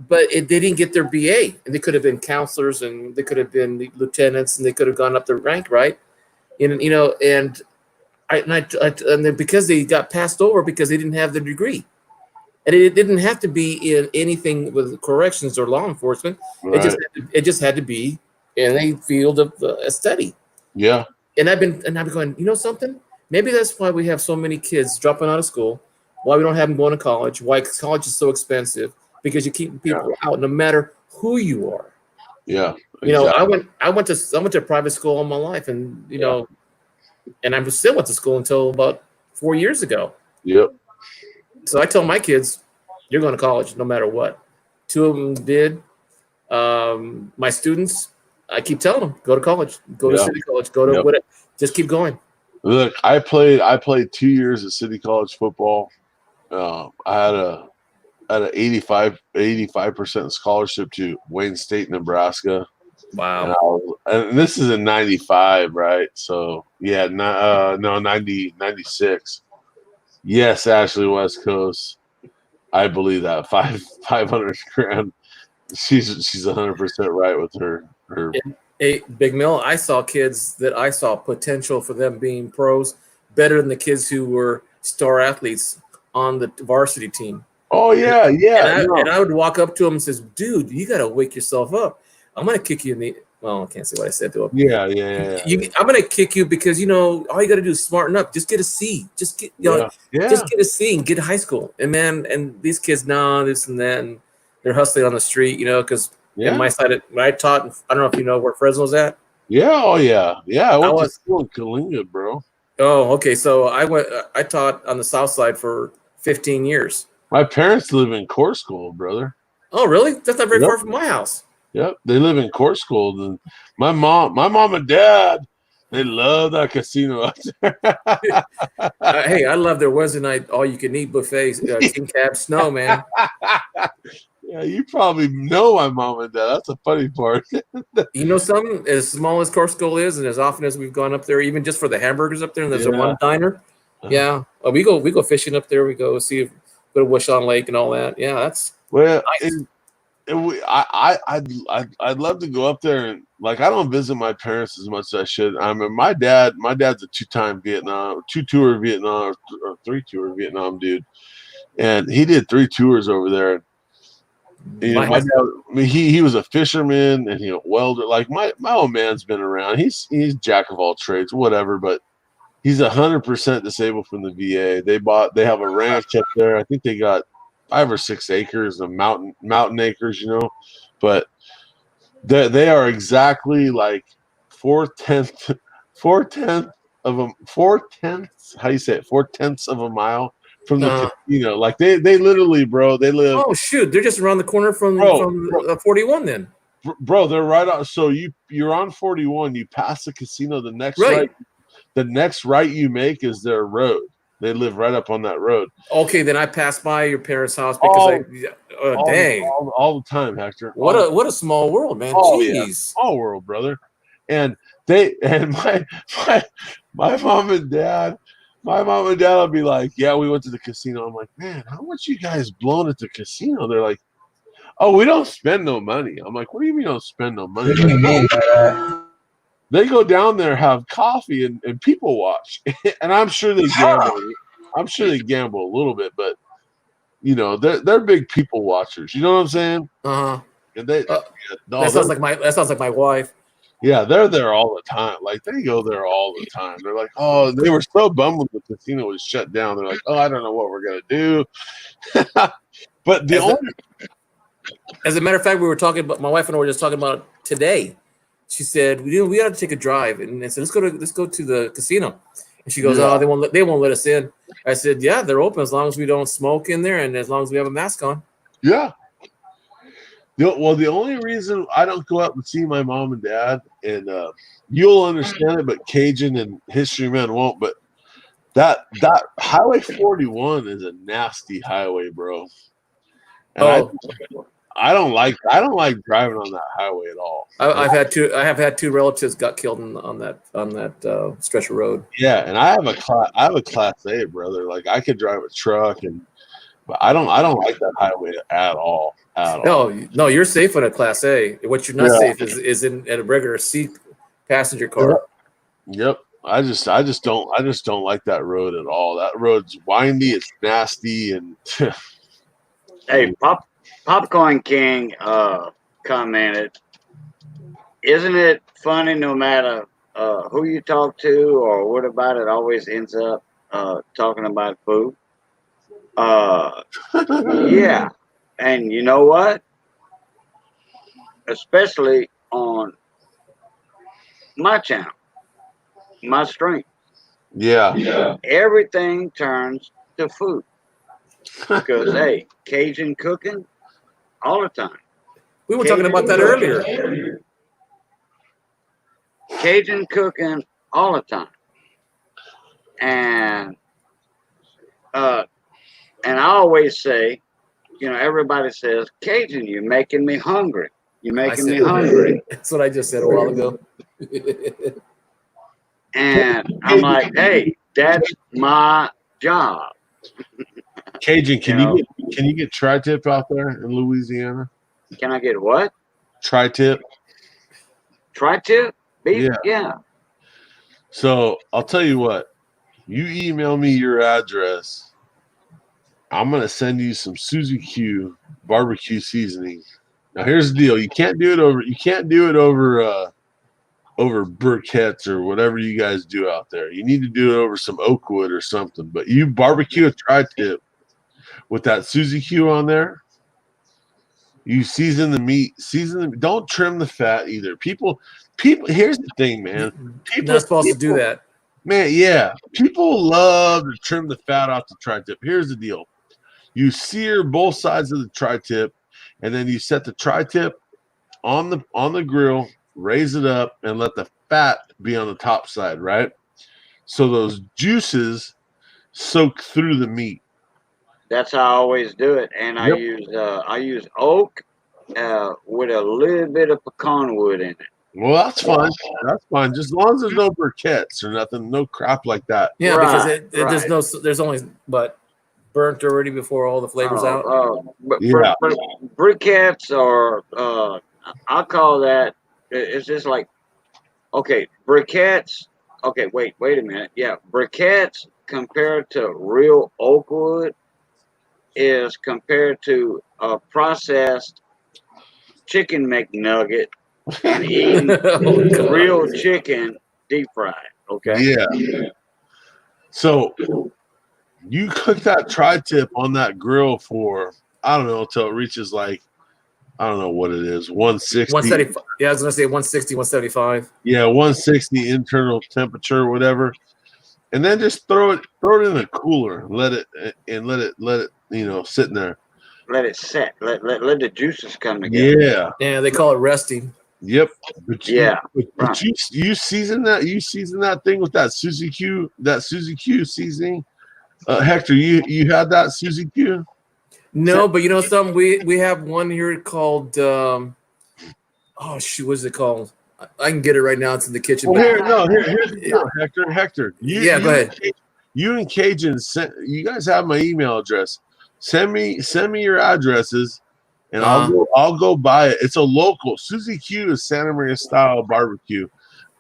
But they didn't get their BA, and they could have been counselors, and they could have been lieutenants, and they could have gone up their rank, right? And then because they got passed over because they didn't have the degree, and it didn't have to be in anything with corrections or law enforcement. Right. It just had to be in a field of study. Yeah. And I've been going, something? Maybe that's why we have so many kids dropping out of school. Why we don't have them going to college? Why college is so expensive? Because you keep people out, no matter who you are. Yeah, exactly. I went to private school all my life, and and I still went to school until about 4 years ago. Yep. So I tell my kids, you're going to college no matter what. 2 of them did. My students, I keep telling them, go to college, go to city college, go to whatever. Just keep going. Look, I played 2 years at City College football. I had a 85% scholarship to Wayne State, Nebraska. Wow. And this is in 95, right? So yeah, 96. Yes, Ashley West Coast. I believe that 500 grand. She's 100% right with her. Hey, Big Mill, I saw kids that I saw potential for them being pros better than the kids who were star athletes on the varsity team. Oh yeah, yeah. And I would walk up to him and says, "Dude, you got to wake yourself up. I'm gonna kick you in the." Well, I can't say what I said to him. Yeah. I'm gonna kick you because all you got to do is smarten up. Just get a C. Just get just get a C and get to high school. And man, and these kids now this and that, and they're hustling on the street, because in my side, when I taught, I don't know if you know where Fresno's at. Yeah. Oh yeah. Yeah. I went to school in Kalinga, bro. Oh, okay. So I taught on the south side for 15 years. My parents live in Core School, brother. Oh, really? That's not very far from my house. Yep, they live in Core School. And my mom and dad, they love that casino out there. Hey, I love their Wednesday night all-you-can-eat buffets, King Cab Snow, man. Yeah, you probably know my mom and dad. That's the funny part. You know something? As small as Core School is, and as often as we've gone up there, even just for the hamburgers up there, and there's a one diner. Yeah, we go fishing up there. We go go to Washon Lake and all that. Yeah, that's nice. I'd love to go up there and I don't visit my parents as much as I should. I mean, my dad's a 2-time Vietnam, 2-tour Vietnam or 3-tour Vietnam dude, and he did 3 tours over there. My dad, I mean, he was a fisherman and he a welder. Like my old man's been around. He's jack of all trades, whatever. But he's 100% disabled from the VA. They have a ranch up there. I think they got 5 or 6 acres of mountain acres, but they are exactly like 4/10 of a mile from the casino. Like they literally, bro, they live. Oh shoot, they're just around the corner from 41 then. Bro, they're right on. So you're on 41. You pass the casino. The next right you make is their road. They live right up on that road. Okay, then I passed by your parents' house because dang, all the time, Hector. What a small world, man. Oh, jeez, yeah. Small world, brother. And my mom and dad. My mom and dad will be like, "Yeah, we went to the casino." I'm like, "Man, how much you guys blown at the casino?" They're like, "Oh, we don't spend no money." I'm like, "What do you mean don't spend no money?" They go down there, have coffee, and people watch. And I'm sure they gamble. I'm sure they gamble a little bit, but they're big people watchers. You know what I'm saying? Uh-huh. And that sounds like my wife. Yeah, they're there all the time. Like they go there all the time. They're like, oh, they were so bummed when the casino was shut down. They're like, oh, I don't know what we're gonna do. But as a matter of fact, we were talking about, my wife and I were just talking about today. She said, we got to take a drive, and I said, let's go to the casino. And she goes, oh, they won't let us in. I said, yeah, they're open as long as we don't smoke in there and as long as we have a mask on. Yeah. Well, the only reason I don't go out and see my mom and dad, and you'll understand it, but Cajun and History Man won't. But that Highway 41 is a nasty highway, bro. And I don't like driving on that highway at all. I have had two relatives got killed on that stretch of road. Yeah, and I have a class A, brother. Like I could drive a truck, but I don't like that highway at all. No, you're safe on a class A. What you're not safe is in a regular C passenger car. Yep. I just don't like that road at all. That road's windy, it's nasty, and hey, Popcorn King commented, isn't it funny no matter who you talk to or what about it always ends up talking about food? Yeah. And you know what? Especially on my channel, my stream, Yeah. Everything turns to food because hey, Cajun cooking all the time. We were talking about that earlier. Cajun cooking all the time, and and I always say, everybody says, Cajun, you're making me hungry. You're making me hungry. That's what I just said a while ago. And I'm like, hey, that's my job. Cajun, You know, can you get tri-tip out there in Louisiana? can I get what? Tri-tip? Tri-tip? Beef? Yeah. Yeah. So I'll tell you what. You email me your address. I'm gonna send you some Suzy Q barbecue seasoning. Now here's the deal: you can't do it over briquettes or whatever you guys do out there. You need to do it over some oak wood or something. But you barbecue a tri-tip with that Suzy Q on there. You season the meat. Don't trim the fat either. People. Here's the thing, man. You're not supposed to do that. Man, yeah. People love to trim the fat off the tri-tip. Here's the deal. You sear both sides of the tri-tip, and then you set the tri-tip on the grill, raise it up, and let the fat be on the top side, right? So those juices soak through the meat. That's how I always do it. And Yep. I use oak with a little bit of pecan wood in it. Well, that's fine. That's fine. Just as long as there's no briquettes or nothing, no crap like that. Yeah, Right, because there's only burnt already before all the flavors out. But Yeah. briquettes or I call that. It's just like, okay, briquettes. Okay, wait a minute. Yeah, briquettes compared to real oak wood is compared to a processed chicken McNugget and eating Oh, God. real chicken deep fried. Okay. Yeah. So you cook that tri-tip on that grill for, I don't know, until it reaches like, I don't know what it is, 160. 175. Yeah, I was gonna say 160, 175. Yeah, 160 internal temperature, whatever. And then just throw it in a cooler and let it sit in there. Let it set. Let the juices come together. Yeah. Yeah, they call it resting. Yep. But Yeah. but you season that thing with that Suzy Q seasoning. Hector, you had that Suzy Q? No, but you know something? We have one here called oh shoot, what is it called? I can get it right now. It's in the kitchen. Well, but here's the deal, Hector. go ahead. You and Cajun, you guys have my email address. Send me your addresses, and I'll go buy it. It's a local Suzy Q is Santa Maria style barbecue.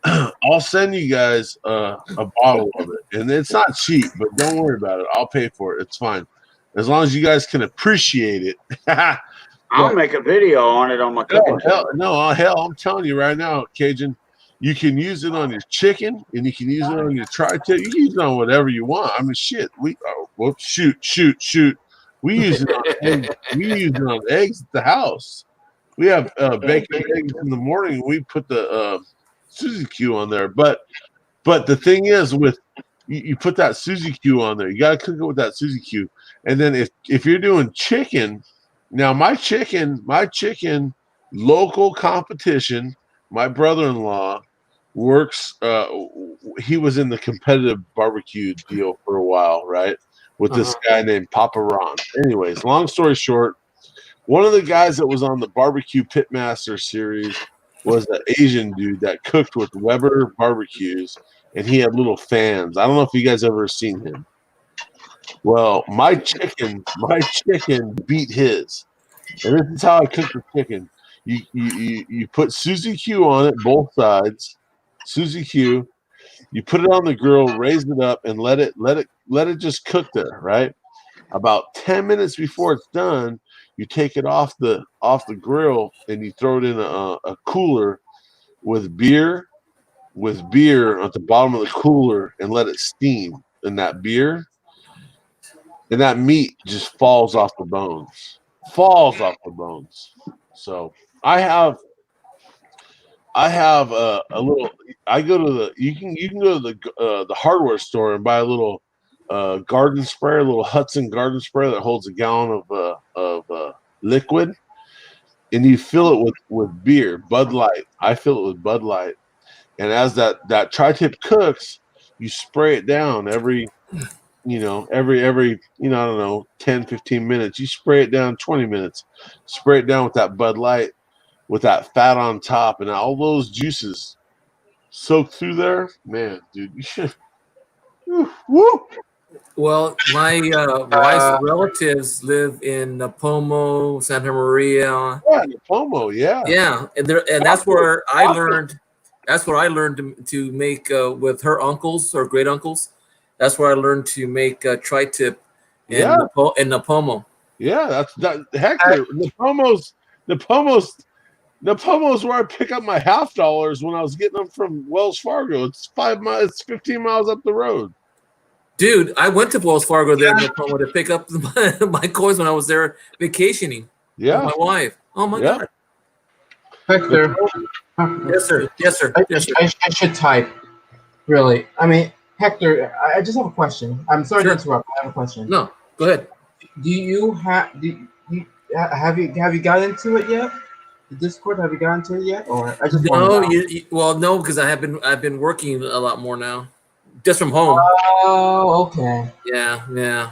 I'll send you guys a bottle of it, and it's not cheap, but don't worry about it. I'll pay for it. It's fine, as long as you guys can appreciate it. I'll make a video on it on my cooking channel. Hell, I'm telling you right now, Cajun, you can use it on your chicken, and you can use it on your tri-tip. You can use it on whatever you want. I mean, shit. Shoot. We use it on eggs. We use it on eggs at the house. We have bacon eggs in the morning. We put the Suzy Q on there, but the thing is, with you put that Suzy Q on there, you got to cook it with that Suzy Q, and then if you're doing chicken. Now, my chicken, local competition, my brother-in-law works, he was in the competitive barbecue deal for a while, right? With this guy named Papa Ron. Anyways, long story short, one of the guys that was on the Barbecue Pitmaster series was the Asian dude that cooked with Weber barbecues, and he had little fans. I don't know if you guys ever seen him. Well, my chicken beat his. And this is how I cook the chicken. You put Suzy Q on it, both sides. Suzy Q. You put it on the grill, raise it up, and let it just cook there, right? About 10 minutes before it's done, you take it off the grill and you throw it in a cooler with beer at the bottom of the cooler and let it steam in that beer. And that meat just falls off the bones. So I have I have a little. I go to the. You can go to the hardware store and buy a little garden sprayer, a little Hudson garden sprayer that holds a gallon of liquid, and you fill it with beer, Bud Light. I fill it with Bud Light, and as that tri-tip cooks, you spray it down every I don't know, 10, 15 minutes. You spray it down 20 minutes. Spray it down with that Bud Light with that fat on top and all those juices soak through there. Man, dude, you should. Woo! Well, my wife's relatives live in Pomo, Santa Maria. Yeah, Pomo, yeah. Yeah, and that's where I learned. That's where I learned to make with her uncles or great uncles. That's where I learned to make tri-tip in Napomo. Yeah, that's that. Hector, the Pomos where I pick up my $50 when I was getting them from Wells Fargo. It's 5 miles. It's 15 miles up the road. Dude, I went to Wells Fargo there in Napomo to pick up my coins when I was there vacationing with my wife. Oh my god. Hector. Yes, sir. Yes, sir. Yes, sir. I should type. Really. I mean, Hector, I just have a question. I'm sorry to interrupt. I have a question. No, go ahead. Have you got into it yet? The Discord, have you gotten to it yet? Or I just no, because I've been working a lot more now, just from home. Oh, okay. Yeah.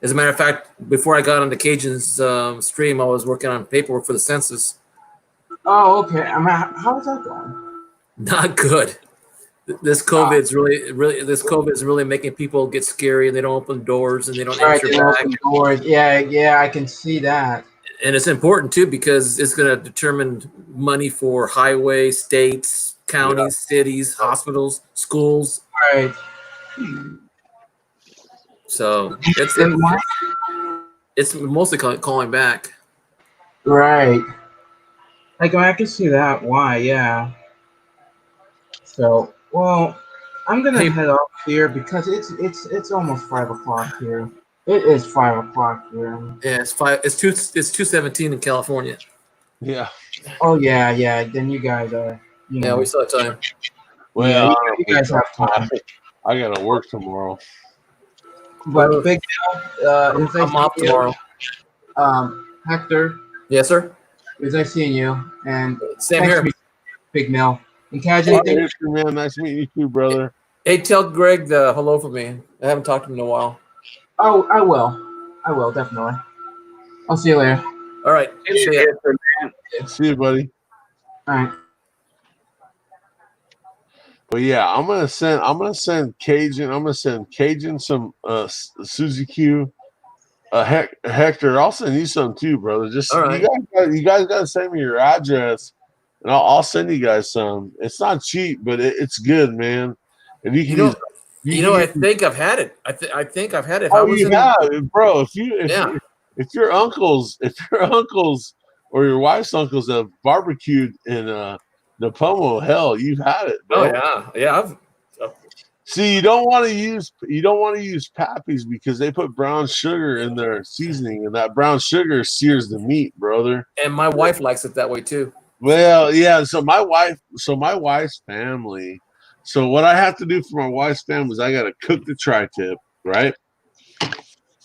As a matter of fact, before I got on the Cajuns stream, I was working on paperwork for the census. Oh, okay. I mean, how's that going? Not good. This COVID's really making people get scary, and they don't open doors and they don't answer back. Doors. Yeah, I can see that. And it's important too because it's going to determine money for highway, states, counties, cities, hospitals, schools. Right. So it's mostly calling back. Right. Like I can see that. Why? Yeah. So, well, I'm gonna head off here because it's almost 5 o'clock here. It is 5 o'clock here. Yeah, it's 2:17 in California. Yeah. Oh yeah. Then you guys are. Yeah, we still have time. Well, you guys have time. I gotta work tomorrow. But Big Bill, I'm off tomorrow. Hector. Yes, sir. It's nice seeing you. And same here, Big Mill. And Cajun, man, nice meeting you too, brother. Hey, tell Greg the hello for me. I haven't talked to him in a while. Oh, I will definitely. I'll see you later. All right. See you, buddy. All right. But yeah, I'm gonna send Cajun some Suzy Q. Hector, I'll send you some too, brother. Just you guys gotta send me your address, and I'll send you guys some. It's not cheap, but it's good, man. And you can I think I've had it. I think I've had it. Bro. If your uncles or your wife's uncles have barbecued in Napomo, hell, you've had it, bro. Oh yeah. See, you don't want to use Pappy's because they put brown sugar in their seasoning, and that brown sugar sears the meat, brother. And my wife likes it that way too. Well, yeah. So my wife's family. So what I have to do for my wife's family is I got to cook the tri-tip, right?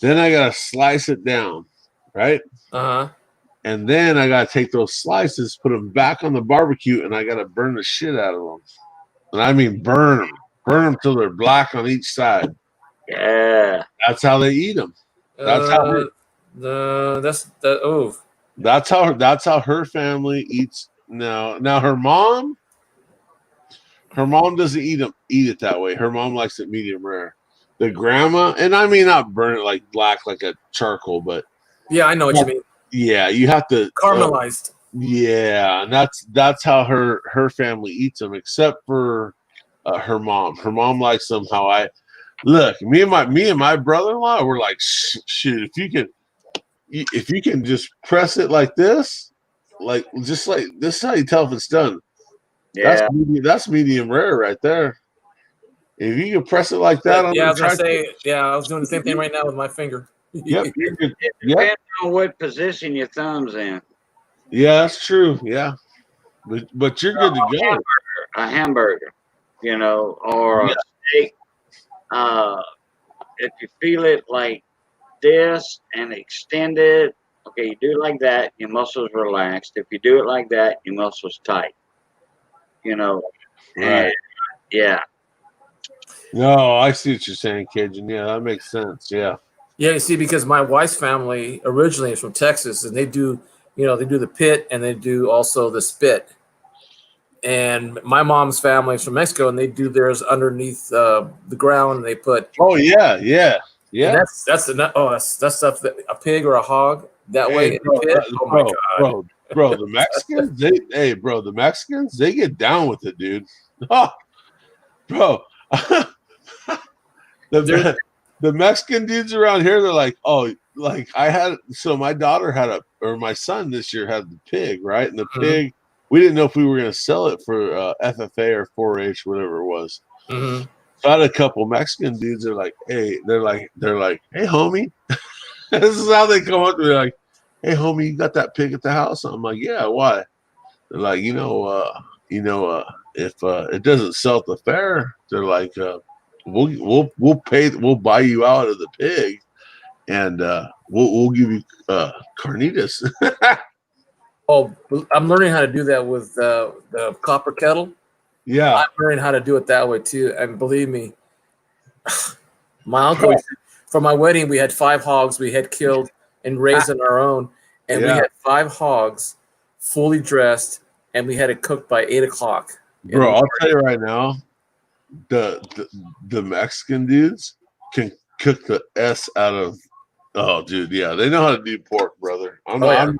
Then I got to slice it down, right? And then I got to take those slices, put them back on the barbecue, and I got to burn the shit out of them. And I mean burn them till they're black on each side. Yeah, that's how they eat them. That's That's how her family eats now. Now her mom doesn't eat it that way. Her mom likes it medium rare. The grandma, and I mean not burn it like black like a charcoal, but yeah, I know what you mean. Yeah, you have to caramelized. Yeah, and that's how her family eats them, except for her mom. Her mom likes them how I look. Me and my brother-in-law were like, shoot, if you can just press it like this, like this is how you tell if it's done. Yeah, that's medium rare right there. If you can press it like that, I was gonna say, I was doing the same thing right now with my finger. Yep. Depends on what position your thumb's in. Yeah, that's true. Yeah. but you're good to go. A hamburger, you know, or Yeah. a steak. If you feel it like this and extend it, okay, you do it like that, your muscles relaxed. If you do it like that, your muscles tight. You know, and Right. yeah, No, I see what you're saying, Cajun. Yeah, that makes sense. Yeah. Yeah, you see, because my wife's family originally is from Texas, and they do, they do the pit and they do also the spit. And my mom's family is from Mexico, and they do theirs underneath the ground. And they put, Oh yeah, yeah, and yeah. that's stuff that a pig or a hog that way Hey, in the pit. Oh my god! bro, the Mexicans, the Mexicans, they get down with it, dude. Oh, bro, There's the Mexican dudes around here, they're like, oh, like my daughter or my son this year had the pig, right? And the pig, we didn't know if we were going to sell it for FFA or 4-H, whatever it was. Mm-hmm. So I had a couple Mexican dudes. They're like, hey, homie. This is how they come up to me, like, hey, homie, you got that pig at the house? I'm like, yeah, why? They're like, if it doesn't sell at the fair, they're like, we'll buy you out of the pig, and we'll give you carnitas. Oh, I'm learning how to do that with the copper kettle. Yeah, I'm learning how to do it that way too. And believe me, my uncle, for my wedding, we had 5 hogs we had killed and raised on our own. And we Yeah. had 5 hogs fully dressed, and we had it cooked by 8 o'clock. bro. I'll tell you right now, the Mexican dudes can cook the s out of. Oh, dude, yeah, they know how to do pork, brother. I'm not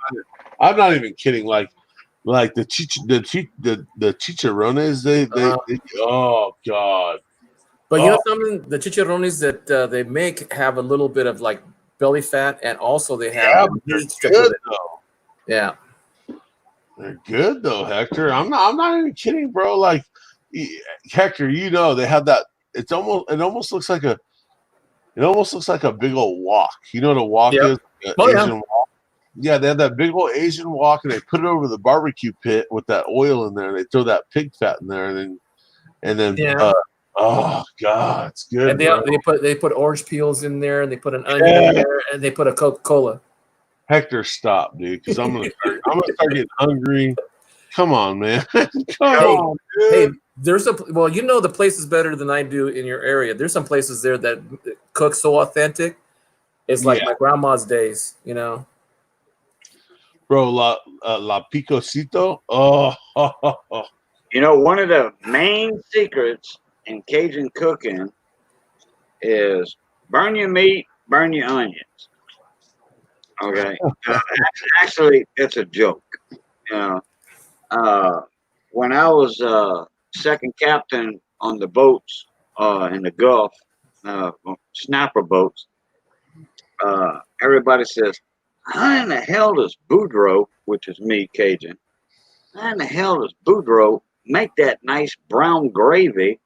even kidding. Like the chicharrones, they oh god. But you know something? The chicharrones that they make have a little bit of like belly fat, and also they have meat stripped with Good it. though. Yeah. They're good though, Hector. I'm not even kidding, bro. Like Hector, they have that. It almost looks like a big old wok. You know what a wok Yep. is? Asian wok. Yeah, they have that big old Asian wok, and they put it over the barbecue pit with that oil in there. And they throw that pig fat in there, and then Yeah. oh god, it's good. And bro. they put orange peels in there, and they put an onion in there, and they put a Coca-Cola. Hector, stop, dude, because I'm gonna start getting hungry. Come on, man. Come on, dude. Hey, there's the place is better than I do in your area. There's some places there that cook so authentic. It's like my grandma's days, Bro, la picosito. Oh, you know, one of the main secrets in Cajun cooking is burn your meat, burn your onions. Okay, actually, it's a joke. You know, when I was second captain on the boats in the Gulf, snapper boats, everybody says, "How in the hell does Boudreaux, which is me, Cajun, how in the hell does Boudreaux make that nice brown gravy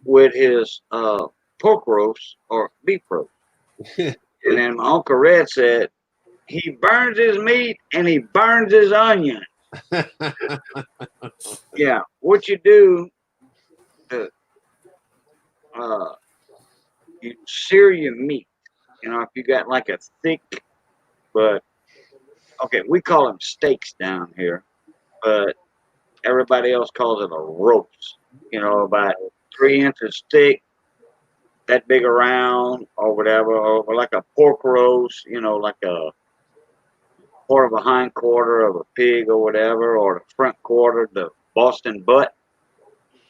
with his pork roast or beef roast?" And then my Uncle Red said, "He burns his meat and he burns his onion." Yeah, what you do, you sear your meat. You know, if you got like a thick, but okay, we call them steaks down here, but everybody else calls it a roast. You know, about 3 inches thick, that big around or whatever, or like a pork roast. You know, like a part of a hind quarter of a pig or whatever, or the front quarter, the Boston butt.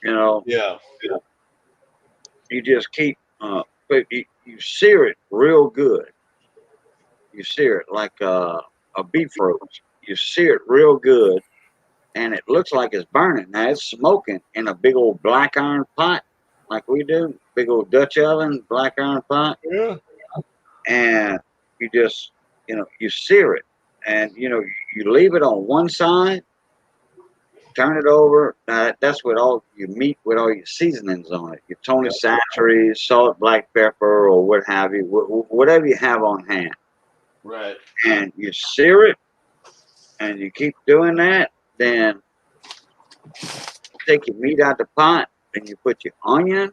You know, yeah. you just keep, you sear it real good. You sear it like a beef roast. You sear it real good, and it looks like it's burning. Now it's smoking in a big old black iron pot, like we do, big old Dutch oven, black iron pot, Yeah. and you just, you sear it, and you leave it on one side, turn it over. That's with all your meat with all your seasonings on it. Your Tony Chachere's, salt, black pepper, or what have you, whatever you have on hand. Right. And you sear it, and you keep doing that. Then take your meat out the pot, and you put your onion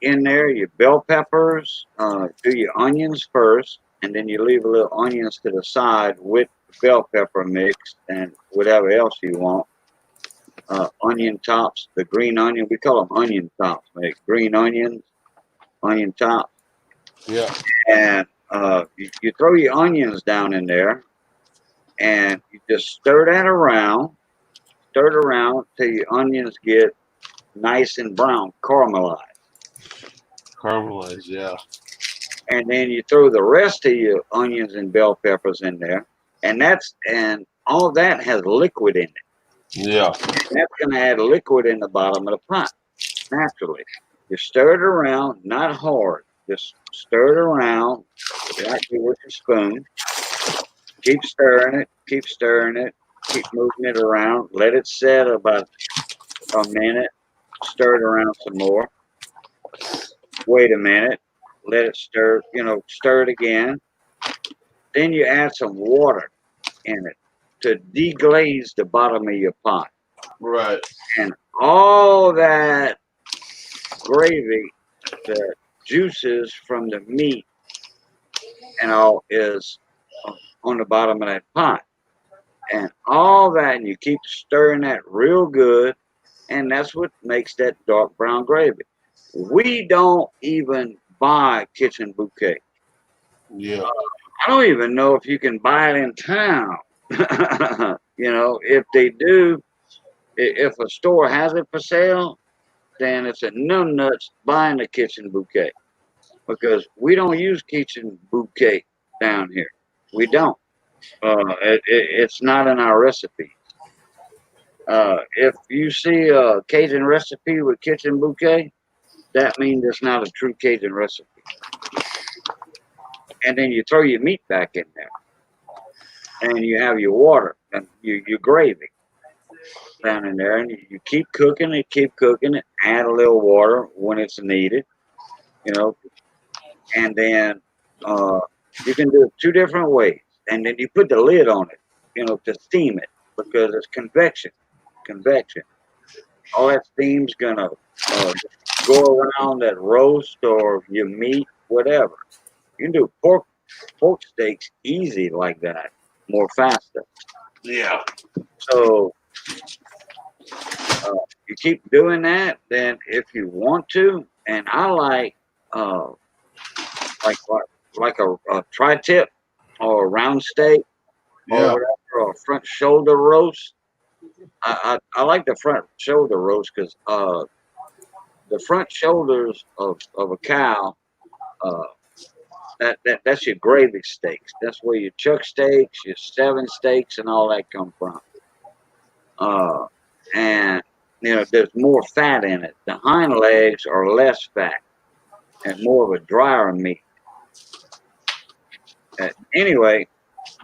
in there, your bell peppers. Do your onions first, and then you leave a little onions to the side with the bell pepper mix and whatever else you want. Onion tops, the green onion, we call them onion tops, like green onions, onion tops. Yeah. And you throw your onions down in there, and you just stir it around till your onions get nice and brown, caramelized. Caramelized, yeah. And then you throw the rest of your onions and bell peppers in there, and all that has liquid in it. Yeah. And that's going to add liquid in the bottom of the pot naturally. You stir it around, not hard. Just stir it around lightly with a spoon. Keep stirring it. Keep stirring it. Keep moving it around. Let it set about a minute. Stir it around some more. Wait a minute. Let it stir. Stir it again. Then you add some water in it to deglaze the bottom of your pot. Right. And all that gravy, the juices from the meat and all is on the bottom of that pot. And all that, and you keep stirring that real good, and that's what makes that dark brown gravy. We don't even buy kitchen bouquet. Yeah. I don't even know if you can buy it in town. If they do, if a store has it for sale, then it's a nuts buying the kitchen bouquet, because we don't use kitchen bouquet down here. We don't. It's not in our recipe. If you see a Cajun recipe with kitchen bouquet, that means it's not a true Cajun recipe. And then you throw your meat back in there, and you have your water and your gravy down in there, and you keep cooking it, add a little water when it's needed, and then you can do it two different ways. And then you put the lid on it, to steam it, because it's convection. All that steam's gonna go around that roast or your meat, whatever. You can do pork steaks easy like that, more faster. Yeah. So you keep doing that. Then if you want to, and I like a tri-tip or a round steak or Yeah. whatever, or a front shoulder roast. I like the front shoulder roast because the front shoulders of a cow, that's your gravy steaks. That's where your chuck steaks, your seven steaks, and all that come from. And there's more fat in it. The hind legs are less fat and more of a drier meat. Anyway,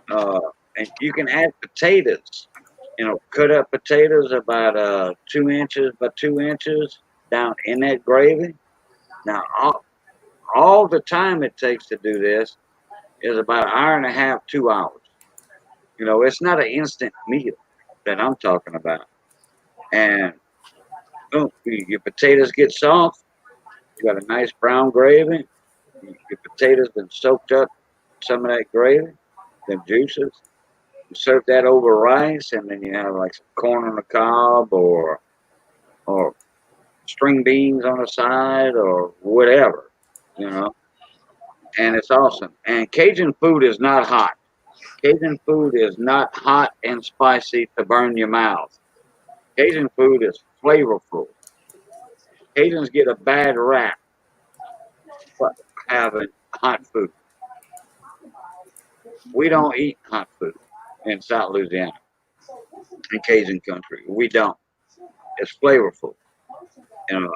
and you can add potatoes. Cut up potatoes about 2 inches by 2 inches down in that gravy. Now, all the time it takes to do this is about an hour and a half, 2 hours. It's not an instant meal that I'm talking about. And your potatoes get soft. You got a nice brown gravy. Your potatoes been soaked up some of that gravy, them juices. You serve that over rice, and then you have like some corn on the cob or string beans on the side or whatever, and it's awesome. And Cajun food is not hot. Cajun food is not hot and spicy to burn your mouth. Cajun food is flavorful. Cajuns get a bad rap for having hot food. We don't eat hot food in South Louisiana, in Cajun country. We don't. It's flavorful.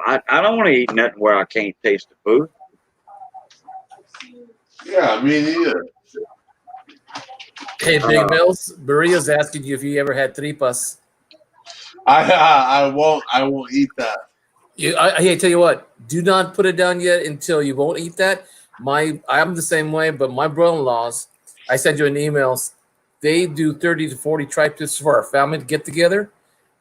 I don't want to eat nothing where I can't taste the food. Yeah, me neither. Hey, Big Mills, Maria's asking you if you ever had tripas. I won't eat that. Hey, tell you what, do not put it down yet until you won't eat that. I'm the same way, but my brother-in-laws, I sent you an email they do 30 to 40 tri-tips for our family to get together,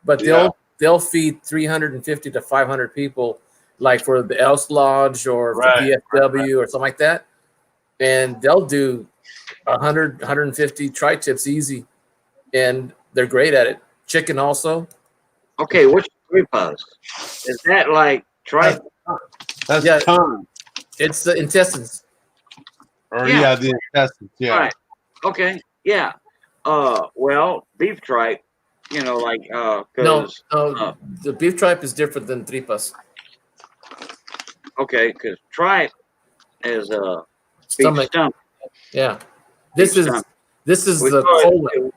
but Yeah. they'll feed 350 to 500 people, like for the Elks Lodge or for Right, VFW or something like that, and they'll do 100, 150 tri-tips easy, and they're great at it. Chicken also. Okay, what's tripas? Is that like tripe? That's Yeah. tongue. It's the intestines. Or Yeah. the intestines. Yeah. Right. Okay. Yeah. Well, beef tripe. You know, like No, because no, the beef tripe is different than tripas. okay, because tripe is beef Stomach. stomach. Yeah. This Beef is stomach. this is We the call colon. it,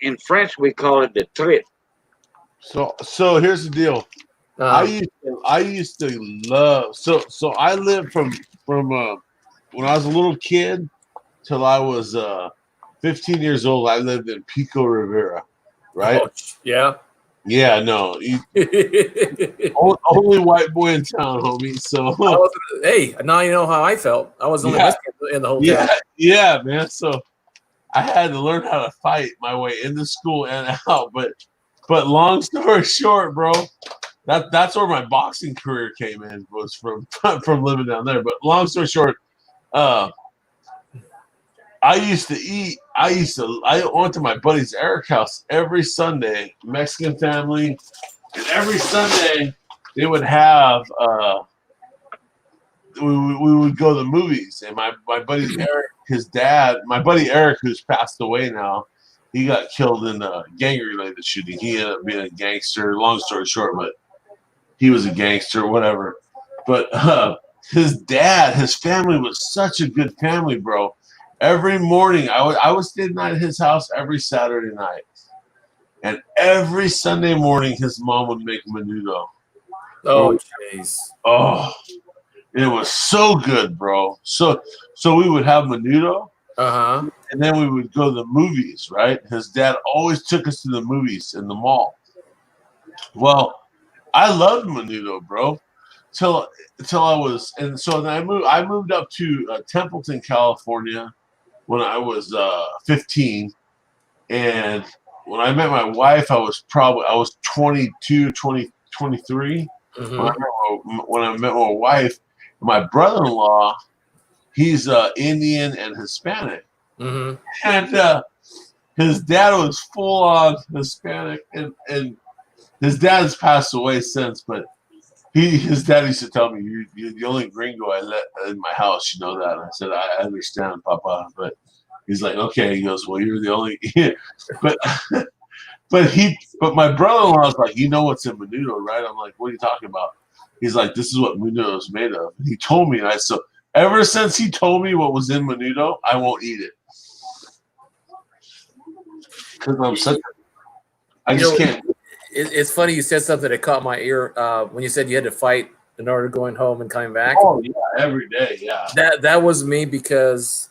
in French we call it the trip. So here's the deal. I used to love so I lived from when I was a little kid till I was 15 years old. I lived in Pico Rivera, right? Oh, yeah. Yeah, no, only white boy in town, homie. So Hey, now you know how I felt. I was the only Yeah. Mexican in the whole yeah, town. yeah, man. So I had to learn how to fight my way into school and out. But long story short, bro, that's where my boxing career came in, was from from living down there. But long story short, I went to my buddy's Eric house every Sunday, Mexican family, and every Sunday they would have we would go to the movies. And my buddy Eric, his dad, my buddy Eric, who's passed away now, he got killed in a gang related shooting. He ended up being a gangster. Long story short, but he was a gangster, whatever. But his dad, his family was such a good family, bro. Every morning, I would stay the night at his house every Saturday night. And every Sunday morning, his mom would make menudo. Oh, jeez. Oh, it was so good, bro. So we would have menudo, Uh-huh. and then we would go to the movies, right? His dad always took us to the movies in the mall. Well, I loved menudo, bro. Till I was, and so then I moved up to Templeton, California, when I was 15, and when I met my wife, I was 22, 23. Mm-hmm. When I met my wife, my brother-in-law, he's Indian and Hispanic, Mm-hmm. and his dad was full on Hispanic, and his dad has passed away since, but his dad used to tell me, "You're the only gringo I let in my house." You know that? And I said, "I understand, Papa," but he's like, "Okay." He goes, "Well, you're the only," but but my brother-in-law was like, "You know what's in menudo, right?" I'm like, "What are you talking about?" He's like, "This is what menudo is made of." And he told me, and I so ever since he told me what was in menudo, I won't eat it because I'm such. I just can't. It's funny you said something that caught my ear when you said you had to fight in order to going home and coming back. Oh yeah, every day, yeah. That was me, because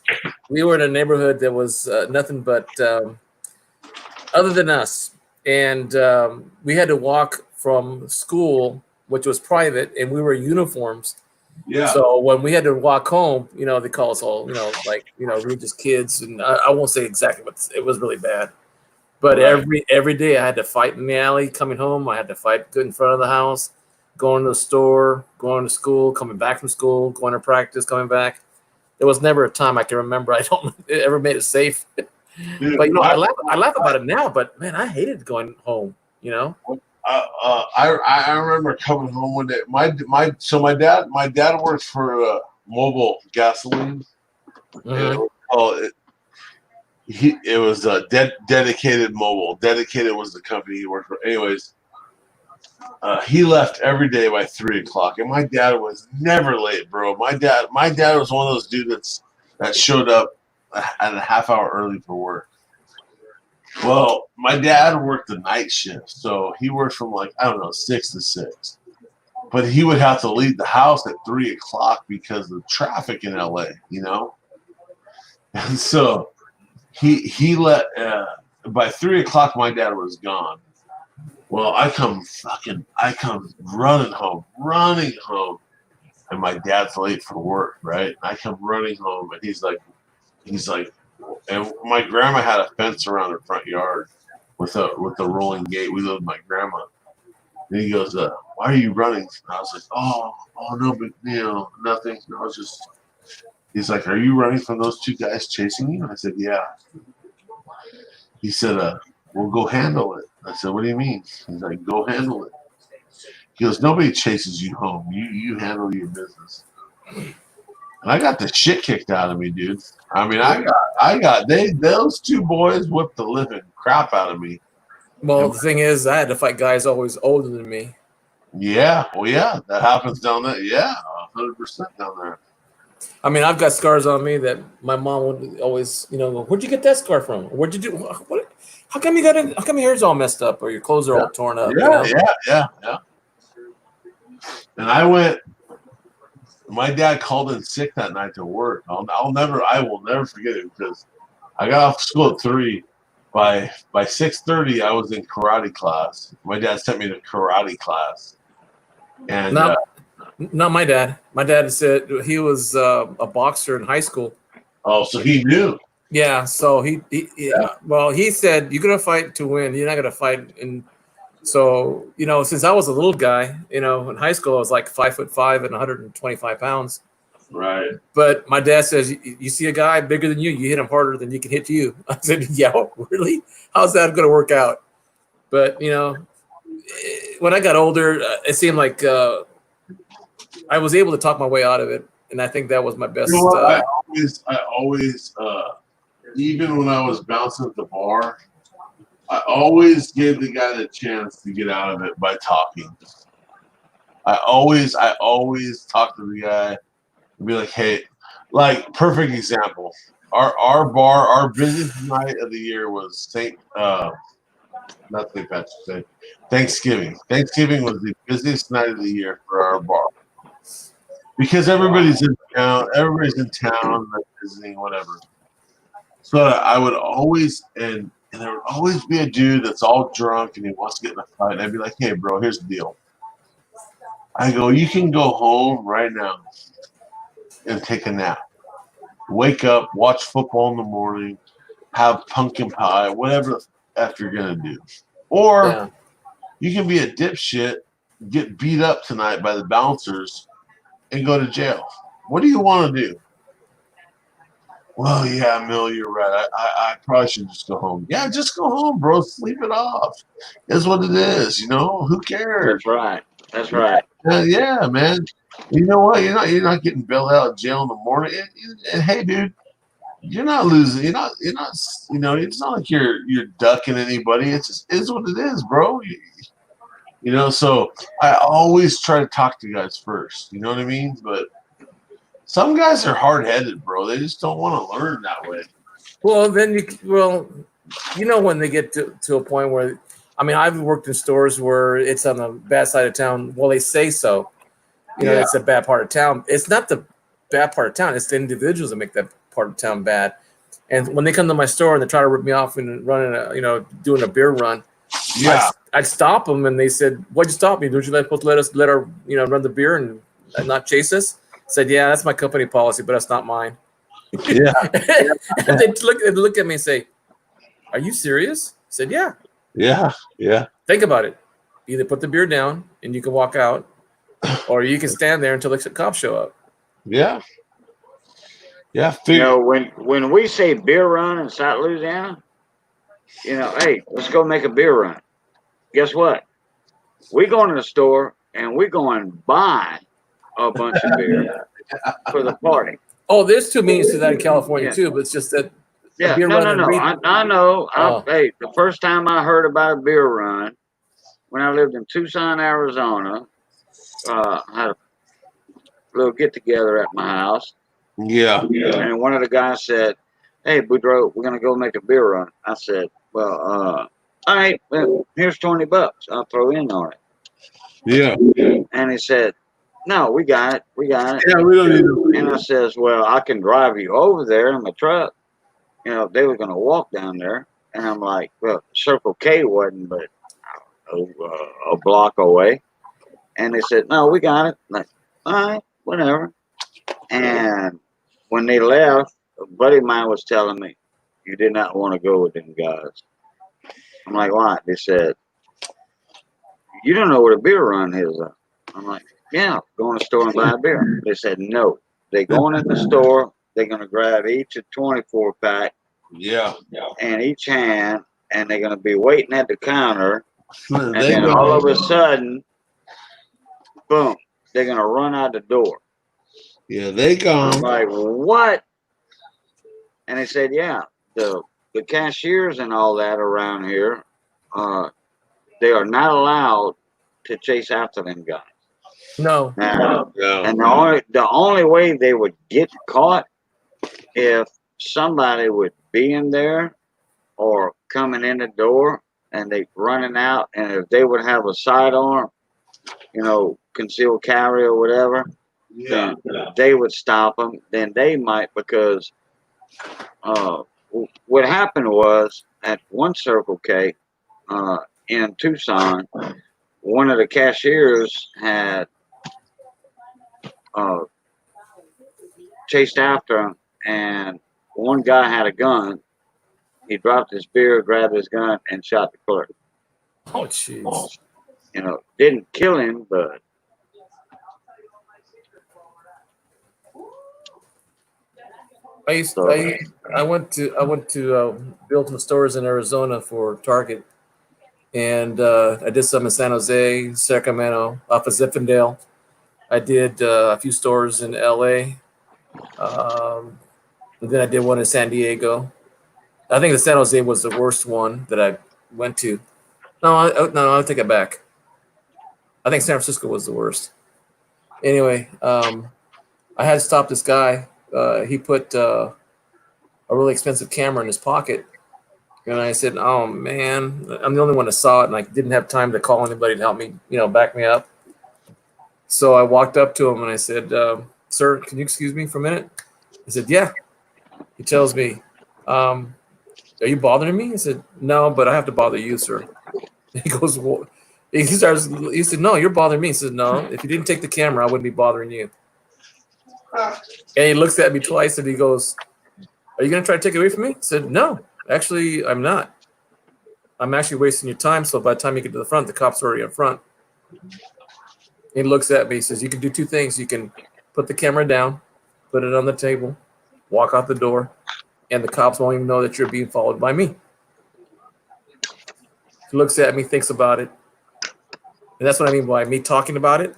we were in a neighborhood that was nothing but other than us, and we had to walk from school, which was private, and we were in uniforms. Yeah. So when we had to walk home, they call us all, we're just kids, and I won't say exactly, but it was really bad. But Right. every day I had to fight in the alley coming home. I had to fight good in front of the house, going to the store, going to school, coming back from school, going to practice, coming back. There was never a time I can remember I don't ever made it safe. Dude, But I laugh about it now. But man, I hated going home. I remember coming home one day. My dad worked for Mobile Gasoline. Mhm. It was dedicated Mobile. Dedicated was the company he worked for. Anyways, he left every day by 3:00, and my dad was never late, bro. My dad was one of those dudes that showed up at a half hour early for work. Well, my dad worked the night shift, so he worked from 6 to 6. But he would have to leave the house at 3:00 because of traffic in LA, And so he let by 3:00 my dad was gone. Well, I come running home, and my dad's late for work, right? I come running home, and he's like, And my grandma had a fence around her front yard with a rolling gate. We lived with my grandma. And he goes, "Why are you running?" And I was like, "Oh, no, but nothing. I was just." He's like, "Are you running from those two guys chasing you?" I said, "Yeah." He said, "We'll go handle it." I said, "What do you mean?" He's like, "Go handle it." He goes, "Nobody chases you home. You handle your business." And I got the shit kicked out of me, dude. I mean, those two boys whipped the living crap out of me. Well, the thing is, I had to fight guys always older than me. Yeah, well, yeah, that happens down there. Yeah, 100% down there. I mean, I've got scars on me that my mom would always, go, "Where'd you get that scar from? Where'd you do? What? How come you got it? How come your hair's all messed up or your clothes are all torn up?" Yeah. And I went. My dad called in sick that night to work. I will never forget it because I got off school at 3. By 6:30, I was in karate class. My dad sent me to karate class, and Not my dad. My dad said he was a boxer in high school. so he knew. Yeah, so he said you're gonna fight to win. You're not gonna fight. And so since I was a little guy, in high school I was like 5'5" and 125 pounds. Right. But my dad says you see a guy bigger than you hit him harder than he can hit you. I said, "Yeah, really? How's that gonna work out?" But when I got older, it seemed like I was able to talk my way out of it, and I think that was my best. You know what? I always, even when I was bouncing at the bar, I always gave the guy the chance to get out of it by talking. I always talk to the guy and be like, "Hey," like perfect example. Our bar, our busiest night of the year was not St. Patrick's Day, Thanksgiving. Thanksgiving was the busiest night of the year for our bar. Because everybody's in town, like visiting, whatever. So I would always, and there would always be a dude that's all drunk and he wants to get in a fight. And I'd be like, "Hey, bro, here's the deal." I go, "You can go home right now and take a nap. Wake up, watch football in the morning, have pumpkin pie, whatever the F you're going to do. Or you can be a dipshit, get beat up tonight by the bouncers, and go to jail. What do you want to do?" "Well, yeah, Mill, you're right. I probably should just go home." "Yeah, just go home, bro. Sleep it off. It's what it is. Who cares?" That's right. Yeah, man. You know what? You're not getting bailed out of jail in the morning. And hey, dude, you're not losing. You're not. It's not like you're ducking anybody. It's just is what it is, bro. So I always try to talk to guys first. You know what I mean? But some guys are hard headed, bro. They just don't want to learn that way. Well, then when they get to a point where, I mean, I've worked in stores where it's on the bad side of town. Well, they say so. It's a bad part of town. It's not the bad part of town. It's the individuals that make that part of town bad. And when they come to my store and they try to rip me off and doing a beer run, I'd stop them and they said, "Why'd you stop me? Don't you let her run the beer and not chase us?" I said, "Yeah, that's my company policy, but that's not mine." Yeah. And they look at me and say, "Are you serious?" I said, "Yeah." Yeah. Think about it. Either put the beer down and you can walk out, or you can stand there until the cops show up. Yeah. When we say beer run in South Louisiana, hey, let's go make a beer run. Guess what? We go into the store and we go and buy a bunch of beer for the party. Oh, there's 2 meanings to that in California too, but it's just that. Yeah, no. I know. Hey, the first time I heard about a beer run, when I lived in Tucson, Arizona, I had a little get together at my house. Yeah. And one of the guys said, "Hey, Boudreaux, we're gonna go make a beer run." I said, "Well, all right, well, here's $20. I'll throw in on it." Yeah. And he said, "No, we got it. Yeah, we don't need it. And I says, "Well, I can drive you over there in my truck." They were gonna walk down there, and I'm like, "Well, Circle K wasn't, but a block away." And they said, "No, we got it." I'm like, all right, whatever. And when they left, a buddy of mine was telling me, you did not want to go with them guys. I'm like, why? They said, you don't know what a beer run is. I'm like, yeah, go in the store and buy a beer. They said, no. They going in the store, they're going to grab each a 24 pack Yeah. in each hand, and they're going to be waiting at the counter. And They then go. all of a sudden, boom, they're going to run out the door. Yeah, they I'm gone. like, what? And they said, yeah, the cashiers and all that around here, they are not allowed to chase after them guys. No. Now, No. and the only way they would get caught if somebody would be in there or coming in the door and they running out, and if they would have a sidearm, concealed carry or whatever, Yeah. then they would stop them. Then they might, because what happened was at one Circle K in Tucson, one of the cashiers had chased after him, and one guy had a gun. He dropped his beer, grabbed his gun, and shot the clerk. Oh, jeez. Didn't kill him, but I went to build some stores in Arizona for Target, and I did some in San Jose, Sacramento, off of Zippendale. I did a few stores in LA. And then I did one in San Diego. I think the San Jose was the worst one that I went to. No, I'll take it back. I think San Francisco was the worst. Anyway, I had to stop this guy. He put a really expensive camera in his pocket. And I said, oh, man, I'm the only one that saw it, and I didn't have time to call anybody to help me, back me up. So I walked up to him and I said, sir, can you excuse me for a minute? He said, yeah. He tells me, are you bothering me? I said, no, but I have to bother you, sir. He goes, well, he said, no, you're bothering me. He said, no, if you didn't take the camera, I wouldn't be bothering you. And he looks at me twice and he goes, are you going to try to take it away from me? I said, no, actually, I'm not. I'm actually wasting your time. So by the time you get to the front, the cop's already in front. He looks at me, he says, you can do two things. You can put the camera down, put it on the table, walk out the door, and the cops won't even know that you're being followed by me. He looks at me, thinks about it. And that's what I mean by me talking about it.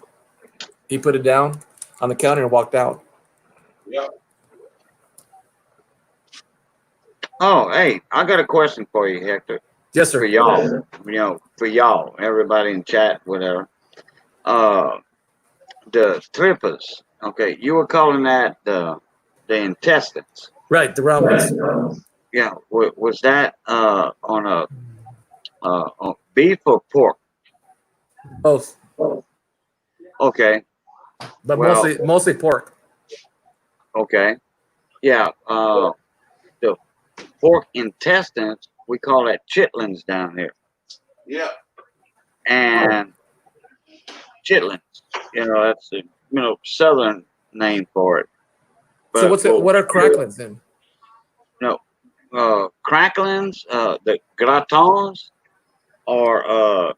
He put it down on the counter and walked out. Yeah. Oh, hey, I got a question for you, Hector. Yes, sir. For y'all, everybody in chat, whatever. The tripas. Okay, you were calling that the intestines. Right, the round ones. Yeah, was that on beef or pork? Both, Okay, but well, mostly pork. okay, yeah. The pork intestines, we call that chitlins down here, Yeah. and chitlins. That's the southern name for it. So But what are cracklings then? cracklings, the gratons, or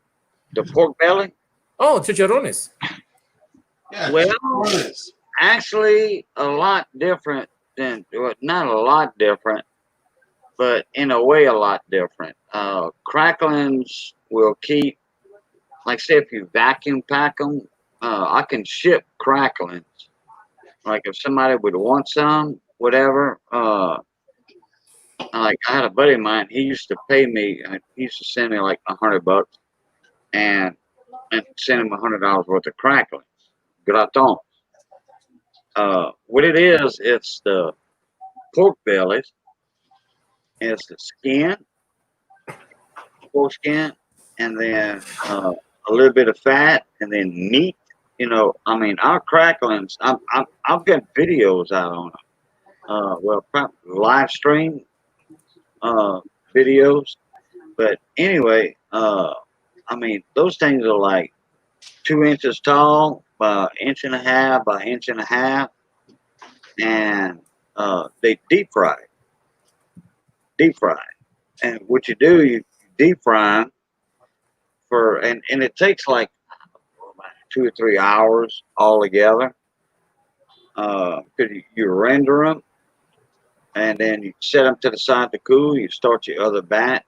the pork belly. Oh, chicharrones. Yeah. Well, actually, a lot different not a lot different, but in a way, a lot different. Cracklings will keep, like, say, if you vacuum pack them, I can ship cracklings. Like, if somebody would want some, whatever. Like, I had a buddy of mine. He used to pay me. He used to send me like $100, and send him $100 worth of cracklings, gratons. What it is, it's the pork bellies, it's the skin, pork skin, and then a little bit of fat, and then meat. Our cracklings. I've got videos out on them. Live stream videos. But anyway, those things are like 2 inches tall by 1.5 by 1.5 inches, and they deep fry. deep fry. And what you do, you deep fry 'em and it takes like 2 or 3 hours altogether. Because you render them and then you set them to the side to cool. You start your other batch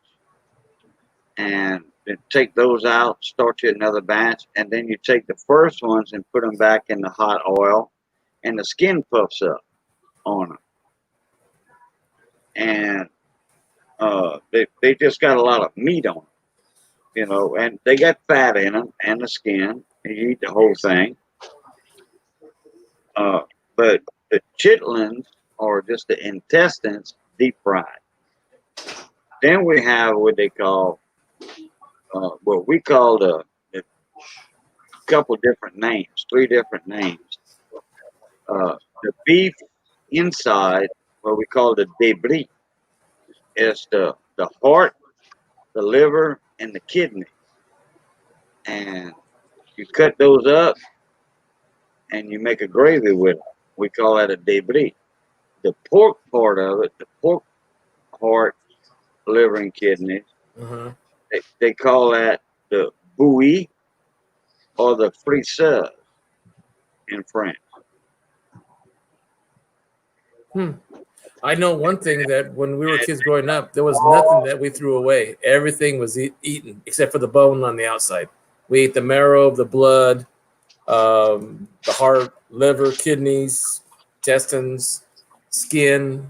and then take those out, start you another batch, and then you take the first ones and put them back in the hot oil, and the skin puffs up on them. And they just got a lot of meat on them, and they got fat in them and the skin. And you eat the whole thing. But the chitlins or just the intestines deep fried. Then we have what they call, what we call the couple different names, 3 different names. The beef inside, what we call the debris, is the heart, the liver, and the kidney. And you cut those up and you make a gravy with them. We call that a debris. The pork part of it, the pork heart, liver, and kidneys, Uh-huh. they call that the bouillie or the friseur in French. I know one thing, that when we were kids growing up, there was nothing that we threw away. Everything was eaten except for the bone on the outside. We ate the marrow, the blood, the heart, liver, kidneys, intestines, skin,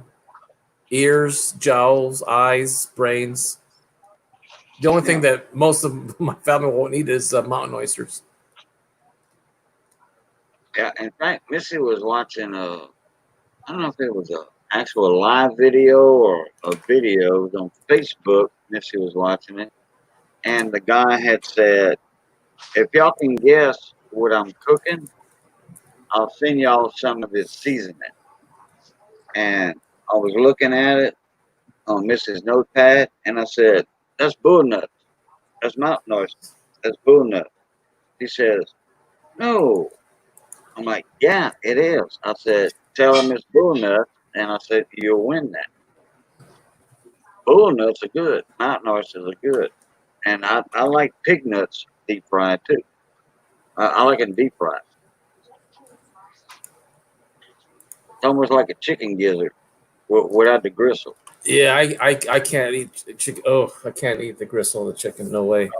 ears, jowls, eyes, brains. The only thing that most of my family won't eat is mountain oysters. Yeah, in fact, Missy was watching I don't know if it was a actual live video or a video. It was on Facebook. Missy was watching it, and the guy had said, "If y'all can guess what I'm cooking, I'll send y'all some of this seasoning." And I was looking at it on Missy's notepad, and I said, "That's bull nuts. That's mountain oysters. That's bull nuts." He says, "No." I'm like, "Yeah, it is." I said, "Tell him it's bull nuts," and I said, "You'll win that." Bull nuts are good. Mountain oysters are good. And I like pig nuts deep fried too. I like them deep fried. It's almost like a chicken gizzard without the gristle. Yeah, I can't eat chicken. Oh, I can't eat the gristle of the chicken. No way.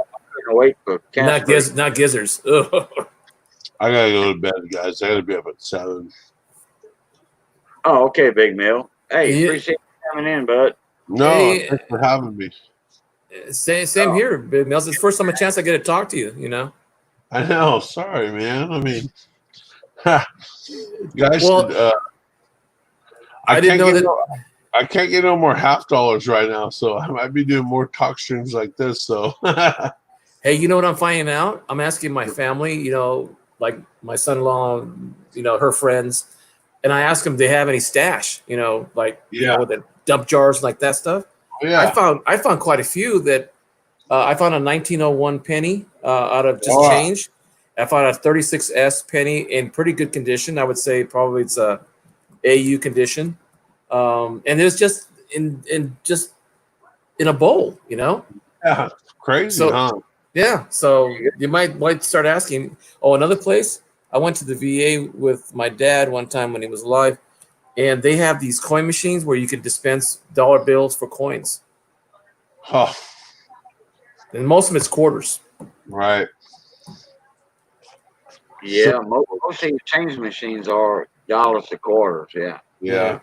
Wait for Casper. Not gizzards. Ugh. I gotta go to bed, guys. I gotta be up at 7. Oh, okay, Big Mill. Hey, Yeah. appreciate you coming in, bud. No, Hey, thanks for having me. Same here, Big Mills. It's the first time a chance I get to talk to you. I know. Sorry, man. I mean, you guys Well, should. I didn't know that. I can't get no more $50 right now, so I might be doing more talk streams like this. So, Hey, you know what I'm finding out? I'm asking my family, like my son-in-law, her friends, and I ask them if they have any stash, with the dump jars, like that stuff. oh, yeah. I found quite a few that I found a 1901 penny out of just Wow. change. I found a 36S penny in pretty good condition. I would say probably it's a AU condition. And it's just in a bowl, Yeah, crazy, So huh? yeah, so you might start asking. Oh, another place. I went to the VA with my dad one time when he was alive, and they have these coin machines where you can dispense dollar bills for coins, Oh, and most of it's quarters. right. Yeah, most of these change machines are dollars to quarters. Yeah. Yeah.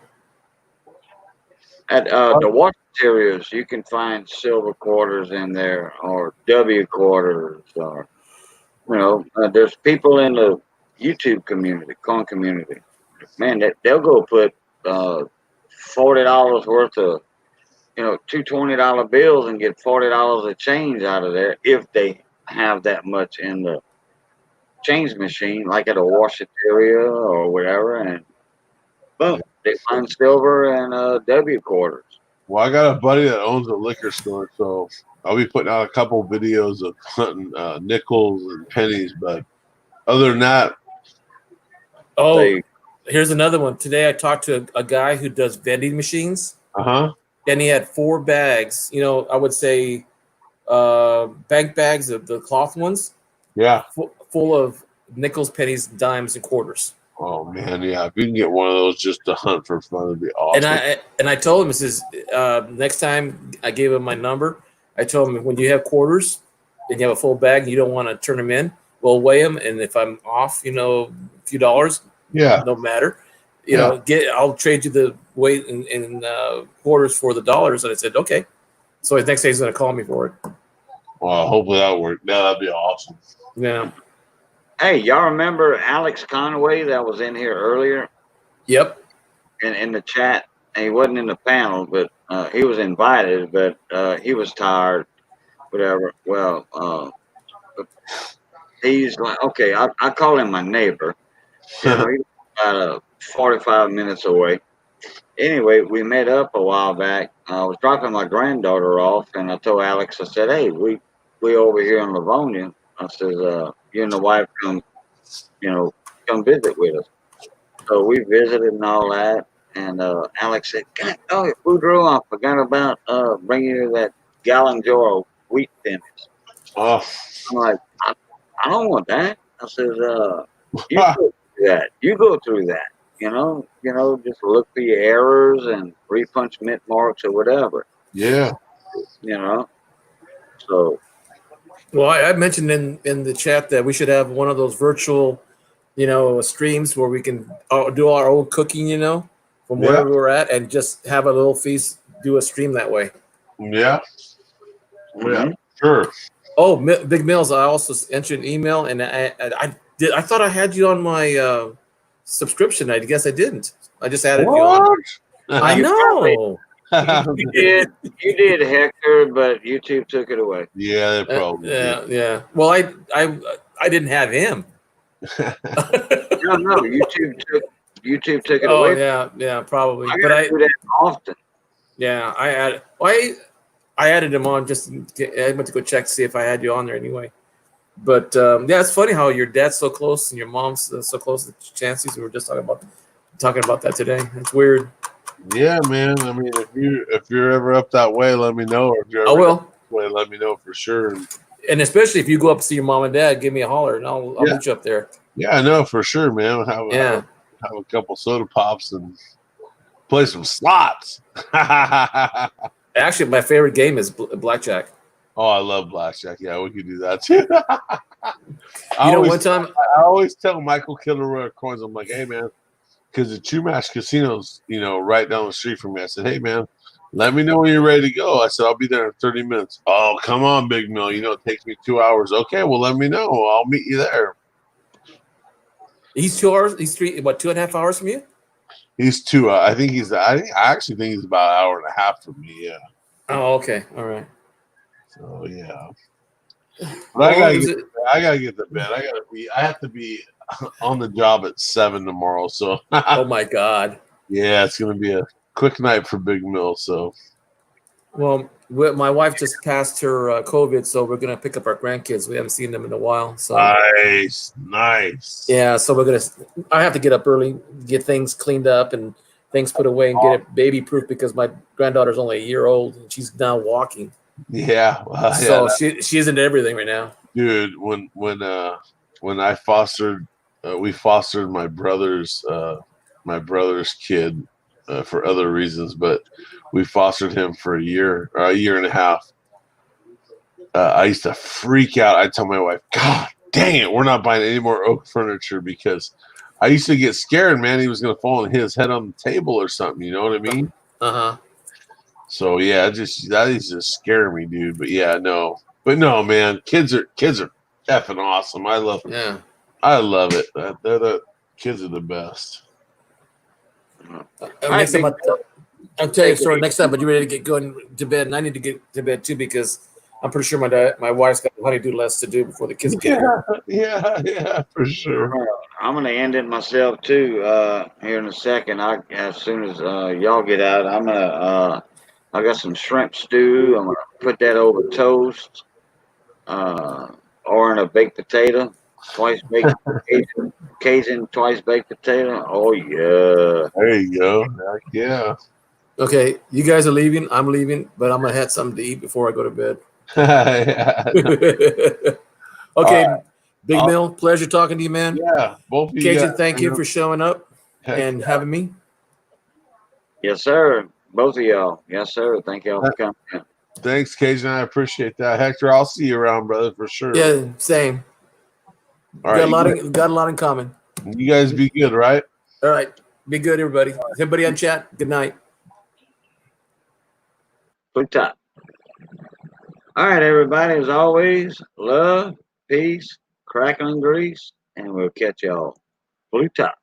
At the water terriers, you can find silver quarters in there or W quarters, or there's people in the YouTube community, coin community. Man, they'll go put $40 worth of two $20 bills and get $40 of change out of there if they have that much in the change machine, like at a washateria or whatever, and boom, they find silver and W quarters. Well, I got a buddy that owns a liquor store, so I'll be putting out a couple videos of hunting nickels and pennies. But other than that, Oh, here's another one. Today I talked to a guy who does vending machines. uh-huh. and he had 4 bags. You know, I would say bank bags, the cloth ones, Yeah. full of nickels, pennies, dimes, and quarters. Oh man, yeah. If you can get one of those just to hunt for fun, it'd be awesome. And I told him, it says, next time I gave him my number. I told him, when you have quarters and you have a full bag and you don't want to turn them in, we'll weigh them, and if I'm off, you know, a few dollars, Yeah. no matter. You Yeah. know, I'll trade you the weight in quarters for the dollars. And I said, okay. So next day he's going to call me for it. Well, hopefully that'll work. Yeah, that'd be awesome. Yeah. Hey, y'all remember Alex Conway that was in here earlier Yep. in the chat? He wasn't in the panel, but he was invited, but he was tired, whatever. Well, he's like, okay, I call him my neighbor. You know, he's about 45 minutes away. Anyway, we met up a while back. I was dropping my granddaughter off, and I told Alex, I said, hey, we over here in Livonia. I said, you and the wife come visit with us. So we visited and all that. And Alex said, God, oh, Boudreaux, I forgot about bringing you that gallon jar of wheat thinners. Oh. I'm like, I don't want that. I said, you go through that. You go through that. You know, just look for your errors and repunch mint marks or whatever. Yeah. You know. So. Well, I mentioned in the chat that we should have one of those virtual, you know, streams where we can do our own cooking, you know, from wherever we're at, and just have a little feast, do a stream that way. Yeah. Mm-hmm. Yeah. Sure. Oh, Big Mills, I also entered an email, and I thought I had you on my subscription. I guess I didn't. I just added you on. I know. You did, Hector, but YouTube took it away. Yeah, they probably did. Yeah. Well, I didn't have him. No, YouTube took it away. Oh yeah, probably. But I do that often. Yeah, I added him on just. I went to go check to see if I had you on there anyway. But yeah, it's funny how your dad's so close and your mom's so close to Chancy's. We were just talking about that today. It's weird. Yeah, man. I mean, if you're ever up that way, let me know. Or if you're I will. Up that way, let me know for sure. And especially if you go up to see your mom and dad, give me a holler, and I'll meet you up there. Yeah, I know for sure, man. Have a couple soda pops and play some slots. Actually, my favorite game is blackjack. Oh, I love blackjack. Yeah, we could do that too. One time I always tell Michael Kilroy Coins, I'm like, hey man, because the Chumash Casino's, right down the street from me. I said, hey man, let me know when you're ready to go. I said, I'll be there in 30 minutes. Oh, come on, Big Mill. It takes me 2 hours. Okay, well, let me know. I'll meet you there. He's 2 hours. He's 2.5 hours from you? He's 2. I actually think he's about an hour and a half from me. Yeah. Oh, okay. All right. So yeah. But I gotta get to bed. I have to be on the job at 7 tomorrow. So. Oh my God. Yeah, it's gonna be a quick night for Big Mill. So. Well, my wife just passed her COVID, so we're gonna pick up our grandkids. We haven't seen them in a while. So nice. Yeah, so I have to get up early, get things cleaned up and things put away, and get it baby proof because my granddaughter's only a year old and she's now walking. Yeah. So she's into everything right now. Dude, when I fostered, we fostered my brother's kid for other reasons, but we fostered him for a year and a half. I used to freak out. I tell my wife, God dang it, we're not buying any more oak furniture, because I used to get scared, man. He was going to fall and hit his head on the table or something. You know what I mean? Uh-huh. So yeah, that used to scare me, dude. But yeah, no. But no, man, kids are effing awesome. I love it. The kids are the best. I'll tell you a story next time, but you ready to get going to bed? And I need to get to bed too, because I'm pretty sure my wife's got honey-do less to do before the kids get here. Yeah, for sure. I'm gonna end it myself too. Here in a second. As soon as y'all get out, I'm gonna. I got some shrimp stew. I'm gonna put that over toast, or in a baked potato, twice baked Cajun twice baked potato. Oh yeah. There you go. Yeah. Okay, you guys are leaving. I'm leaving, but I'm gonna have something to eat before I go to bed. Yeah. Okay, All Big right. Mill, pleasure talking to you, man. Yeah, both of you Cajun, guys. thank you for showing up Heck and having me. Yes, sir. Both of y'all. Yes, sir. Thank y'all yeah. for coming in. Thanks, Cajun. I appreciate that. Hector, I'll see you around, brother, for sure. Yeah, same. All right, Got a lot in common. you guys be good, right? All right, be good, everybody. Everybody on chat. Good night. Blue top. All right, everybody. As always, love, peace, crackling grease, and we'll catch y'all. Blue top.